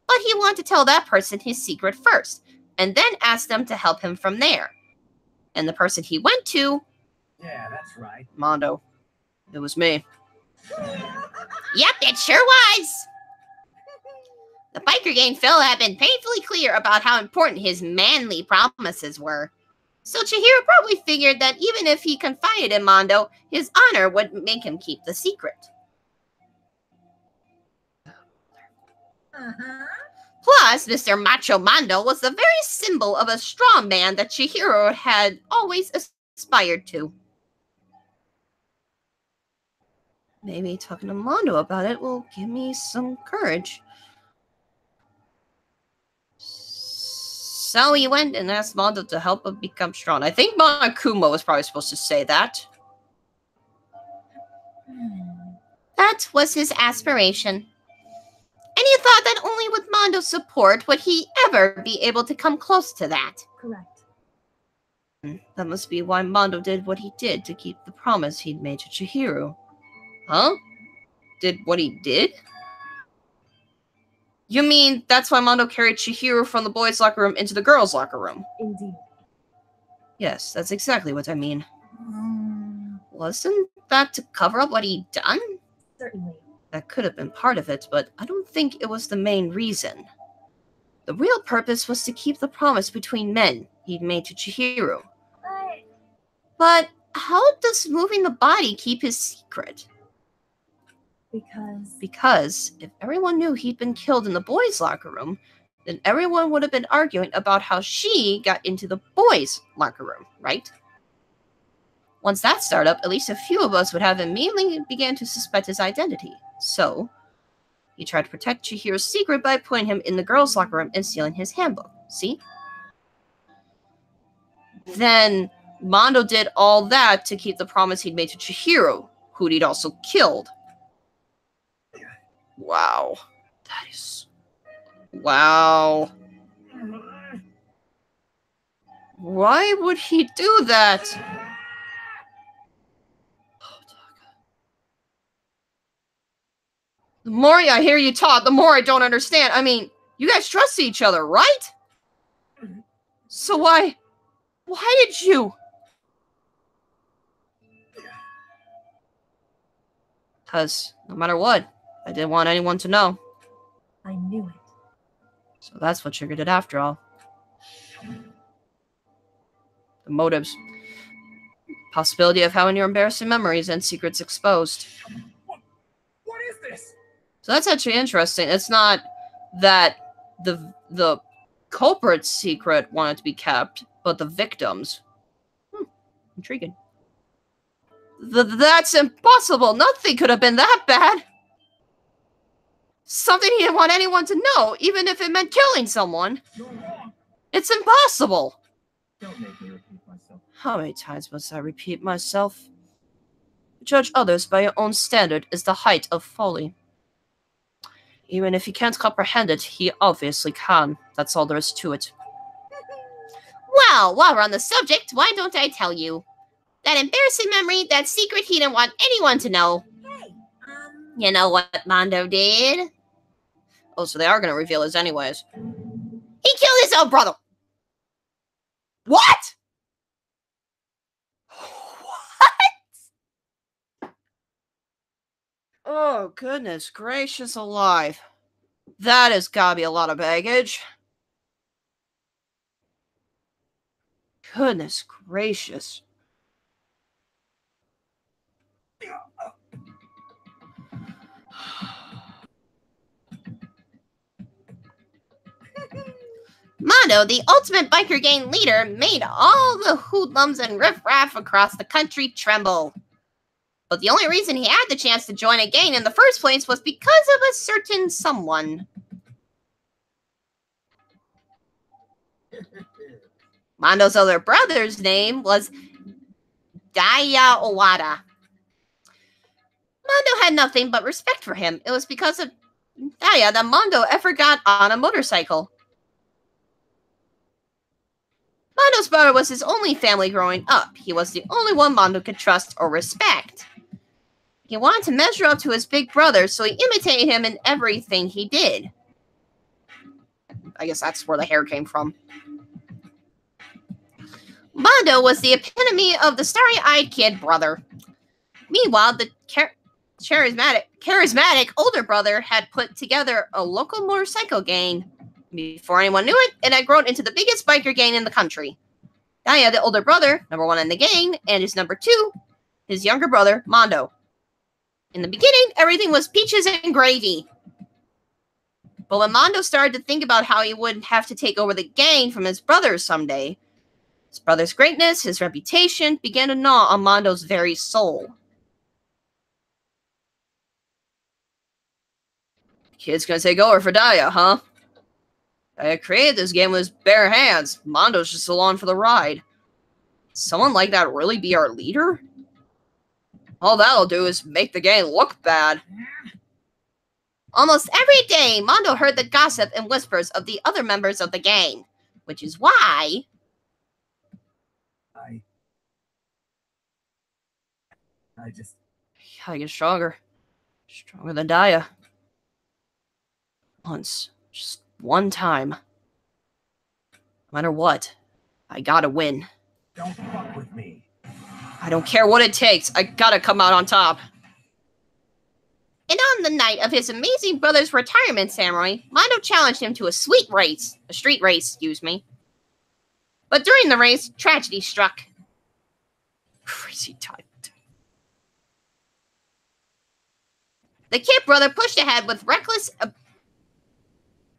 But he wanted to tell that person his secret first, and then ask them to help him from there. And the person he went to... Yeah, that's right. Mondo. It was me. Yep, it sure was! The biker gang fella had been painfully clear about how important his manly promises were. So Chihiro probably figured that even if he confided in Mondo, his honor would make him keep the secret. Plus, Mr. Macho Mondo was the very symbol of a strong man that Chihiro had always aspired to. Maybe talking to Mondo about it will give me some courage. So he went and asked Mondo to help him become strong. I think Monokuma was probably supposed to say that. That was his aspiration. And he thought that only with Mondo's support would he ever be able to come close to that. correct. That must be why Mondo did what he did to keep the promise he'd made to Chihiro. Huh? Did what he did? You mean that's why Mondo carried Chihiro from the boys' locker room into the girls' locker room? Indeed. Yes, that's exactly what I mean. Wasn't that to cover up what he'd done? Certainly. That could have been part of it, but I don't think it was the main reason. The real purpose was to keep the promise between men he'd made to Chihiro. But But how does moving the body keep his secret? Because if everyone knew he'd been killed in the boys' locker room, then everyone would have been arguing about how she got into the boys' locker room, right? Once that started up, at least a few of us would have immediately began to suspect his identity. So, he tried to protect Chihiro's secret by putting him in the girls' locker room and stealing his handbook. See? Then, Mondo did all that to keep the promise he'd made to Chihiro, who he'd also killed. Wow. That is... Wow. Why would he do that? The more I hear you talk, the more I don't understand. I mean, you guys trust each other, right? So why did you? Because no matter what, I didn't want anyone to know. I knew it. So that's what triggered it after all. The motives. Possibility of having your embarrassing memories and secrets exposed. What is this? So that's actually interesting. It's not that the culprit's secret wanted to be kept, but the victim's. Intriguing. That's impossible. Nothing could have been that bad. Something he didn't want anyone to know, even if it meant killing someone. You're wrong. It's impossible. Don't make me repeat myself. How many times must I repeat myself? Judge others by your own standard is the height of folly. Even if he can't comprehend it, he obviously can. That's all there is to it. Well, while we're on the subject, why don't I tell you? That embarrassing memory, that secret he didn't want anyone to know. Hey, You know what Mondo did? Oh, so they are going to reveal this anyways. He killed his own brother. What? What? Oh, goodness gracious alive. That has got to be a lot of baggage. Goodness gracious. Mondo, the ultimate biker gang leader, made all the hoodlums and riffraff across the country tremble. But the only reason he had the chance to join a gang in the first place was because of a certain someone. Mondo's other brother's name was Daya Owada. Mondo had nothing but respect for him. It was because of Daya that Mondo ever got on a motorcycle. Mondo's brother was his only family growing up. He was the only one Mondo could trust or respect. He wanted to measure up to his big brother, so he imitated him in everything he did. I guess that's where the hair came from. Mondo was the epitome of the starry-eyed kid brother. Meanwhile, the charismatic older brother had put together a local motorcycle gang. Before anyone knew it, it had grown into the biggest biker gang in the country. Daya, the older brother, number one in the gang, and his number two, his younger brother, Mondo. In the beginning, everything was peaches and gravy. But when Mondo started to think about how he would have to take over the gang from his brother someday, his brother's greatness, his reputation, began to gnaw on Mondo's very soul. Kid's gonna take over for Daya, huh? I created this game with his bare hands. Mondo's just along for the ride. Someone like that really be our leader? All that'll do is make the gang look bad. Almost every day, Mondo heard the gossip and whispers of the other members of the gang, which is why... I just... I get stronger. Stronger than Daya. Once. Just one time. No matter what, I gotta win. Don't fuck with me. I don't care what it takes. I gotta come out on top. And on the night of his amazing brother's retirement ceremony, Mondo challenged him to a street race, But during the race, tragedy struck. Crazy time. The kid brother pushed ahead with reckless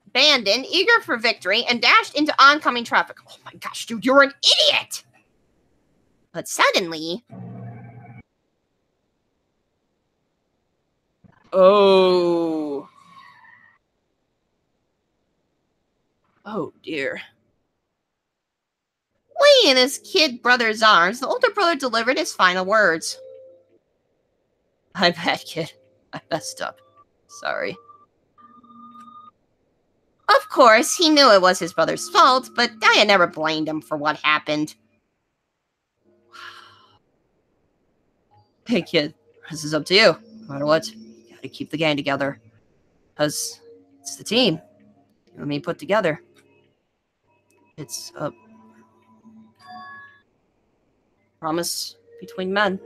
abandon, eager for victory, and dashed into oncoming traffic. Oh my gosh, dude, you're an idiot! But suddenly... Oh. Oh, dear. Laying in his kid brother's arms, the older brother delivered his final words. I'm bad, kid. I messed up. Sorry. Of course, he knew it was his brother's fault, but Daya never blamed him for what happened. Hey, kid. This is up to you. No matter what, you gotta keep the gang together. Because it's the team. You and me put together. It's a promise between men.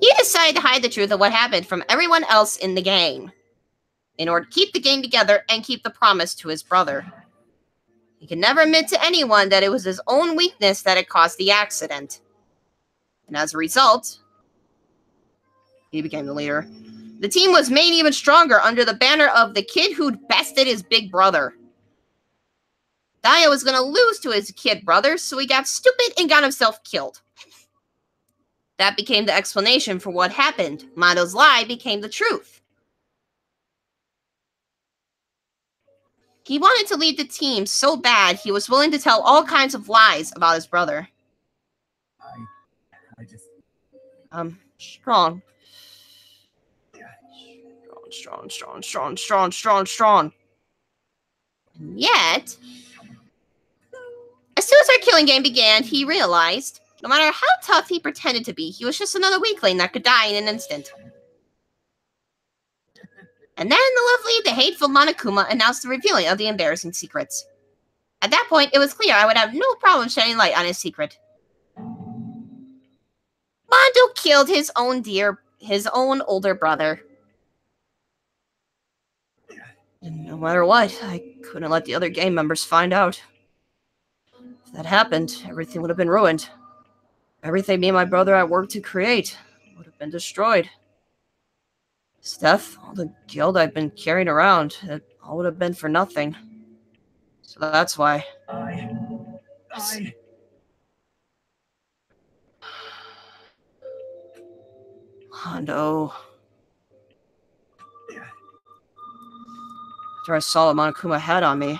He decided to hide the truth of what happened from everyone else in the gang, in order to keep the gang together and keep the promise to his brother. He could never admit to anyone that it was his own weakness that had caused the accident. And as a result, he became the leader. The team was made even stronger under the banner of the kid who'd bested his big brother. Daya was going to lose to his kid brother, so he got stupid and got himself killed. That became the explanation for what happened. Mondo's lie became the truth. He wanted to lead the team so bad he was willing to tell all kinds of lies about his brother. I just... Strong. Strong. And yet, as soon as our killing game began, he realized, no matter how tough he pretended to be, he was just another weakling that could die in an instant. And then the hateful Monokuma announced the revealing of the embarrassing secrets. At that point, it was clear I would have no problem shedding light on his secret. Mondo killed his own older brother. And no matter what, I couldn't let the other gang members find out. If that happened, everything would have been ruined. Everything me and my brother had worked to create would have been destroyed. His death, all the guilt I've been carrying around, it all would have been for nothing. So that's why. Hondo. After I saw what Monokuma had on me,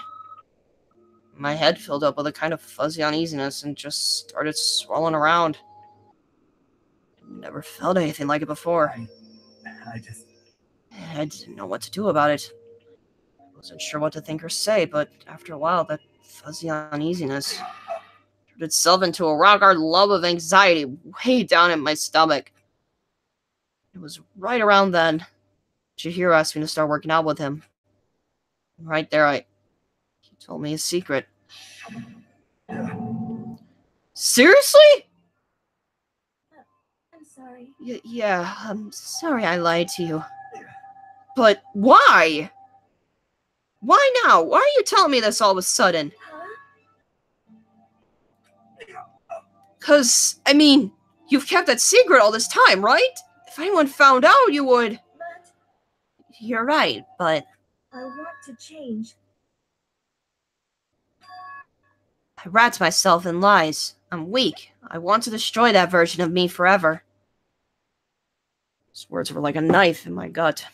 my head filled up with a kind of fuzzy uneasiness and just started swirling around. Never felt anything like it before. I didn't know what to do about it. I wasn't sure what to think or say, but after a while, that fuzzy uneasiness turned itself into a rock-hard lump of anxiety way down in my stomach. It was right around then Chihiro asked me to start working out with him. Right there, he told me his secret. Seriously? I'm sorry. Yeah, I'm sorry I lied to you. But why? Why now? Why are you telling me this all of a sudden? Because, I mean, you've kept that secret all this time, right? If anyone found out, you would... But You're right, but... I want to change. I wrapped myself in lies. I'm weak. I want to destroy that version of me forever. His words were like a knife in my gut.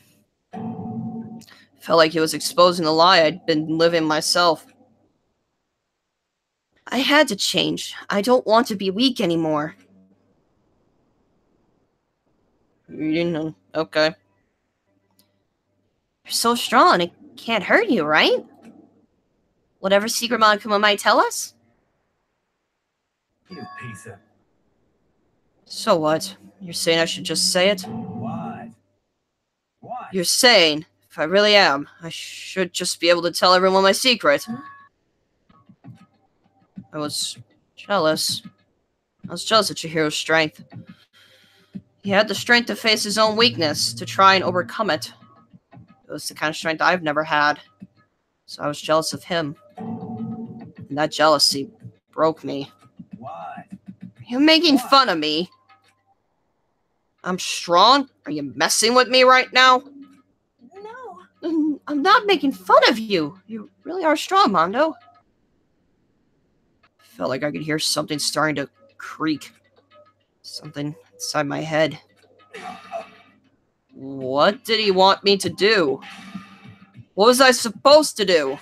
Felt like he was exposing the lie I'd been living myself. I had to change. I don't want to be weak anymore. You know, okay. You're so strong, it can't hurt you, right? Whatever secret Monokuma might tell us? You piece of... So what? You're saying I should just say it? What? You're saying, if I really am, I should just be able to tell everyone my secret. I was jealous. I was jealous of Chihiro's strength. He had the strength to face his own weakness, to try and overcome it. It was the kind of strength I've never had. So I was jealous of him. And that jealousy broke me. Why? You're making fun of me. I'm strong? Are you messing with me right now? No. I'm not making fun of you. You really are strong, Mondo. Felt like I could hear something starting to creak. Something inside my head. What did he want me to do? What was I supposed to do?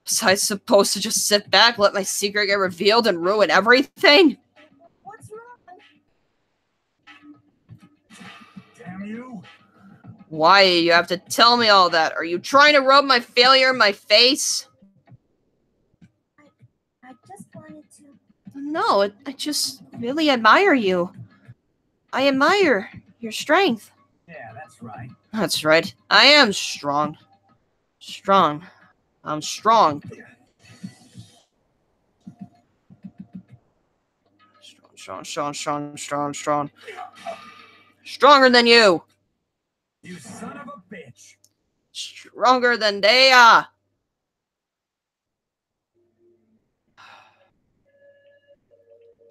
Was I supposed to just sit back, let my secret get revealed, and ruin everything? What's wrong? Damn you! Why do you have to tell me all that? Are you trying to rub my failure in my face? I just wanted to. No, I just really admire you. I admire your strength. Yeah, that's right. That's right. I am strong. Strong. I'm strong. Strong. Stronger than you. You son of a bitch! Stronger than they are.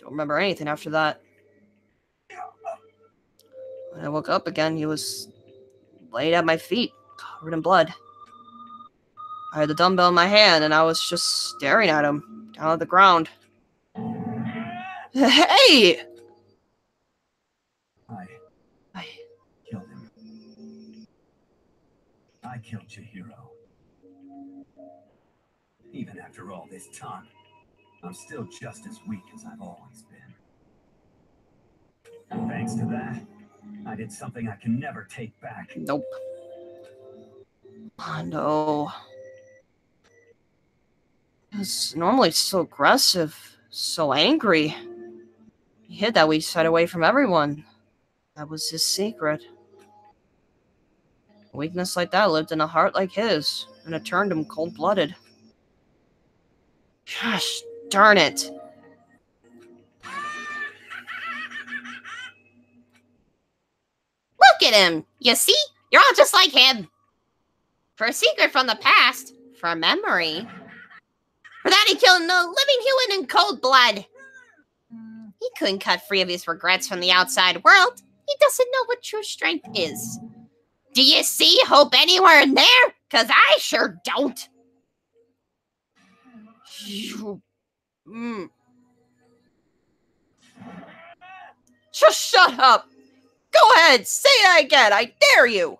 Don't remember anything after that. When I woke up again, he was laid at my feet, covered in blood. I had the dumbbell in my hand, and I was just staring at him, down at the ground. Hey! I killed him. I killed Chihiro. Even after all this time, I'm still just as weak as I've always been. And thanks to that, I did something I can never take back. Nope. Oh, no. He was normally so aggressive, so angry. He hid that weak side away from everyone. That was his secret. A weakness like that lived in a heart like his, and it turned him cold-blooded. Gosh darn it. Look at him! You see? You're all just like him. For a secret from the past, for a memory. For that he killed no living human in cold blood. He couldn't cut free of his regrets from the outside world. He doesn't know what true strength is. Do you see hope anywhere in there? 'Cause I sure don't. Just shut up! Go ahead, say that again, I dare you!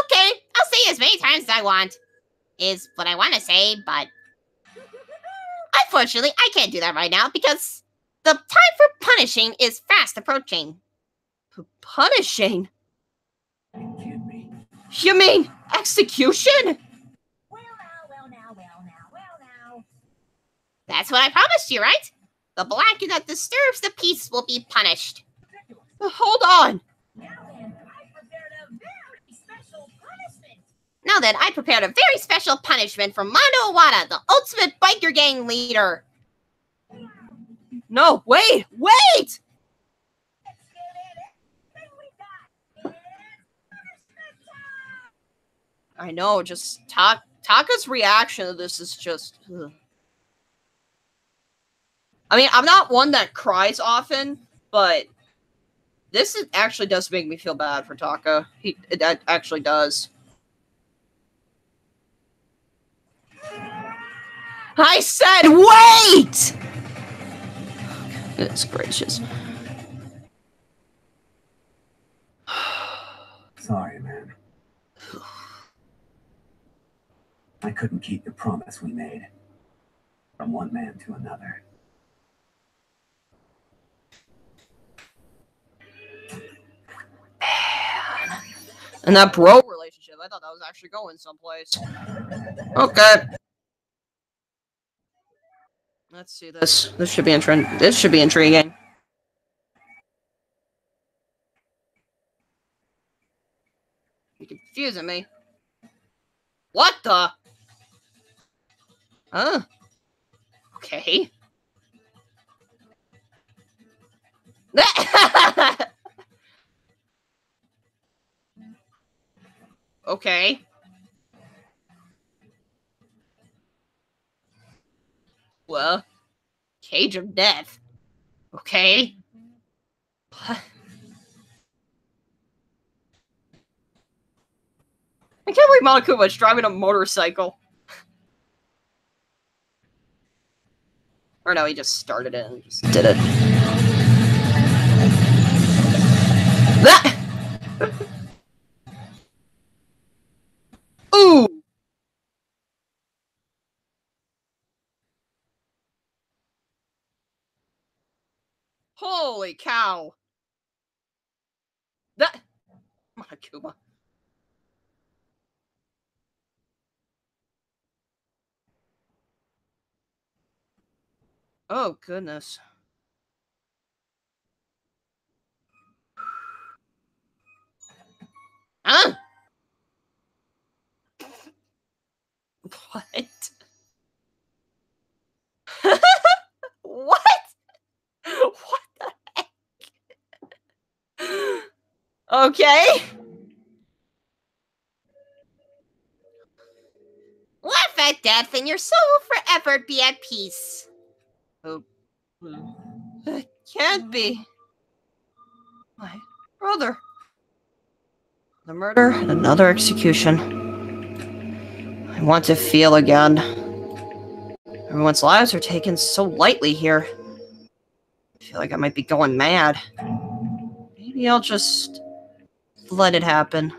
Okay, I'll say as many times as I want. Is what I want to say, but unfortunately, I can't do that right now because the time for punishing is fast approaching. Punishing? You kidding me? You mean execution? Well now. That's what I promised you, right? The blanket that disturbs the peace will be punished. Hold on! Now then, I prepared a very special punishment for Mondo Iwata, the ultimate biker gang leader. No, wait! I know, just Taka's reaction to this is just... Ugh. I mean, I'm not one that cries often, but this actually does make me feel bad for Taka. It actually does. I said wait! Goodness gracious. Sorry, man. I couldn't keep the promise we made. From one man to another. And that bro relationship, I thought that was actually going someplace. Okay. Let's see this. This should be intriguing. You're confusing me. What the? Huh? Okay. Okay. Well, cage of death. Okay. I can't believe Monokuma's driving a motorcycle. Or no, he just started it and just did it. That! Ooh! Holy cow! That... Monokuma. Oh, goodness. Huh? What? What? What the heck? Okay. Laugh at death, and your soul will forever be at peace. Oh. That can't be. My brother. The murder and another execution. I want to feel again. Everyone's lives are taken so lightly here. I feel like I might be going mad. Maybe I'll just let it happen.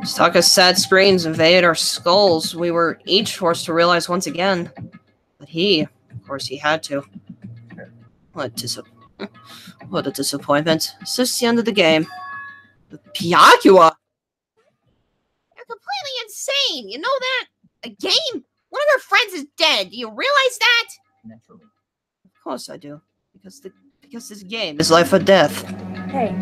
Sokka's sad screams invaded our skulls. We were each forced to realize once again. But he, of course, he had to. What a disappointment. It's just the end of the game. Pyagua! You're completely insane. You know that? A game? One of our friends is dead. Do you realize that? Naturally. Of course I do. Because this game is life or death. Hey,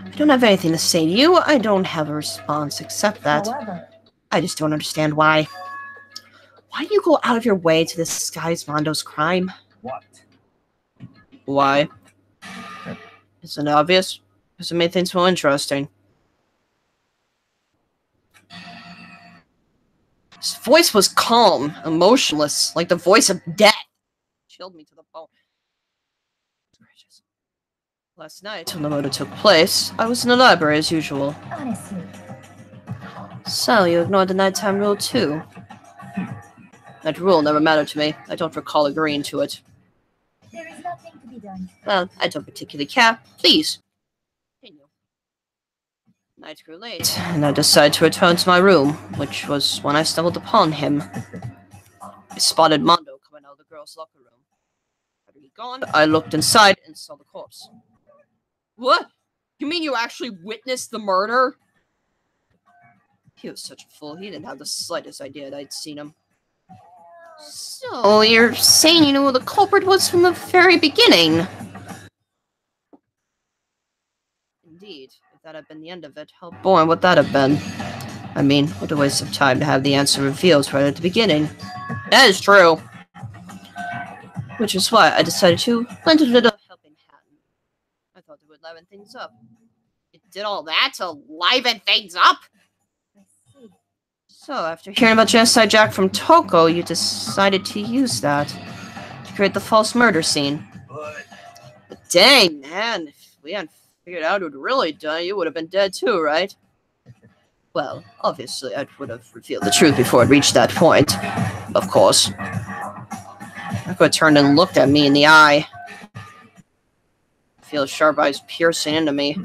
I don't have anything to say to you. I don't have a response except that. however, I just don't understand why. Why do you go out of your way to disguise Mondo's crime? What? Why? Isn't it obvious? Because it made things more interesting. His voice was calm, emotionless, like the voice of death. Chilled me to the bone. Last night, when the murder took place, I was in the library as usual. honestly, So, you ignored the nighttime rule too? That rule never mattered to me. I don't recall agreeing to it. there is nothing to be done. Well, I don't particularly care. Please. Continue. Night grew late, and I decided to return to my room, which was when I stumbled upon him. I spotted Mondo coming out of the girls' locker room. After he'd gone, I looked inside and saw the corpse. What? You mean you actually witnessed the murder? He was such a fool. He didn't have the slightest idea that I'd seen him. So, you're saying you knew who the culprit was from the very beginning? Indeed. If that had been the end of it, how boring would that have been? I mean, what a waste of time to have the answer revealed right at the beginning. That is true. Which is why I decided to lend a little helping hand. I thought it would liven things up. You did all that to liven things up? I see. So, after hearing about Genocide Jack from Toko, you decided to use that to create the false murder scene. But dang, man, if we hadn't figured out who'd really done it, you would have been dead too, right? Well, obviously, I would have revealed the truth before it reached that point. Of course. Aqua turned and looked at me in the eye. I feel his sharp eyes piercing into me.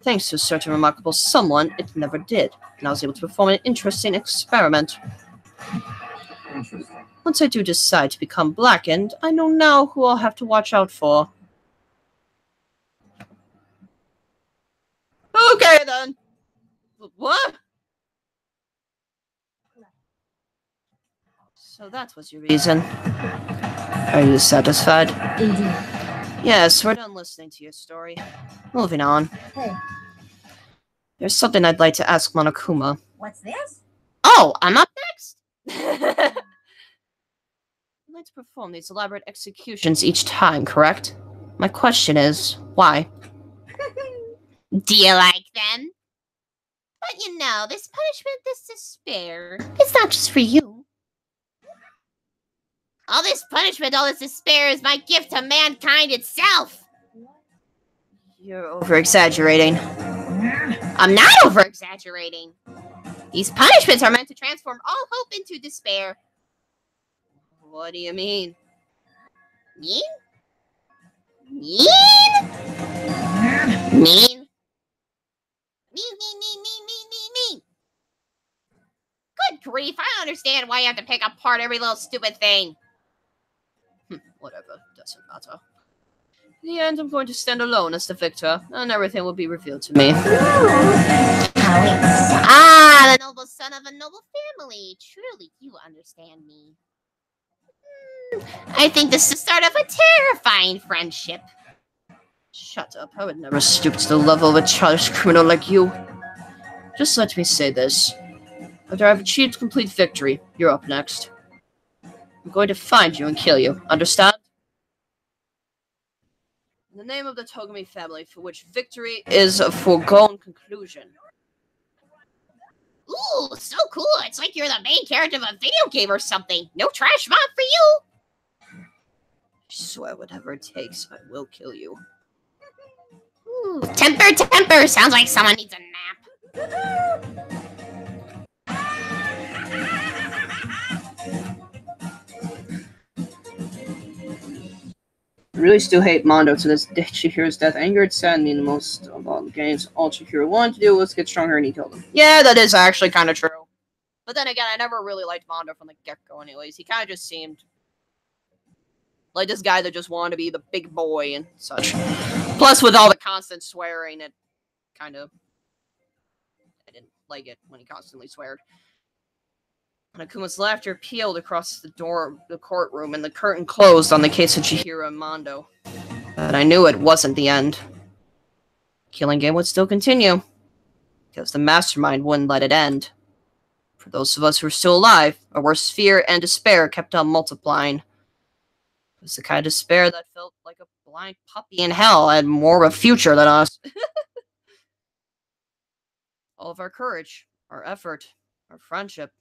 Thanks to a certain remarkable someone, it never did, and I was able to perform an interesting experiment. Interesting. Once I do decide to become blackened, I know now who I'll have to watch out for. Okay, then. What? So that was your reason. Are you satisfied? Indeed. Yes, we're done listening to your story. Moving on. Hey, There's something I'd like to ask Monokuma. What's this? Oh, I'm up next? like to perform these elaborate executions each time, correct? My question is, why? Do you like them? But you know, this punishment, this despair, it's not just for you. All this punishment, all this despair is my gift to mankind itself. You're over-exaggerating. I'm not over-exaggerating. These punishments are meant to transform all hope into despair. What do you mean? Mean? Mean? Mean? Mean. Good grief, I don't understand why you have to pick apart every little stupid thing. Whatever, doesn't matter. In the end, I'm going to stand alone as the victor, and everything will be revealed to me. Ah, the noble son of a noble family. Truly, you understand me. I think this is the start of a terrifying friendship. Shut up, I would never stoop to the level of a childish criminal like you. Just let me say this. After I've achieved complete victory, you're up next. I'm going to find you and kill you, understand? In the name of the Togami family, for which victory is a foregone conclusion. Ooh, so cool. It's like you're the main character of a video game or something. No trash mob for you. I swear whatever it takes, I will kill you. Ooh, temper. Sounds like someone needs a nap. I really still hate Mondo to this day. Chihiro's death angered, saddened me the most of all the games. All Chihiro wanted to do was get stronger and he killed him. Yeah, that is actually kind of true. But then again, I never really liked Mondo from the get-go anyways. He kind of just seemed like this guy that just wanted to be the big boy and such. Plus, with all the constant swearing, it kind of... I didn't like it when he constantly sweared. And Akuma's laughter pealed across the door of the courtroom, and the curtain closed on the case of Chihiro and Mondo. But I knew it wasn't the end. The killing game would still continue, because the mastermind wouldn't let it end. For those of us who were still alive, our worst fear and despair kept on multiplying. It was the kind of despair that felt like a blind puppy in hell had more of a future than us. All of our courage, our effort, our friendship,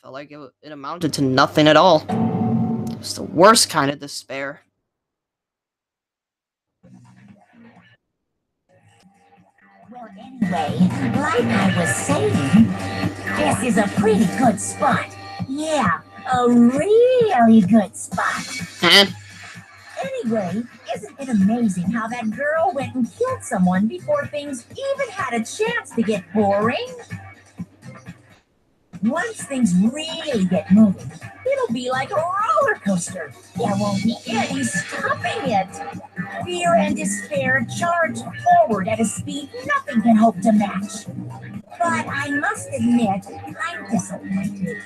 felt like it amounted to nothing at all. It was the worst kind of despair. Well, anyway, like I was saying, this is a pretty good spot. Yeah, a really good spot. Huh? Anyway, isn't it amazing how that girl went and killed someone before things even had a chance to get boring? Once things really get moving, it'll be like a roller coaster. There won't be any stopping it. Fear and despair charge forward at a speed nothing can hope to match. But I must admit, I'm disappointed.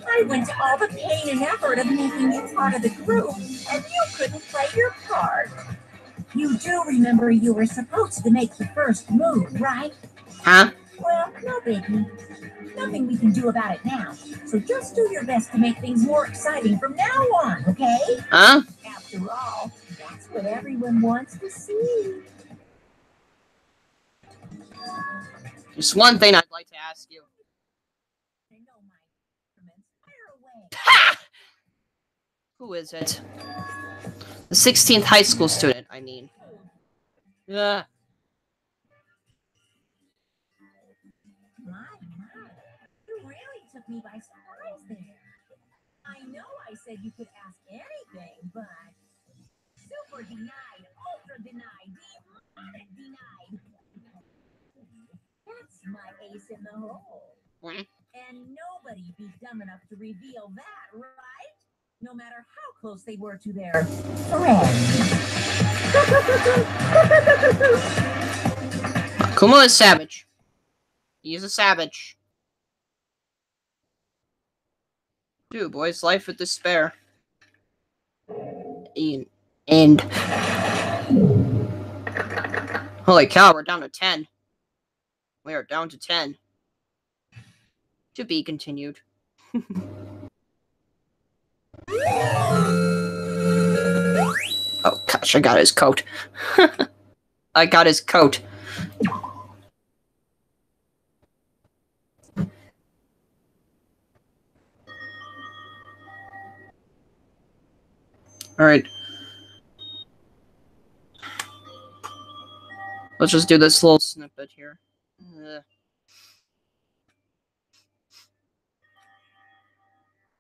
I went to all the pain and effort of making you part of the group, and you couldn't play your part. You do remember you were supposed to make the first move, right? Huh? Well, no biggie. Nothing we can do about it now. So just do your best to make things more exciting from now on, okay? Huh? After all, that's what everyone wants to see. There's one thing I'd like to ask you. I know my instruments. Fire away. Ha! Who is it? The 16th high school student, I mean. Yeah. My, you really took me by surprise there. I know I said you could ask anything, but super denied, ultra denied, demonic denied. That's my ace in the hole. And nobody be dumb enough to reveal that, right? No matter how close they were to their friend. Kuma is savage. He is a savage. Dude, boys, life with despair. And holy cow, we're down to 10. We are down to 10. To be continued. Oh gosh, I got his coat. I got his coat. Alright. Let's just do this little snippet here.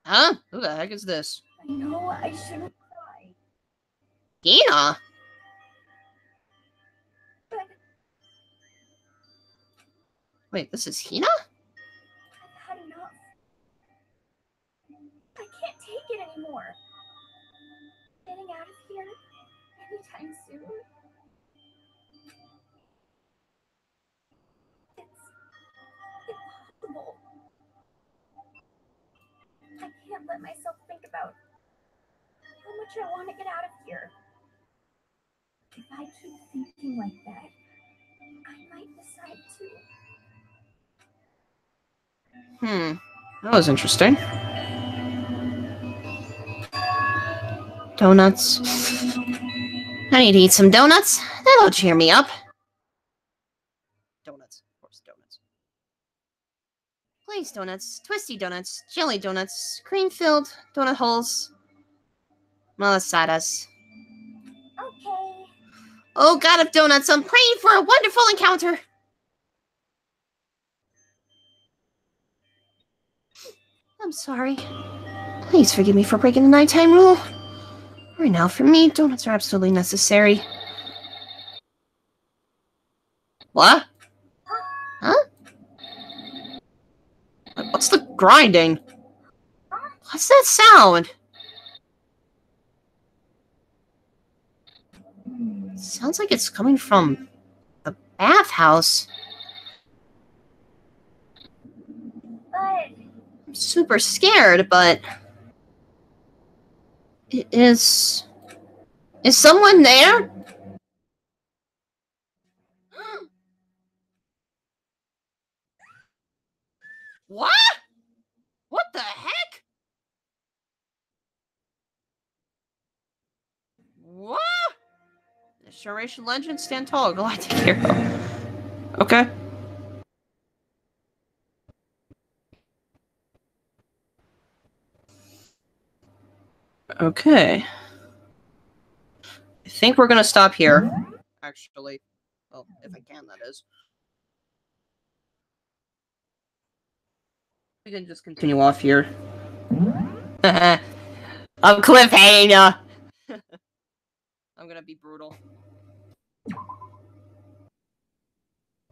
Huh? Who the heck is this? I know I shouldn't cry. Hina? But Wait, this is Hina? I've had enough. I can't take it anymore. Getting out of here anytime soon. It's impossible. I can't let myself think about how much I want to get out of here. If I keep thinking like that, I might decide to. That was interesting. Donuts. I need to eat some donuts. That'll cheer me up. Donuts. Of course, donuts. Glazed donuts, twisty donuts, jelly donuts, cream-filled donut holes, malasadas. Okay. Oh, God of donuts, I'm praying for a wonderful encounter. I'm sorry. Please forgive me for breaking the nighttime rule. Right now, for me, donuts are absolutely necessary. What? Huh? What's the grinding? What's that sound? Sounds like it's coming from the bathhouse. But I'm super scared, but... Is someone there? What? What the heck? What? This generation legend, stand tall, galactic hero. Okay. Okay. I think we're gonna stop here. Actually. Well, if I can, that is. We can just continue off here. I'm cliffhanger. I'm gonna be brutal.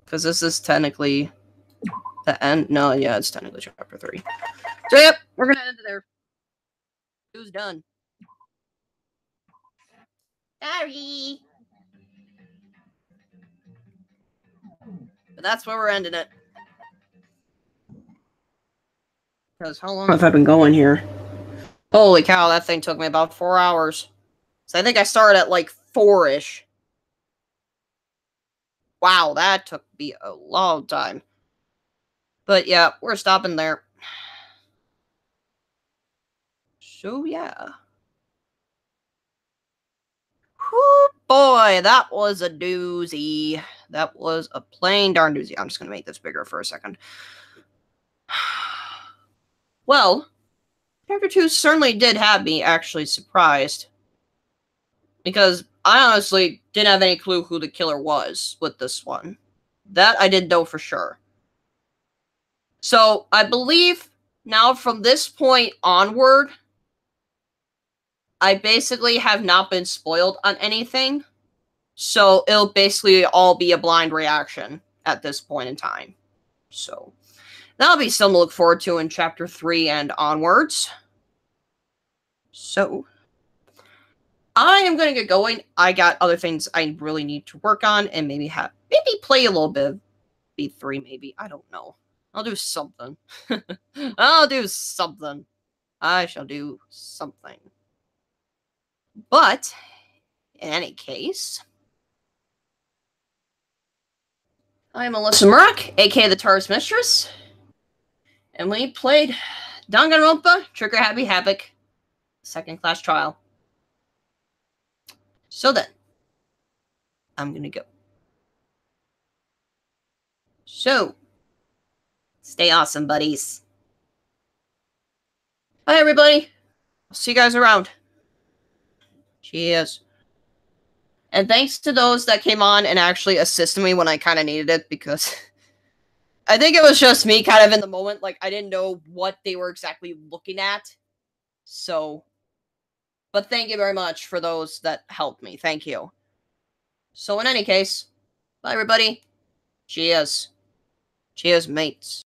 Because this is technically the end. No, yeah, it's technically chapter 3. So, yep, we're gonna end it there. Who's done? Sorry. But that's where we're ending it. Because how long have I been going here? Holy cow, that thing took me about 4 hours. So I think I started at like 4-ish. Wow, that took me a long time. But yeah, we're stopping there. So yeah. Whew, boy, that was a doozy. That was a plain darn doozy. I'm just going to make this bigger for a second. Well, chapter 2 certainly did have me actually surprised. Because I honestly didn't have any clue who the killer was with this one. That I didn't know for sure. So, I believe now from this point onward, I basically have not been spoiled on anything. So, it'll basically all be a blind reaction at this point in time. So, that'll be something to look forward to in chapter 3 and onwards. So, I am going to get going. I got other things I really need to work on and maybe play a little bit of B3 maybe. I don't know. I'll do something. I'll do something. I shall do something. But, in any case, I'm Alyssa Murak, aka the TARDIS Mistress, and we played Danganronpa, Trigger Happy Havoc, second-class trial. So then, I'm gonna go. So, stay awesome, buddies. Bye, everybody. I'll see you guys around. Cheers. And thanks to those that came on and actually assisted me when I kind of needed it, because I think it was just me kind of in the moment. Like, I didn't know what they were exactly looking at. So, but thank you very much for those that helped me. Thank you. So in any case, bye, everybody. Cheers. Cheers, mates.